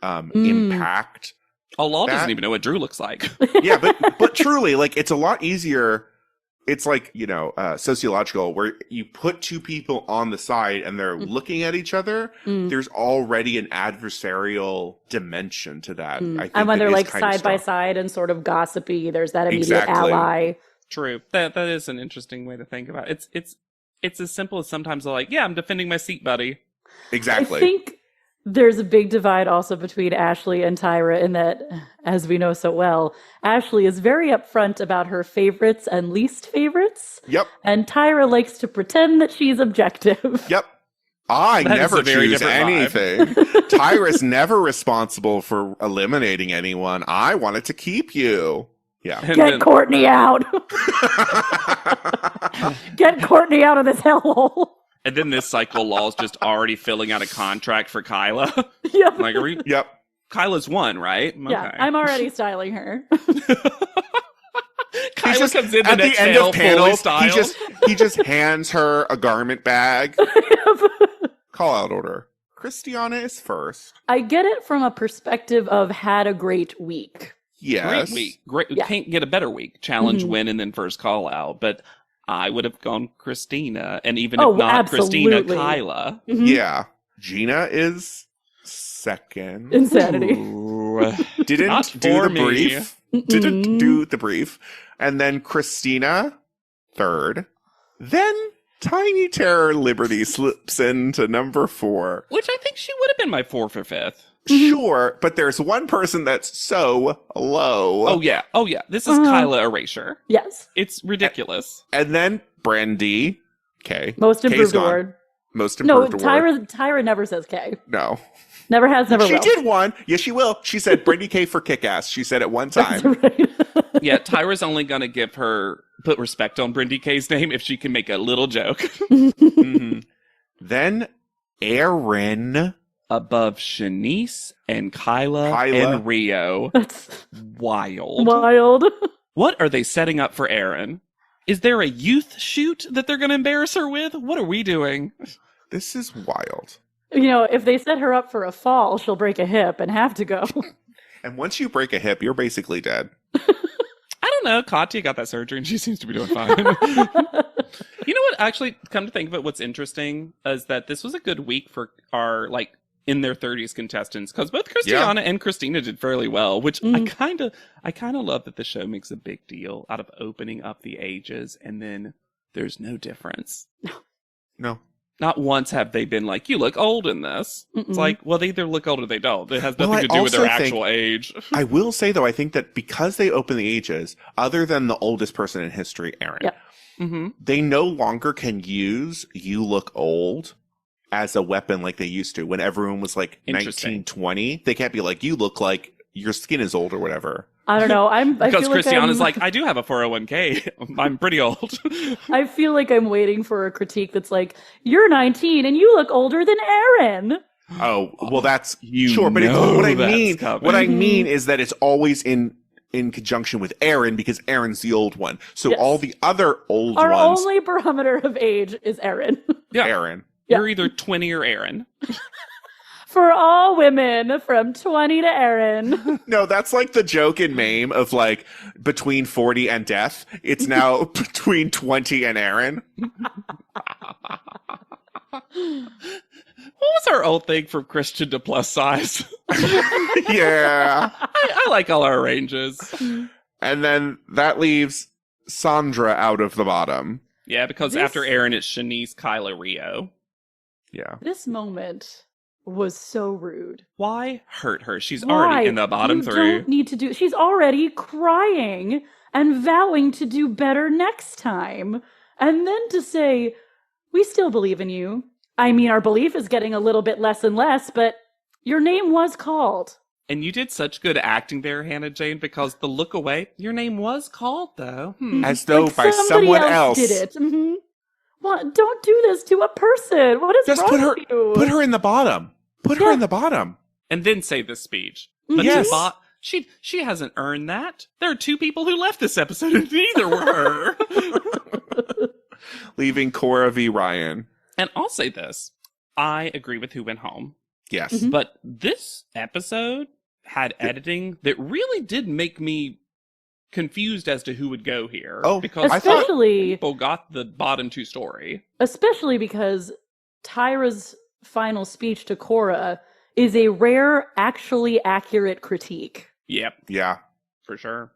impact. Law doesn't even know what Drew looks like. Yeah, but truly, like, it's a lot easier. It's like, sociological, where you put two people on the side and they're looking at each other. There's already an adversarial dimension to that. I think and when they're like side by strong. side and sort of gossipy, there's that immediate ally. True. That is an interesting way to think about it. It's as simple as sometimes they're like, yeah, I'm defending my seat, buddy. Exactly. I think there's a big divide also between Ashley and Tyra in that, as we know so well, Ashley is very upfront about her favorites and least favorites. Yep. And Tyra likes to pretend that she's objective. Yep. I That is never a very choose different anything. Tyra's never responsible for eliminating anyone. I wanted to keep you. Yeah. And Get then- Courtney out. Get Courtney out of this hellhole. And then this cycle, Law's just already filling out a contract for Kyla. Yep. Like, are we? Yep. Kyla's one, right? Yeah, Okay. I'm already styling her. Kyla just, comes in the at next the end panel, of panels, fully styled. he just hands her a garment bag. Call out order. Christiana is first. I get it from a perspective of had a great week. Yes. Great week. Great. Yeah. Can't get a better week. Challenge, win, and then first call out. But I would have gone Christina, and even if not Christina, absolutely. Kyla. Mhm. Yeah. Gina is second. Insanity. Ooh. Didn't Not do for the me. brief. Didn't Mm-mm. do the brief. And then Christina, third. Then Tiny Terror Liberty slips into number 4. Which I think she would have been my 4th or 5th. Sure, but there's one person that's so low. Oh yeah. This is Kyla Erasure. Yes. It's ridiculous. And then Brandy. K. Most K's improved gone. award. Most No, improved award. Tyra never says K. No. Never has, never She will. did one. Yes, she will. She said Brandy K for kick-ass. She said it one time. That's right. Yeah, Tyra's only gonna put respect on Brindy K's name if she can make a little joke. Mhm. Then Aaron. Above Shanice and Kyla Kyla. and Rio. That's Wild. wild. What are they setting up for Aaron? Is there a youth shoot that they're gonna embarrass her with? What are we doing? This is wild. You know, if they set her up for a fall, she'll break a hip and have to go. And once you break a hip, you're basically dead. I don't know. Katya got that surgery and she seems to be doing fine. You know what? Actually, come to think of it, what's interesting is that this was a good week for our, like, in their 30s contestants, because both Christiana and Christina did fairly well, which I kind of love that the show makes a big deal out of opening up the ages, and then there's no difference. No. Not once have they been like, you look old in this. It's like, well, they either look old or they don't. It has nothing Well, to I do with their also think- actual age. I will say, though, I think that because they open the ages, other than the oldest person in history, Aaron, Yep. Mm-hmm. they no longer can use "you look old" as a weapon like they used to when everyone was like Interesting. 19, 20. They can't be like, you look like your skin is old or whatever. I don't know. I Because feel like Christiana's like, I do have a 401k. I'm pretty old. I feel like I'm waiting for a critique that's like, you're 19 and you look older than Aaron. Oh, well, that's You sure, but it's, know what I that's mean, coming. what I mean is that it's always in conjunction with Aaron because Aaron's the old one. So Yes. all the other old Our ones, only barometer of age is Aaron. Yeah. Aaron. You're either 20 or Aaron. For all women from 20 to Aaron. No, that's like the joke in MAME of like between 40 and death. It's now between 20 and Aaron. What was our old thing from Christian to plus size? Yeah. I like all our ranges. And then that leaves Sandra out of the bottom. Yeah, because This- after Aaron, it's Shanice, Kyla, Rio. Yeah. This moment was so rude. Why hurt her? She's Why? already in the bottom You three. don't need to do. She's already crying and vowing to do better next time. And then to say, we still believe in you. I mean, our belief is getting a little bit less and less, but your name was called. And you did such good acting there, Hannah Jane, because the look away, your name was called, though. As though Like by somebody someone else. did it. Mm-hmm. What? Don't do this to a person. What is Just wrong put with you? her in the bottom. Put her Yeah. in the bottom. And then say this speech. But Yes. she hasn't earned that. There are two people who left this episode, and neither were her. Leaving Cora v. Ryan. And I'll say this. I agree with who went home. Yes. Mhm. But this episode had editing that really did make me confused as to who would go here. Oh, because I thought- especially people got the bottom two story. because Tyra's final speech to Cora is a rare, actually accurate critique. Yep, Yeah. for sure.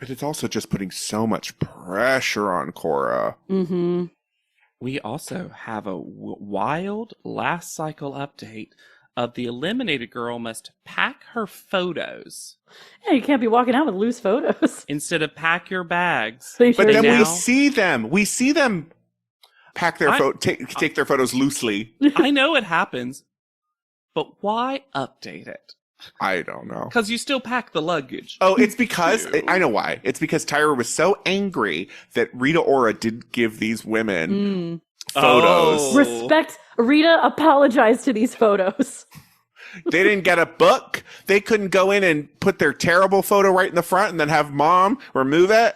But it's also just putting so much pressure on Cora. Mm-hmm. We also have a wild last cycle update of the eliminated girl must pack her photos Yeah, you can't be walking out with loose photos. instead of pack your bags. They But sure then do. we now- see them. We see them pack their I- take their photos loosely. I know it happens, but why update it? I don't know. Because you still pack the luggage. Oh, it's because Ew. I know why. It's because Tyra was so angry that Rita Ora didn't give these women Mm. photos. Oh. Respect. Rita apologized to these photos. They didn't get a book. They couldn't go in and put their terrible photo right in the front and then have mom remove it.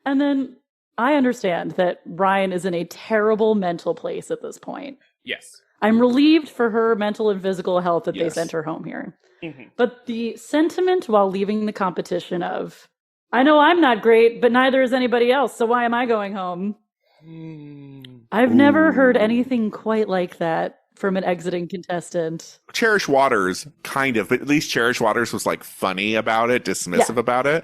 And then I understand that Ryan is in a terrible mental place at this point. Yes. I'm relieved for her mental and physical health that they Yes. sent her home here. Mhm. But the sentiment while leaving the competition of, I know I'm not great, but neither is anybody else, so why am I going home? I've never heard anything quite like that from an exiting contestant. Cherish Waters, kind of, but at least Cherish Waters was like funny about it, dismissive about it.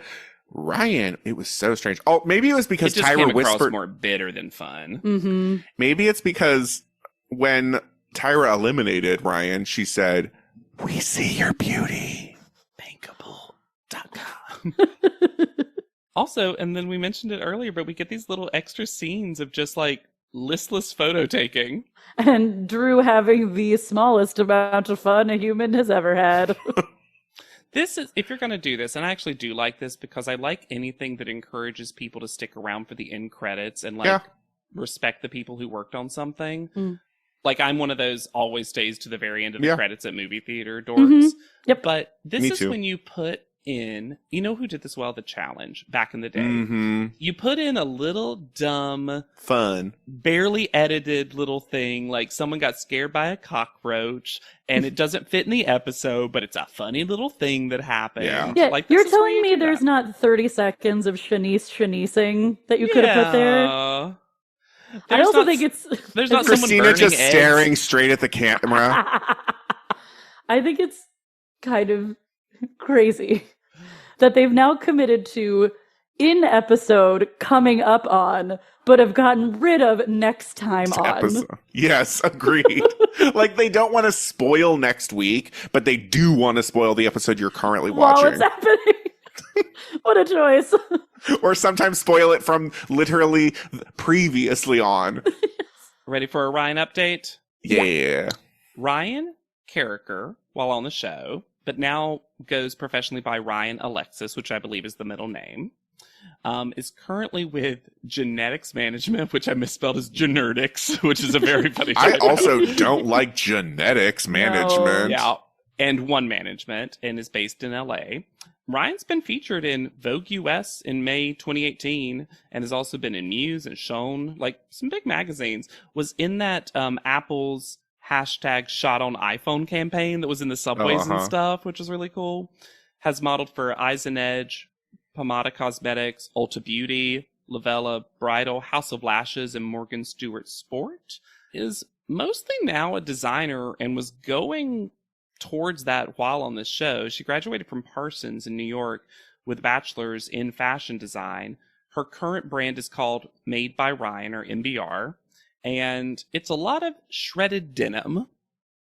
Ryan, it was so strange. Oh, maybe it was It because just came Tyra across whispered. more bitter than fun. Mm-hmm. Maybe it's because when Tyra eliminated Ryan, she said, "We see your beauty." Bankable.com. Also, and then we mentioned it earlier, but we get these little extra scenes of just like listless photo taking. And Drew having the smallest amount of fun a human has ever had. This is, if you're going to do this, and I actually do like this because I like anything that encourages people to stick around for the end credits and like Yeah. respect the people who worked on something. Mm. Like I'm one of those always stays to the very end of the Yeah. credits at movie theater dorks. Mhm. Yep. But this Me is too. when you put in, you know who did this well? The Challenge back in the day. Mm-hmm. You put in a little dumb, Fun. barely edited little thing, like someone got scared by a cockroach, and it doesn't fit in the episode, but it's a funny little thing that happened. Yeah. Yeah, Like, this you're is where telling you me do there's that. not 30 seconds of Shanice-ing that you could have put there? Yeah. I There's also not think it's... there's not someone Christina burning just eggs. staring straight at the camera. I think it's kind of crazy that they've now committed to in episode coming up on, but have gotten rid of next time on. Episode. Yes, agreed. Like they don't want to spoil next week, but they do want to spoil the episode you're currently While watching. it's happening. What a choice. Or sometimes spoil it from literally previously on. Ready for a Ryan update? Yeah. Ryan Carricker, while on the show, but now goes professionally by Ryan Alexis, which I believe is the middle name. Is currently with Genetics Management, which I misspelled as Genetics, which is a very funny I title. also don't like Genetics Management. Yeah, and One Management, and is based in LA. Ryan's been featured in Vogue US in May 2018, and has also been in Muse and Shown, like some big magazines. Was in that Apple's hashtag Shot on iPhone campaign that was in the subways and stuff, which was really cool. Has modeled for Eyes and Edge, Pomada Cosmetics, Ulta Beauty, Lavella Bridal, House of Lashes, and Morgan Stewart Sport. Is mostly now a designer and was going towards that while on this show. She graduated from Parsons in New York with a bachelor's in fashion design. Her current brand is called Made by Ryan, or MBR, and it's a lot of shredded denim.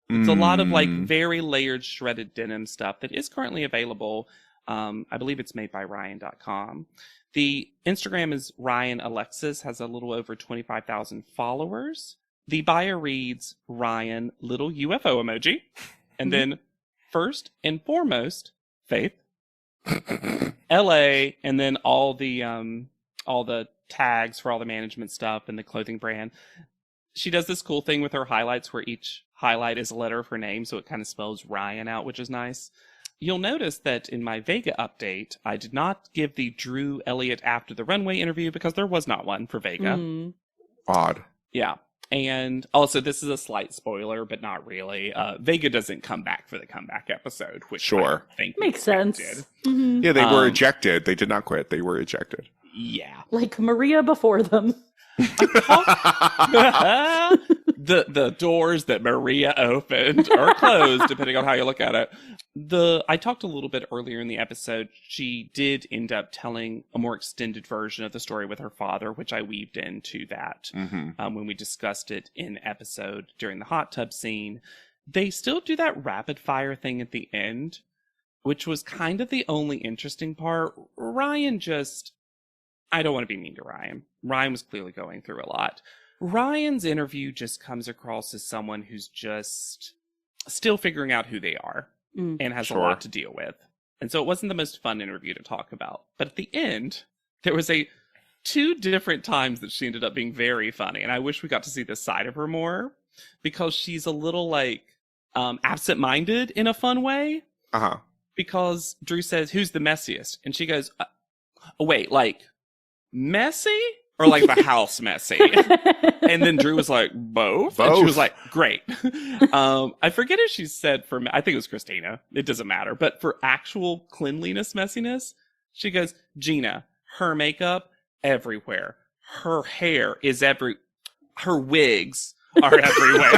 It's a lot of like very layered shredded denim stuff that is currently available. I believe it's made by Ryan.com. The Instagram is Ryan Alexis, has a little over 25,000 followers. The bio reads Ryan, little UFO emoji. And then first and foremost, Faith, LA, and then all the tags for all the management stuff and the clothing brand. She does this cool thing with her highlights where each highlight is a letter of her name, so it kind of spells Ryan out, which is nice. You'll notice that in my Vega update, I did not give the Drew Elliott after the runway interview because there was not one for Vega. Odd. Yeah. And also, this is a slight spoiler, but not really. Vega doesn't come back for the comeback episode, which I think makes sense. Yeah, they were ejected. They did not quit. They were ejected. Yeah. Like Maria before them. The doors that Maria opened or closed, depending on how you look at it. I talked a little bit earlier in the episode. She did end up telling a more extended version of the story with her father, which I weaved into that when we discussed it in episode during the hot tub scene. They still do that rapid fire thing at the end, which was kind of the only interesting part. Ryan just... I don't want to be mean to Ryan. Ryan was clearly going through a lot. Ryan's interview just comes across as someone who's just still figuring out who they are and has a lot to deal with. And so it wasn't the most fun interview to talk about. But at the end, there was two different times that she ended up being very funny. And I wish we got to see this side of her more because she's a little like absent-minded in a fun way. Because Drew says, "Who's the messiest?" And she goes, "Oh, wait, like messy or like the house messy?" And then Drew was like, both. And she was like, great. I forget if she said I think it was Christina. It doesn't matter. But for actual cleanliness messiness, she goes, "Gina, her makeup everywhere. Her hair is her wigs are everywhere."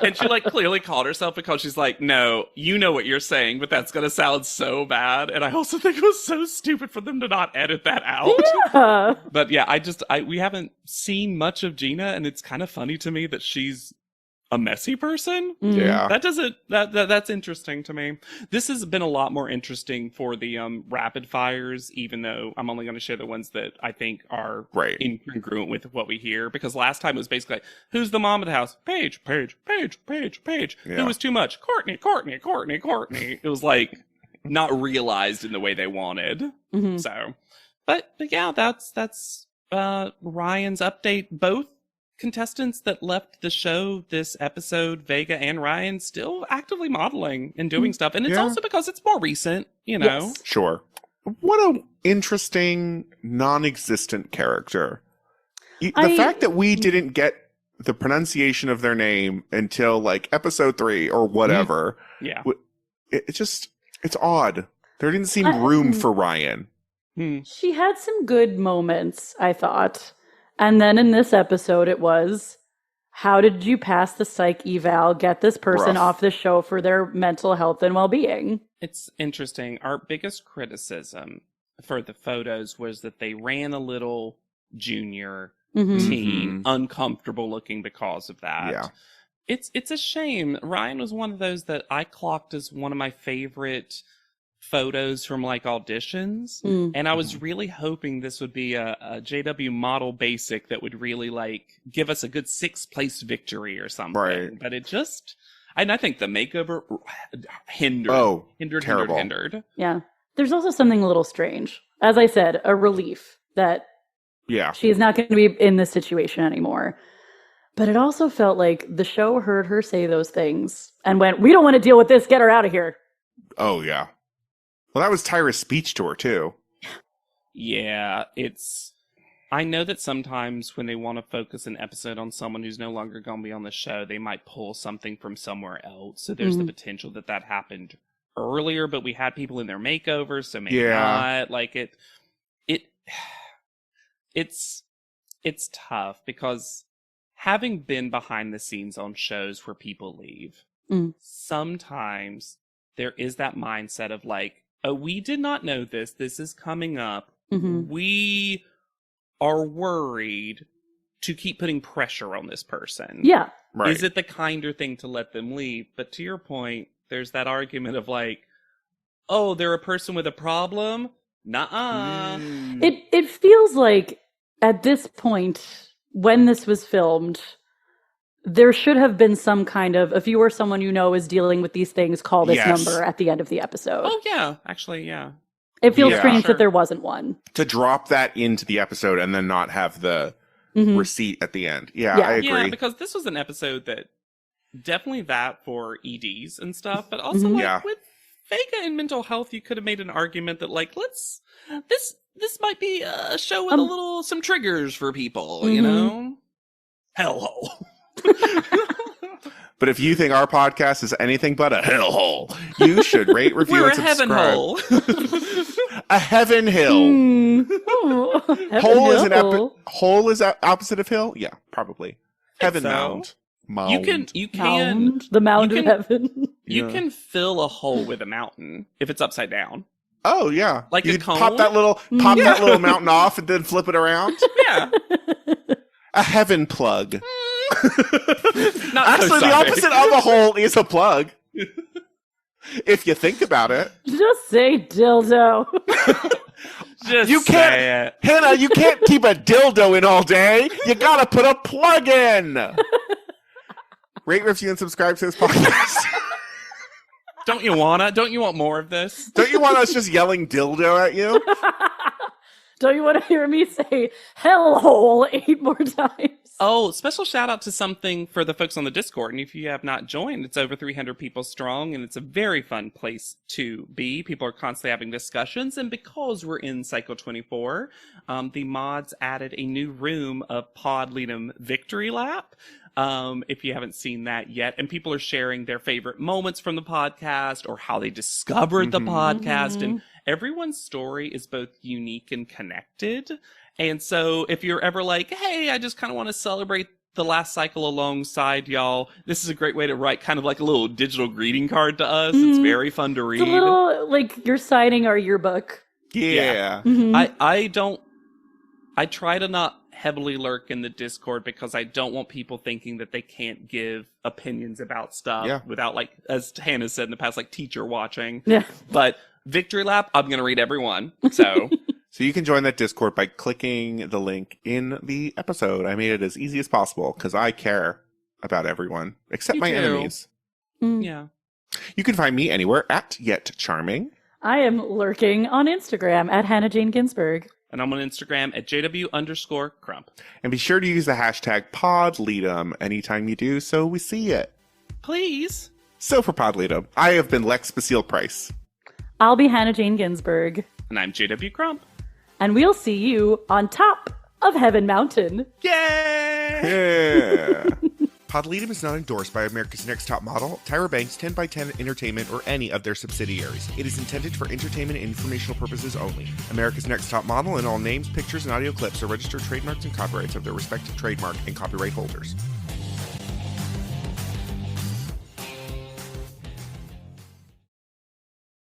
And she like clearly called herself because she's like, "No, you know what you're saying, but that's going to sound so bad." And I also think it was so stupid for them to not edit that out. Yeah. But yeah, we haven't seen much of Gina, and it's kind of funny to me that she's a messy person. Yeah. That's interesting to me. This has been a lot more interesting for the rapid fires, even though I'm only going to share the ones that I think are incongruent with what we hear. Because last time it was basically like, who's the mom of the house? Paige. Yeah. Who was too much? Courtney. It was like not realized in the way they wanted. So, but yeah, that's Ryan's update. Both contestants that left the show this episode, Vega and Ryan, still actively modeling and doing stuff. And it's also because it's more recent, you know? Yes. Sure. What an interesting, non-existent character. The fact that we didn't get the pronunciation of their name until like episode 3 or whatever. Yeah. It's odd. There didn't seem room for Ryan. She had some good moments, I thought. And then in this episode, it was, how did you pass the psych eval, get this person off the show for their mental health and well-being? It's interesting. Our biggest criticism for the photos was that they ran a little junior teen, uncomfortable looking because of that. Yeah. It's a shame. Ryan was one of those that I clocked as one of my favorite photos from like auditions, and I was really hoping this would be a JW model basic that would really like give us a good 6th place victory or something. But it just, And I think the makeover hindered. Oh, hindered. Yeah. There's also something a little strange. As I said, a relief that she's not going to be in this situation anymore. But it also felt like the show heard her say those things and went, we don't want to deal with this. Get her out of here. Oh, yeah. Well, that was Tyra's speech to her, too. Yeah, I know that sometimes when they want to focus an episode on someone who's no longer going to be on the show, they might pull something from somewhere else. So there's the potential that happened earlier, but we had people in their makeovers, so maybe not. Like it's tough because having been behind the scenes on shows where people leave, sometimes there is that mindset of like, oh, we did not know this. This is coming up. We are worried to keep putting pressure on this person. Yeah. Right. Is it the kinder thing to let them leave? But to your point, there's that argument of like, oh, they're a person with a problem? Nuh-uh. It feels like at this point, when this was filmed, there should have been some kind of, if you or someone you know is dealing with these things, call this number at the end of the episode. Oh, yeah. Actually, yeah. It feels strange that there wasn't one. To drop that into the episode and then not have the receipt at the end. Yeah, I agree. Yeah, because this was an episode that definitely that for EDs and stuff, but also like with Vega and mental health, you could have made an argument that like, this might be a show with some triggers for people, you know? Hellhole. But if you think our podcast is anything but a hellhole, you should rate, review, and subscribe. We're a heaven hole. A heaven hill. Hole is hole is opposite of hill? Yeah, probably. Heaven mound. Mound. You can the mound of heaven. You can fill a hole with a mountain if it's upside down. Oh yeah. Like you a cone? Pop that little mountain off and then flip it around. Yeah. A heaven plug. Not actually, the opposite of a hole is a plug. If you think about it. Just say dildo. You can't, Hannah, you can't keep a dildo in all day. You gotta put a plug in. Rate, review, and subscribe to this podcast. Don't you wanna? Don't you want more of this? Don't you want us just yelling dildo at you? Don't you want to hear me say hellhole 8 more times? Oh, special shout out to something for the folks on the Discord. And if you have not joined, it's over 300 people strong, and it's a very fun place to be. People are constantly having discussions. And because we're in Cycle 24, the mods added a new room of Pod Lead'em Victory Lap. If you haven't seen that yet. And people are sharing their favorite moments from the podcast or how they discovered the podcast. And everyone's story is both unique and connected. And so if you're ever like, hey, I just kind of want to celebrate the last cycle alongside y'all, this is a great way to write kind of like a little digital greeting card to us. It's very fun to read. It's a little like you're signing our yearbook. Yeah. I try to not heavily lurk in the Discord because I don't want people thinking that they can't give opinions about stuff without, like, as Hannah said in the past, like teacher watching. Yeah. But Victory Lap, I'm going to read every one. So so you can join that Discord by clicking the link in the episode. I made it as easy as possible because I care about everyone except my enemies. Yeah. You can find me anywhere at Yet Charming. I am lurking on Instagram at Hannah Jane Ginsburg. And I'm on Instagram at JW_Crump. And be sure to use the hashtag PodLead'em anytime you do so we see it. Please. So for PodLead'em, I have been Lex Basile Price. I'll be Hannah Jane Ginsburg. And I'm JW Crump. And we'll see you on top of Heaven Mountain. Yay! Yeah. PodLead'em is not endorsed by America's Next Top Model, Tyra Banks, 10x10 Entertainment, or any of their subsidiaries. It is intended for entertainment and informational purposes only. America's Next Top Model and all names, pictures, and audio clips are registered trademarks and copyrights of their respective trademark and copyright holders.